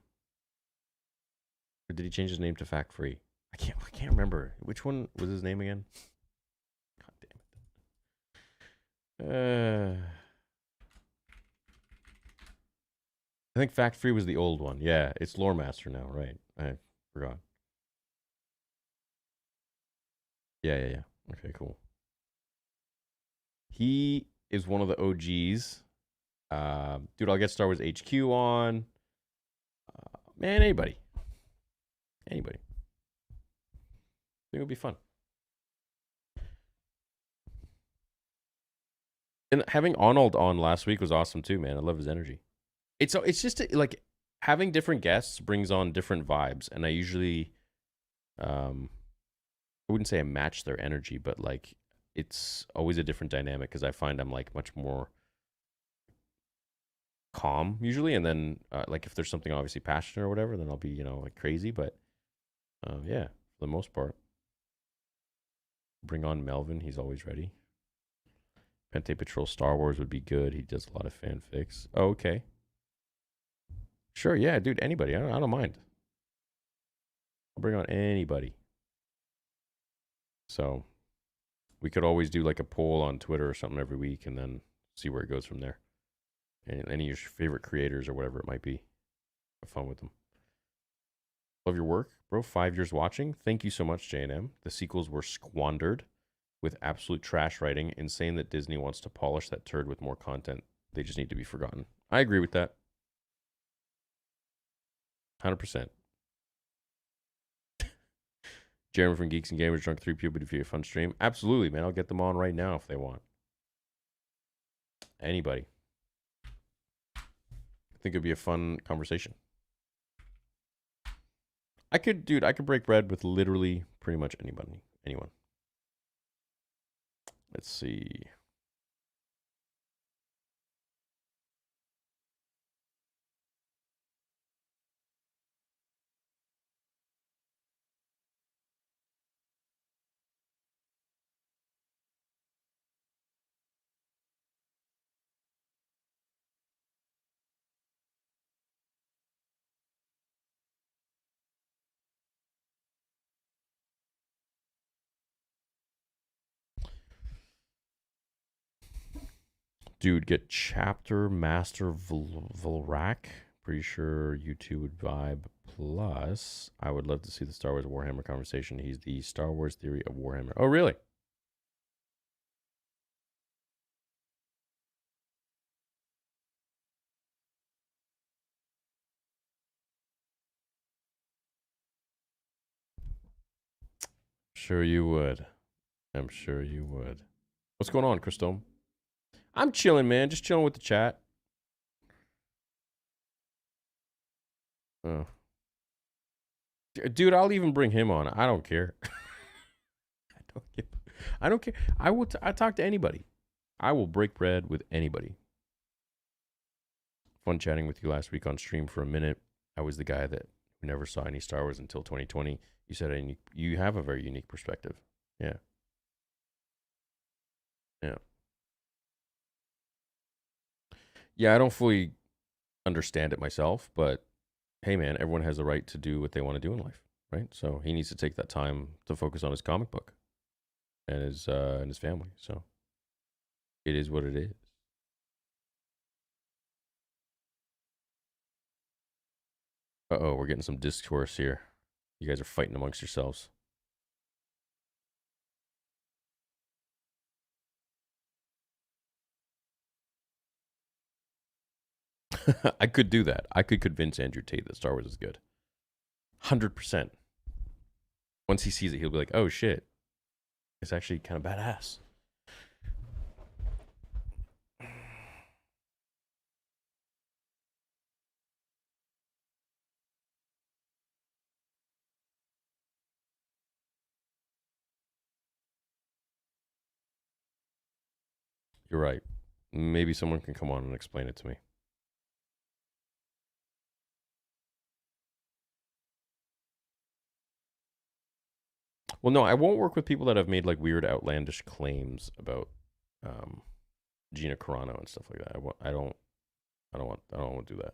did he change his name to Fact Free? I can't remember. Which one was his name again? God damn it. I think Fact Free was the old one. Yeah, it's Lore Master now, right? I forgot. Yeah. Okay, cool. He is one of the OGs. Dude, I'll get Star Wars HQ on. Man, anybody. I think it would be fun. And having Arnold on last week was awesome too, man. I love his energy. It's just like having different guests brings on different vibes, and I usually, I wouldn't say I match their energy, but like it's always a different dynamic because I find I'm like much more calm usually, and then like if there's something obviously passionate or whatever, then I'll be like crazy. But yeah, for the most part, bring on Melvin. He's always ready. Pente Patrol Star Wars would be good. He does a lot of fanfics. Oh, okay. Sure, yeah, dude. Anybody. I don't mind. I'll bring on anybody. So we could always do like a poll on Twitter or something every week, and then see where it goes from there. And any of your favorite creators or whatever it might be. Have fun with them. Love your work, bro. 5 years watching. Thank you so much, J&M. The sequels were squandered with absolute trash writing. Insane that Disney wants to polish that turd with more content. They just need to be forgotten. I agree with that. 100%. Jeremy from Geeks and Gamers, Drunk 3 Puberty, if you have a fun stream. Absolutely, man. I'll get them on right now if they want. Anybody. I think it'd be a fun conversation. I could break bread with literally pretty much anyone. Let's see. Dude, get Chapter Master Volrak. Pretty sure you two would vibe. Plus, I would love to see the Star Wars Warhammer conversation. He's the Star Wars theory of Warhammer. Oh, really? Sure you would. I'm sure you would. What's going on, Christome? I'm chilling, man. Just chilling with the chat. Oh. Dude, I'll even bring him on. I don't care. I don't care. I talk to anybody. I will break bread with anybody. Fun chatting with you last week on stream for a minute. I was the guy that never saw any Star Wars until 2020. You said you have a very unique perspective. Yeah. Yeah, I don't fully understand it myself, but hey, man, everyone has the right to do what they want to do in life, right? So he needs to take that time to focus on his comic book and his family. So it is what it is. Uh-oh, we're getting some discourse here. You guys are fighting amongst yourselves. I could do that. I could convince Andrew Tate that Star Wars is good. 100%. Once he sees it, he'll be like, oh shit. It's actually kind of badass. You're right. Maybe someone can come on and explain it to me. Well, no, I won't work with people that have made like weird, outlandish claims about Gina Carano and stuff like that. I don't want to do that.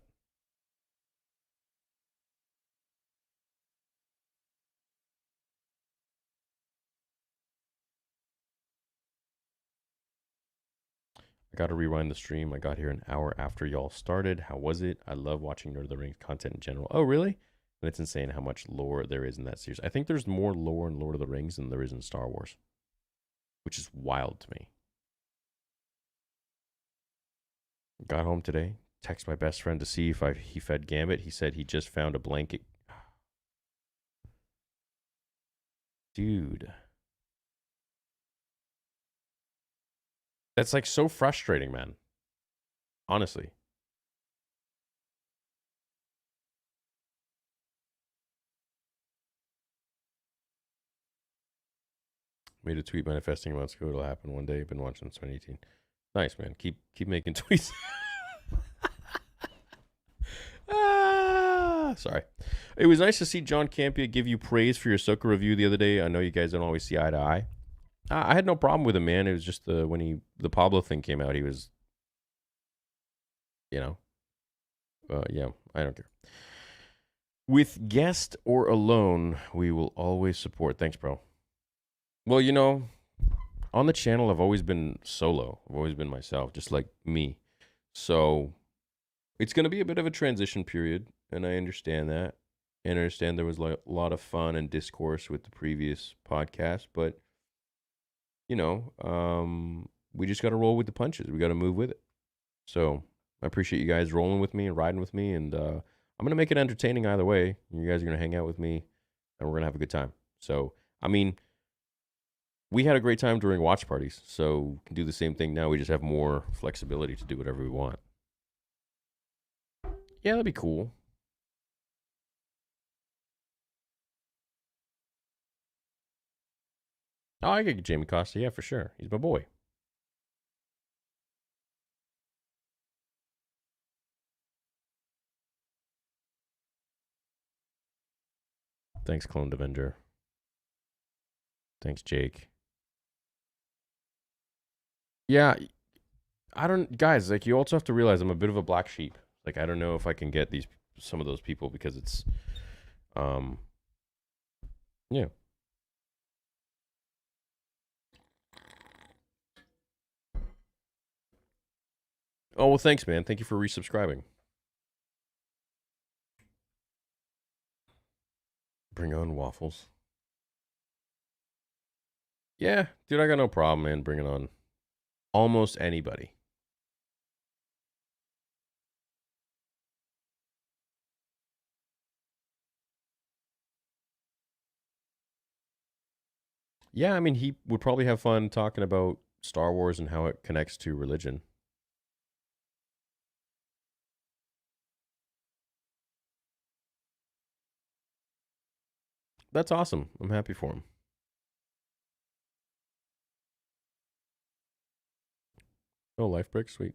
I got to rewind the stream. I got here an hour after y'all started. How was it? I love watching Lord of the Rings content in general. Oh, really? And it's insane how much lore there is in that series. I think there's more lore in Lord of the Rings than there is in Star Wars, which is wild to me. Got home today. Text my best friend to see if he fed Gambit. He said he just found a blanket. Dude. That's like so frustrating, man. Honestly. Made a tweet manifesting months ago. It'll happen one day. Been watching since 2018. Nice, man. Keep making tweets. Sorry. It was nice to see John Campia give you praise for your Ahsoka review the other day. I know you guys don't always see eye to eye. I had no problem with him, man. It was just when the Pablo thing came out, he was, yeah, I don't care. With guest or alone, we will always support. Thanks, bro. Well, on the channel, I've always been solo. I've always been myself, just like me. So it's going to be a bit of a transition period, and I understand that. And I understand there was like a lot of fun and discourse with the previous podcast, but we just got to roll with the punches. We got to move with it. So I appreciate you guys rolling with me and riding with me, and I'm going to make it entertaining either way. You guys are going to hang out with me, and we're going to have a good time. So, I mean, we had a great time during watch parties, so we can do the same thing now. We just have more flexibility to do whatever we want. Yeah, that'd be cool. Oh, I could get Jamie Costa. Yeah, for sure. He's my boy. Thanks, Clone Avenger. Thanks, Jake. Yeah, guys, like, you also have to realize I'm a bit of a black sheep. Like, I don't know if I can get some of those people because it's, yeah. Oh, well, thanks, man. Thank you for resubscribing. Bring on waffles. Yeah, dude, I got no problem, man, bringing on almost anybody. Yeah, I mean, he would probably have fun talking about Star Wars and how it connects to religion. That's awesome. I'm happy for him. Oh, life break, sweet.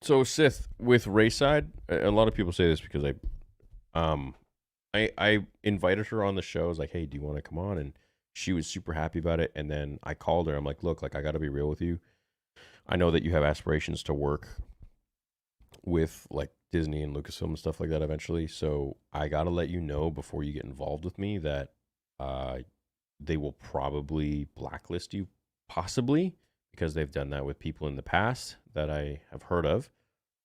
So Sith with Rayside, a lot of people say this because I invited her on the show. I was like, hey, do you want to come on? And she was super happy about it. And then I called her. I'm like, look, like, I got to be real with you. I know that you have aspirations to work with like Disney and Lucasfilm and stuff like that eventually. So I got to let you know before you get involved with me that they will probably blacklist you, possibly, because they've done that with people in the past that I have heard of,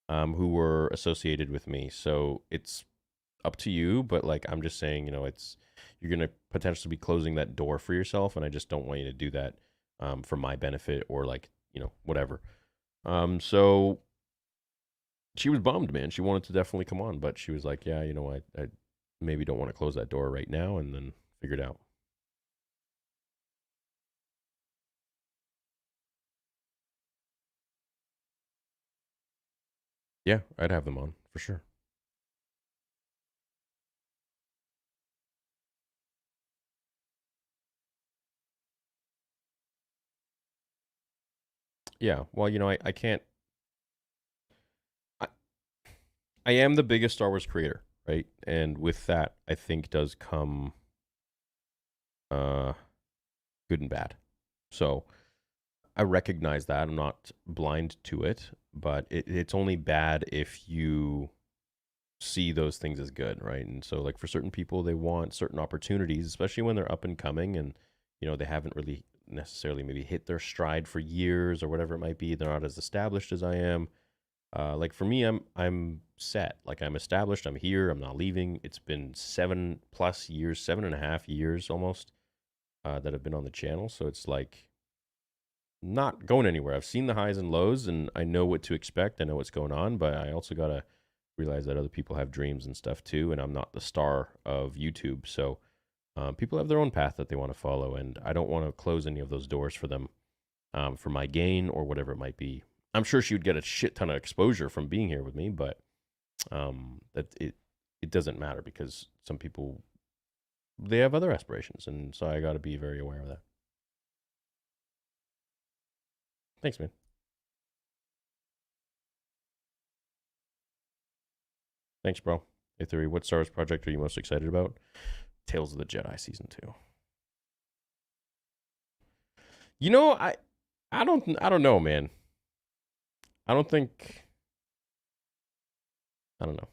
who were associated with me. So it's up to you, but like, I'm just saying, you're going to potentially be closing that door for yourself. And I just don't want you to do that for my benefit or like, whatever. So she was bummed, man. She wanted to definitely come on, but she was like, yeah, I maybe don't want to close that door right now, and then figure it out. Yeah, I'd have them on for sure. Yeah, well, I can't. I am the biggest Star Wars creator. right? And with that, I think does come good and bad. So I recognize that. I'm not blind to it, but it's only bad if you see those things as good, right? And so, like, for certain people, they want certain opportunities, especially when they're up and coming and, they haven't really necessarily maybe hit their stride for years or whatever it might be. They're not as established as I am. Like for me, I'm set. Like I'm established. I'm here. I'm not leaving. It's been 7+ years, 7.5 years almost, that I've been on the channel. So it's like not going anywhere. I've seen the highs and lows, and I know what to expect. I know what's going on, but I also gotta realize that other people have dreams and stuff too, and I'm not the star of YouTube. So people have their own path that they want to follow, and I don't want to close any of those doors for them, for my gain or whatever it might be. I'm sure she would get a shit ton of exposure from being here with me, but that it doesn't matter because some people, they have other aspirations, and so I got to be very aware of that. Thanks, man. Thanks, bro. Hey, Theory, what Star Wars project are you most excited about? Tales of the Jedi Season 2. I don't know, man. I don't know.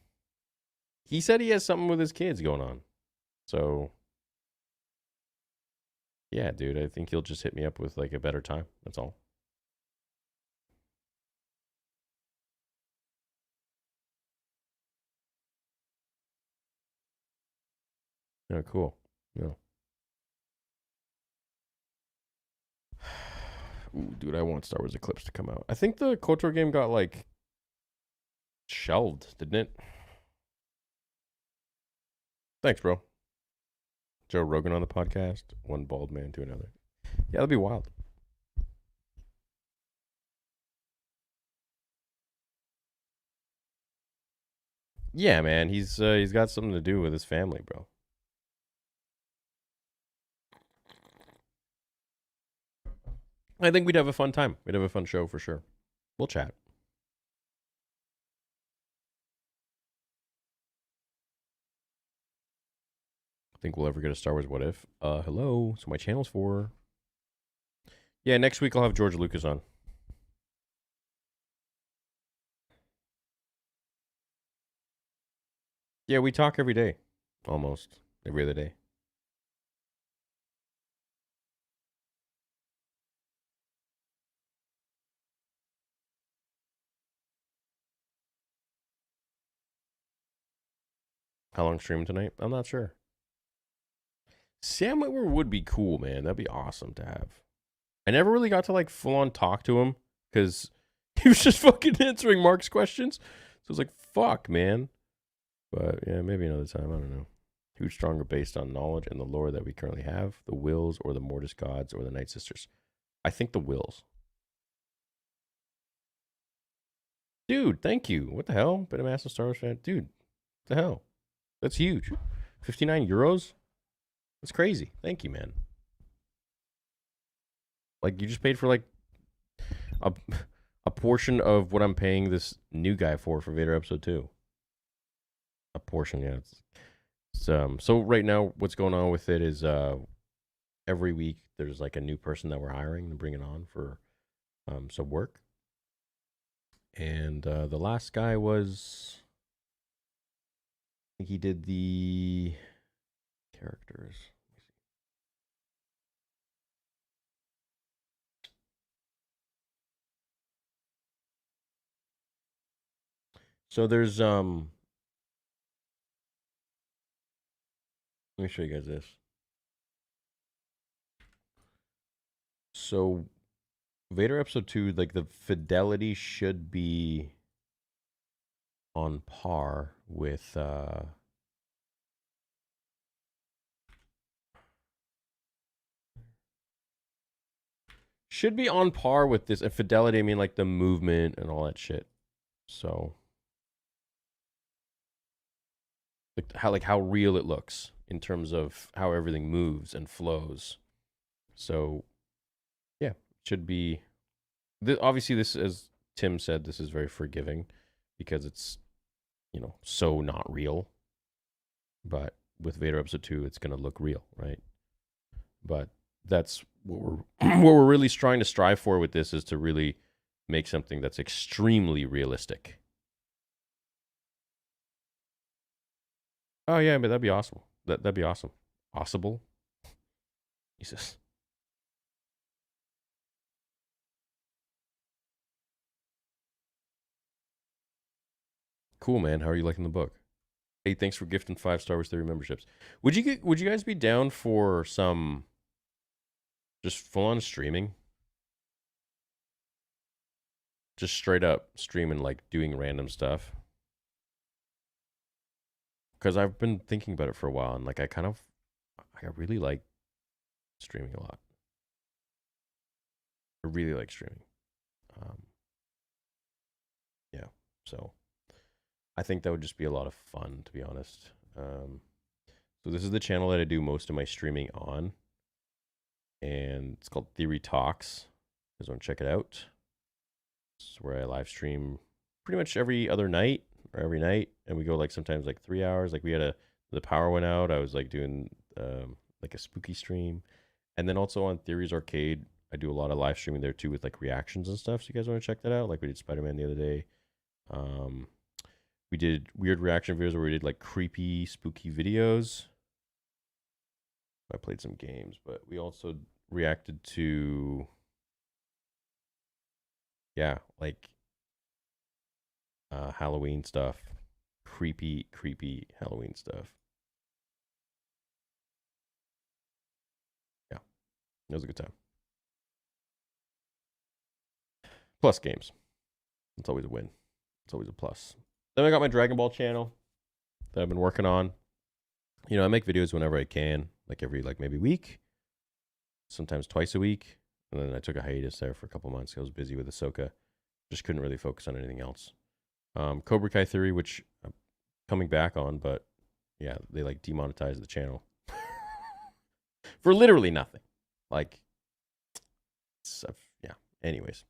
He said he has something with his kids going on. So, yeah, dude, I think he'll just hit me up with like a better time. That's all. Yeah, cool. Yeah. Ooh, dude, I want Star Wars Eclipse to come out. I think the KOTOR game got like shelved, didn't it? Thanks, bro. Joe Rogan on the podcast, one bald man to another. Yeah, that'd be wild. Yeah, man, he's got something to do with his family, bro. I think we'd have a fun time. We'd have a fun show for sure. We'll chat. Think we'll ever get a Star Wars What If? Hello. So my channel's for. Yeah, next week I'll have George Lucas on. Yeah, we talk every day. Almost. Every other day. How long stream tonight? I'm not sure. Sam Witwer would be cool, man. That'd be awesome to have. I never really got to like full on talk to him because he was just fucking answering Mark's questions. So I was like, fuck, man. But yeah, maybe another time. I don't know. Who's stronger based on knowledge and the lore that we currently have? The Wills or the Mortis Gods or the Night Sisters? I think the Wills. Dude, thank you. What the hell? Been a massive Star Wars fan. Dude, what the hell? That's huge. 59 euros? That's crazy. Thank you, man. Like, you just paid for, like, a portion of what I'm paying this new guy for Vader Episode 2. A portion, yeah. So right now, what's going on with it is every week there's, like, a new person that we're hiring and bringing on for some work. And the last guy was... I think he did the characters. So there's let me show you guys this. So Vader Episode 2, like the fidelity should be on par with should be on par with this. And fidelity, I mean like the movement and all that shit. So like how real it looks in terms of how everything moves and flows. So yeah, should be obviously this, as Tim said, this is very forgiving because it's so not real. But with Vader Episode 2, it's going to look real, right? But that's what we're what we're really trying to strive for with this, is to really make something that's extremely realistic. Oh yeah, but that'd be awesome. That'd be awesome. Possible? Jesus. Cool, man. How are you liking the book? Hey, thanks for gifting 5 Star Wars Theory memberships. Would you guys be down for some just full on streaming? Just straight up streaming, like doing random stuff? Because I've been thinking about it for a while, and like I really like streaming a lot. I really like streaming. Yeah, so I think that would just be a lot of fun, to be honest. So this is the channel that I do most of my streaming on, and it's called Theory Talks. You guys want to check it out? This is where I live stream pretty much every other night or every night, and we go like sometimes like 3 hours. Like we had the power went out. I was like doing like a spooky stream, and then also on Theories Arcade, I do a lot of live streaming there too with like reactions and stuff. So you guys want to check that out? Like we did Spider-Man the other day. We did weird reaction videos where we did like creepy, spooky videos. I played some games, but we also reacted to, yeah, like Halloween stuff. Creepy Halloween stuff. Yeah, it was a good time. Plus games. It's always a win. It's always a plus. Then I got my Dragon Ball channel that I've been working on. You know, I make videos whenever I can, like every maybe week, sometimes twice a week. And then I took a hiatus there for a couple months. I was busy with Ahsoka. Just couldn't really focus on anything else. Cobra Kai Theory, which I'm coming back on, but yeah, they like demonetized the channel for literally nothing. Like, yeah. Anyways,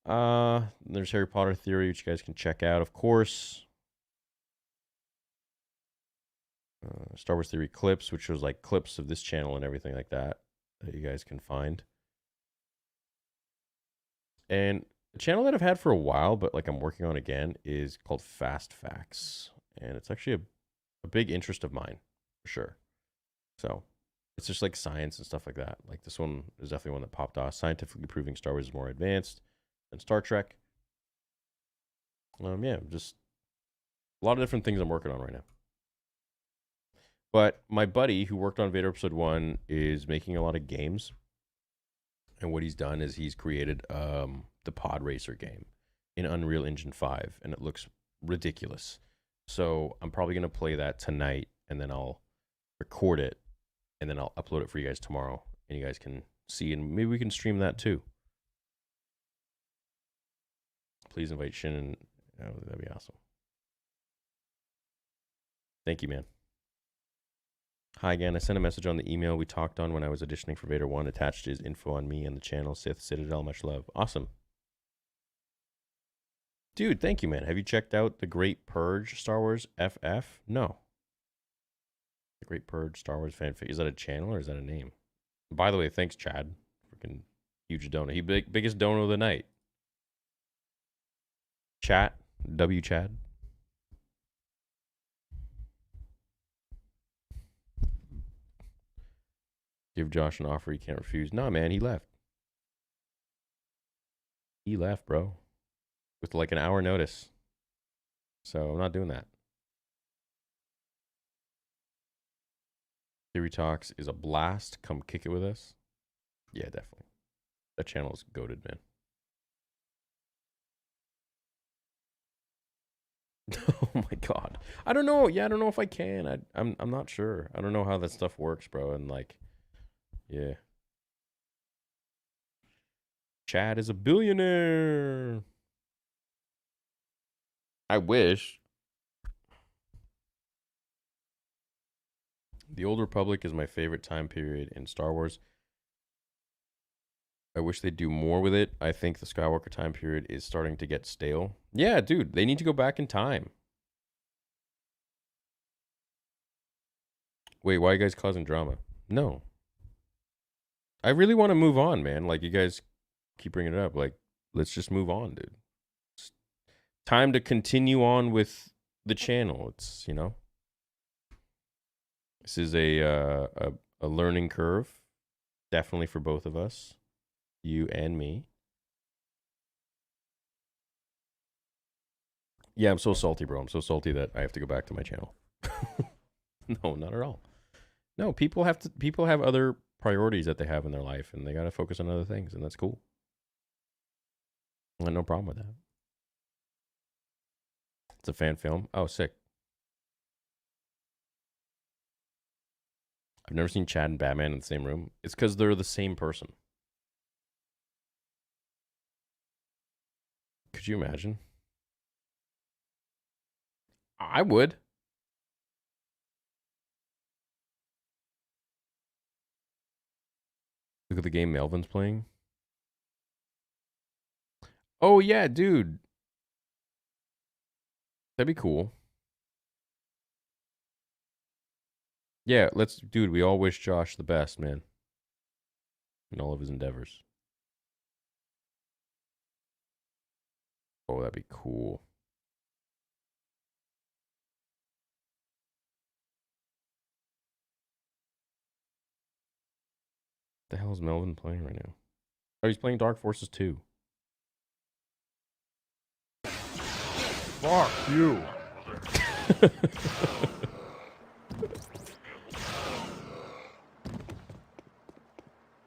there's Harry Potter Theory, which you guys can check out, of course. Star Wars Theory Clips, which was like clips of this channel and everything like that you guys can find. And a channel that I've had for a while, but like I'm working on again, is called Fast Facts. And it's actually a big interest of mine, for sure. So it's just like science and stuff like that. Like this one is definitely one that popped off. Scientifically proving Star Wars is more advanced than Star Trek. Yeah, just a lot of different things I'm working on right now. But my buddy who worked on Vader Episode 1 is making a lot of games. And what he's done is he's created the Pod Racer game in Unreal Engine 5. And it looks ridiculous. So I'm probably going to play that tonight. And then I'll record it. And then I'll upload it for you guys tomorrow. And you guys can see. And maybe we can stream that too. Please invite Shin. Oh, that'd be awesome. Thank you, man. Hi again. I sent a message on the email we talked on when I was auditioning for Vader 1. Attached is info on me and the channel. Sith Citadel. Much love. Awesome. Dude, thank you, man. Have you checked out The Great Purge Star Wars FF? No. The Great Purge Star Wars fanfic. Is that a channel or is that a name? By the way, thanks, Chad. Freaking huge donor. He biggest donor of the night. Chat. W Chad. Give Josh an offer he can't refuse. Nah, man, he left. He left, bro. With like an hour notice. So I'm not doing that. Theory Talks is a blast. Come kick it with us. Yeah, definitely. That channel is goated, man. Oh my god. I don't know. Yeah, I don't know if I can. I'm not sure. I don't know how that stuff works, bro. And like, yeah. Chad is a billionaire. I wish. The Old Republic is my favorite time period in Star Wars. I wish they'd do more with it. I think the Skywalker time period is starting to get stale. Yeah, dude, they need to go back in time. Wait, why are you guys causing drama? No. I really want to move on, man. Like, you guys keep bringing it up. Like, let's just move on, dude. It's time to continue on with the channel. It's, you know. This is a learning curve. Definitely for both of us. You and me. Yeah, I'm so salty, bro. I'm so salty that I have to go back to my channel. No, not at all. No, people have other priorities that they have in their life, and they got to focus on other things, and that's cool. I have no problem with that. It's a fan film. Oh, sick. I've never seen Chad and Batman in the same room. It's because they're the same person. Could you imagine? I would. Look at the game Melvin's playing. Oh, yeah, dude. That'd be cool. Yeah, dude, we all wish Josh the best, man. In all of his endeavors. Oh, that'd be cool. The hell is Melvin playing right now? Oh, he's playing Dark Forces 2. Fuck you.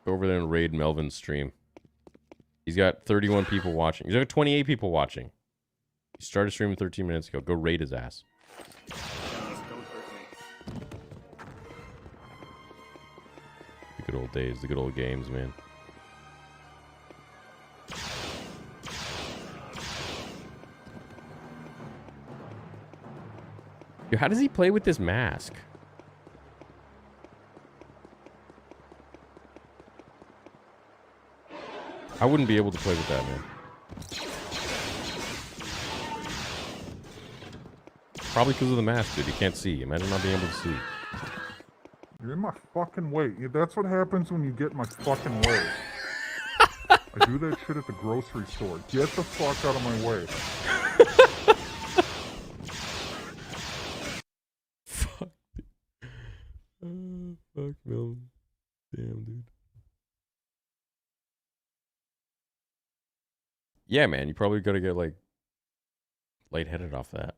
Go over there and raid Melvin's stream. He's got 31 people watching. He's got 28 people watching. He started streaming 13 minutes ago. Go raid his ass. The good old days, the good old games, man. Yo, how does he play with this mask? I wouldn't be able to play with that, man. Probably because of the mask, dude. You can't see. Imagine not being able to see. You're in my fucking way. That's what happens when you get in my fucking way. I do that shit at the grocery store. Get the fuck out of my way. Fuck. Fuck, Melvin. Damn, dude. Yeah, man. You probably gotta get, like, lightheaded off that.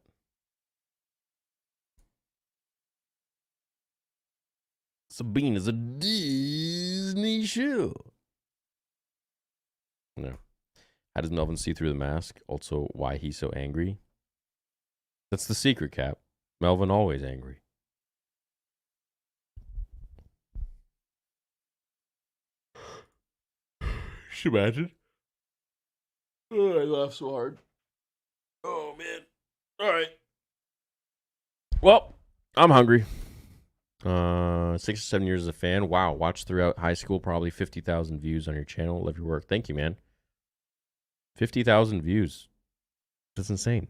Sabina's a Disney show. No. How does Melvin see through the mask? Also, why he's so angry? That's the secret, Cap. Melvin always angry. Should imagine. Oh, I laughed so hard. Oh, man. All right. Well, I'm hungry. 6 or 7 years as a fan. Wow. Watched throughout high school. Probably 50,000 views on your channel. Love your work. Thank you, man. 50,000 views. That's insane.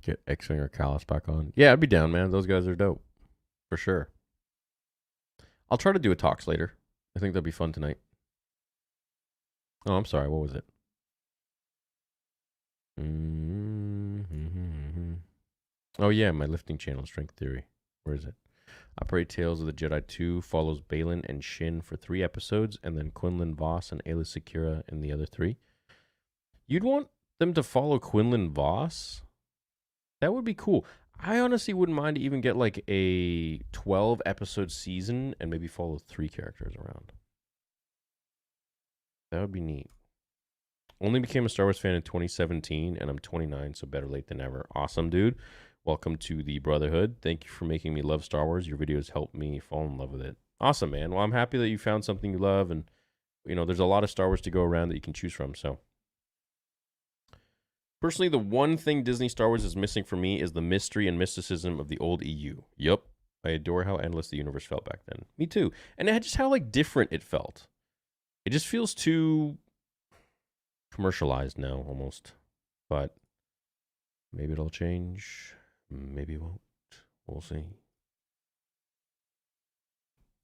Get X-Wing or Callus back on. Yeah, I'd be down, man. Those guys are dope. For sure. I'll try to do a talks later. I think that'd be fun tonight. Oh, I'm sorry. What was it? Oh, yeah, my lifting channel, Strength Theory. Where is it? Operate Tales of the Jedi 2 follows Balin and Shin for 3 episodes, and then Quinlan Voss and Aayla Secura in the other 3. You'd want them to follow Quinlan Voss? That would be cool. I honestly wouldn't mind to even get like a 12-episode season and maybe follow 3 characters around. That would be neat. Only became a Star Wars fan in 2017, and I'm 29, so better late than never. Awesome, dude. Welcome to the Brotherhood. Thank you for making me love Star Wars. Your videos helped me fall in love with it. Awesome, man. Well, I'm happy that you found something you love, and, you know, there's a lot of Star Wars to go around that you can choose from, so. Personally, the one thing Disney Star Wars is missing for me is the mystery and mysticism of the old EU. Yup. I adore how endless the universe felt back then. Me too. And just how, like, different it felt. It just feels too... commercialized now almost. But maybe it'll change. Maybe it won't. We'll see.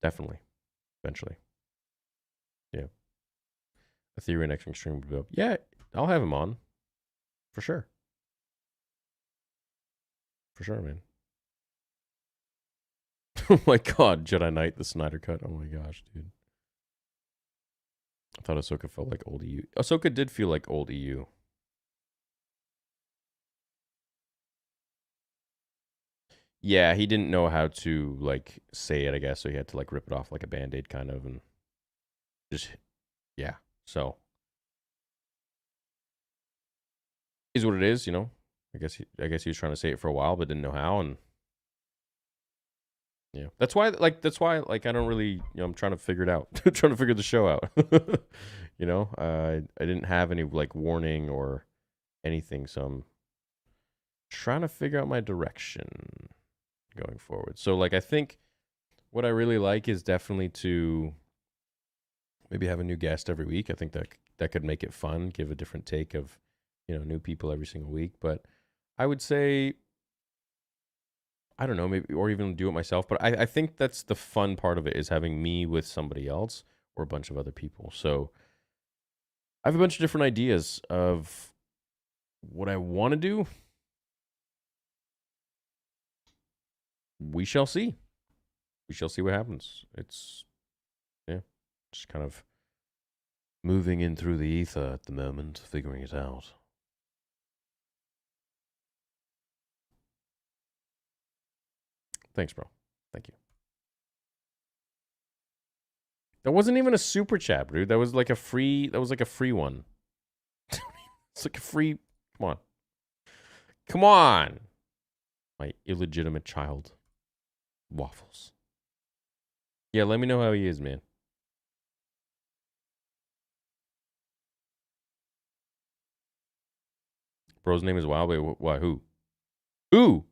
Definitely. Eventually. Yeah. A Theory next Extreme would be up. Yeah, I'll have him on. For sure. For sure, man. Oh my god, Jedi Knight, the Snyder Cut. Oh my gosh, dude. I thought Ahsoka felt like old EU. Ahsoka did feel like old EU. Yeah, he didn't know how to, like, say it, I guess, so he had to, like, rip it off like a Band-Aid, kind of, and just, yeah, so. Is what it is, you know? I guess he was trying to say it for a while, but didn't know how, and yeah. That's why, like, I don't really, you know, I'm trying to figure it out. Trying to figure the show out. You know? I didn't have any, like, warning or anything, so I'm trying to figure out my direction going forward. So, like, I think what I really like is definitely to maybe have a new guest every week. I think that could make it fun, give a different take of, you know, new people every single week. But I would say, I don't know, maybe, or even do it myself. But I think that's the fun part of it, is having me with somebody else or a bunch of other people. So I have a bunch of different ideas of what I want to do. We shall see. We shall see what happens. It's, yeah, just kind of moving in through the ether at the moment, figuring it out. Thanks, bro. Thank you. That wasn't even a super chat, dude. That was like a free one. It's like a free, come on. Come on. My illegitimate child. Waffles. Yeah, let me know how he is, man. Bro's name is Wild. Wait, why? Who? Who?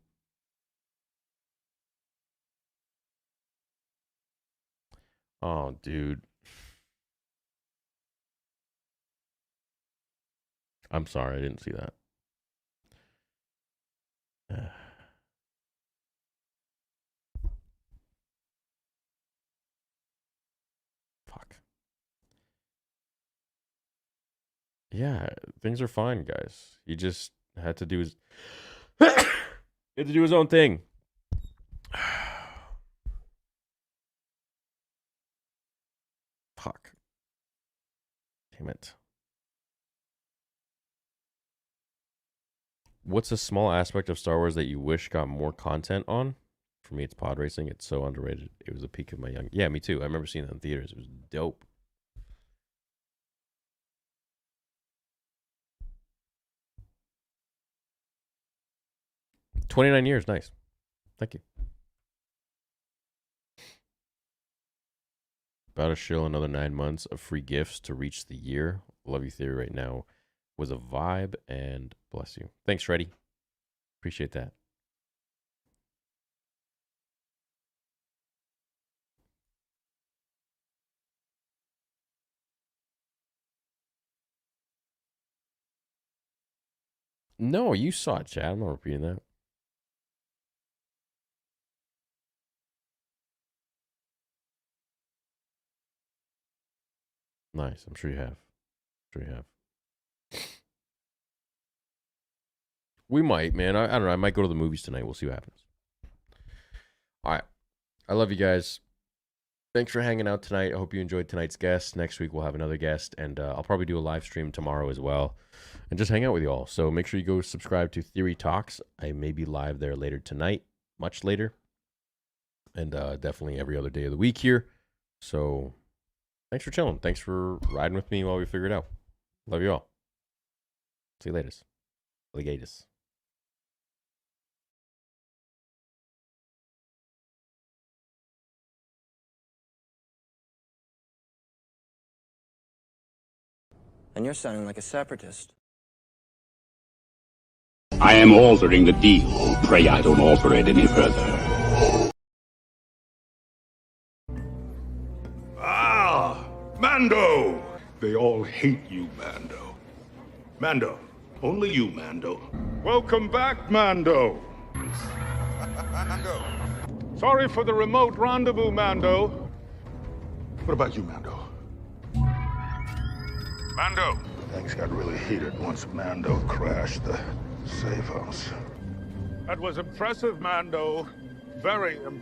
Oh, dude. I'm sorry, I didn't see that. Fuck. Yeah, things are fine, guys. He just had to do his he had to do his own thing. Fuck. Damn it. What's a small aspect of Star Wars that you wish got more content on? For me, it's pod racing. It's so underrated. It was a peak of my young... Yeah, me too. I remember seeing it in theaters. It was dope. "29 years. Nice. Thank you. About to shill another 9 months of free gifts to reach the year. Love you, Theory, right now was a vibe, and bless you. Thanks, Freddy. Appreciate that. No, you saw it, Chad. I'm not repeating that. Nice. I'm sure you have. We might, man. I don't know. I might go to the movies tonight. We'll see what happens. All right. I love you guys. Thanks for hanging out tonight. I hope you enjoyed tonight's guest. Next week, we'll have another guest, and I'll probably do a live stream tomorrow as well, and just hang out with you all. So make sure you go subscribe to Theory Talks. I may be live there later tonight, much later, and definitely every other day of the week here. So thanks for chilling. Thanks for riding with me while we figure it out. Love you all. See you later. Alligators. And you're sounding like a separatist. I am altering the deal. Pray I don't alter it any further. Ah, Mando! They all hate you, Mando. Mando. Only you, Mando. Welcome back, Mando. Mando. Sorry for the remote rendezvous, Mando. What about you, Mando? Mando. Things got really heated once Mando crashed the safe house. That was impressive, Mando. Very impressive.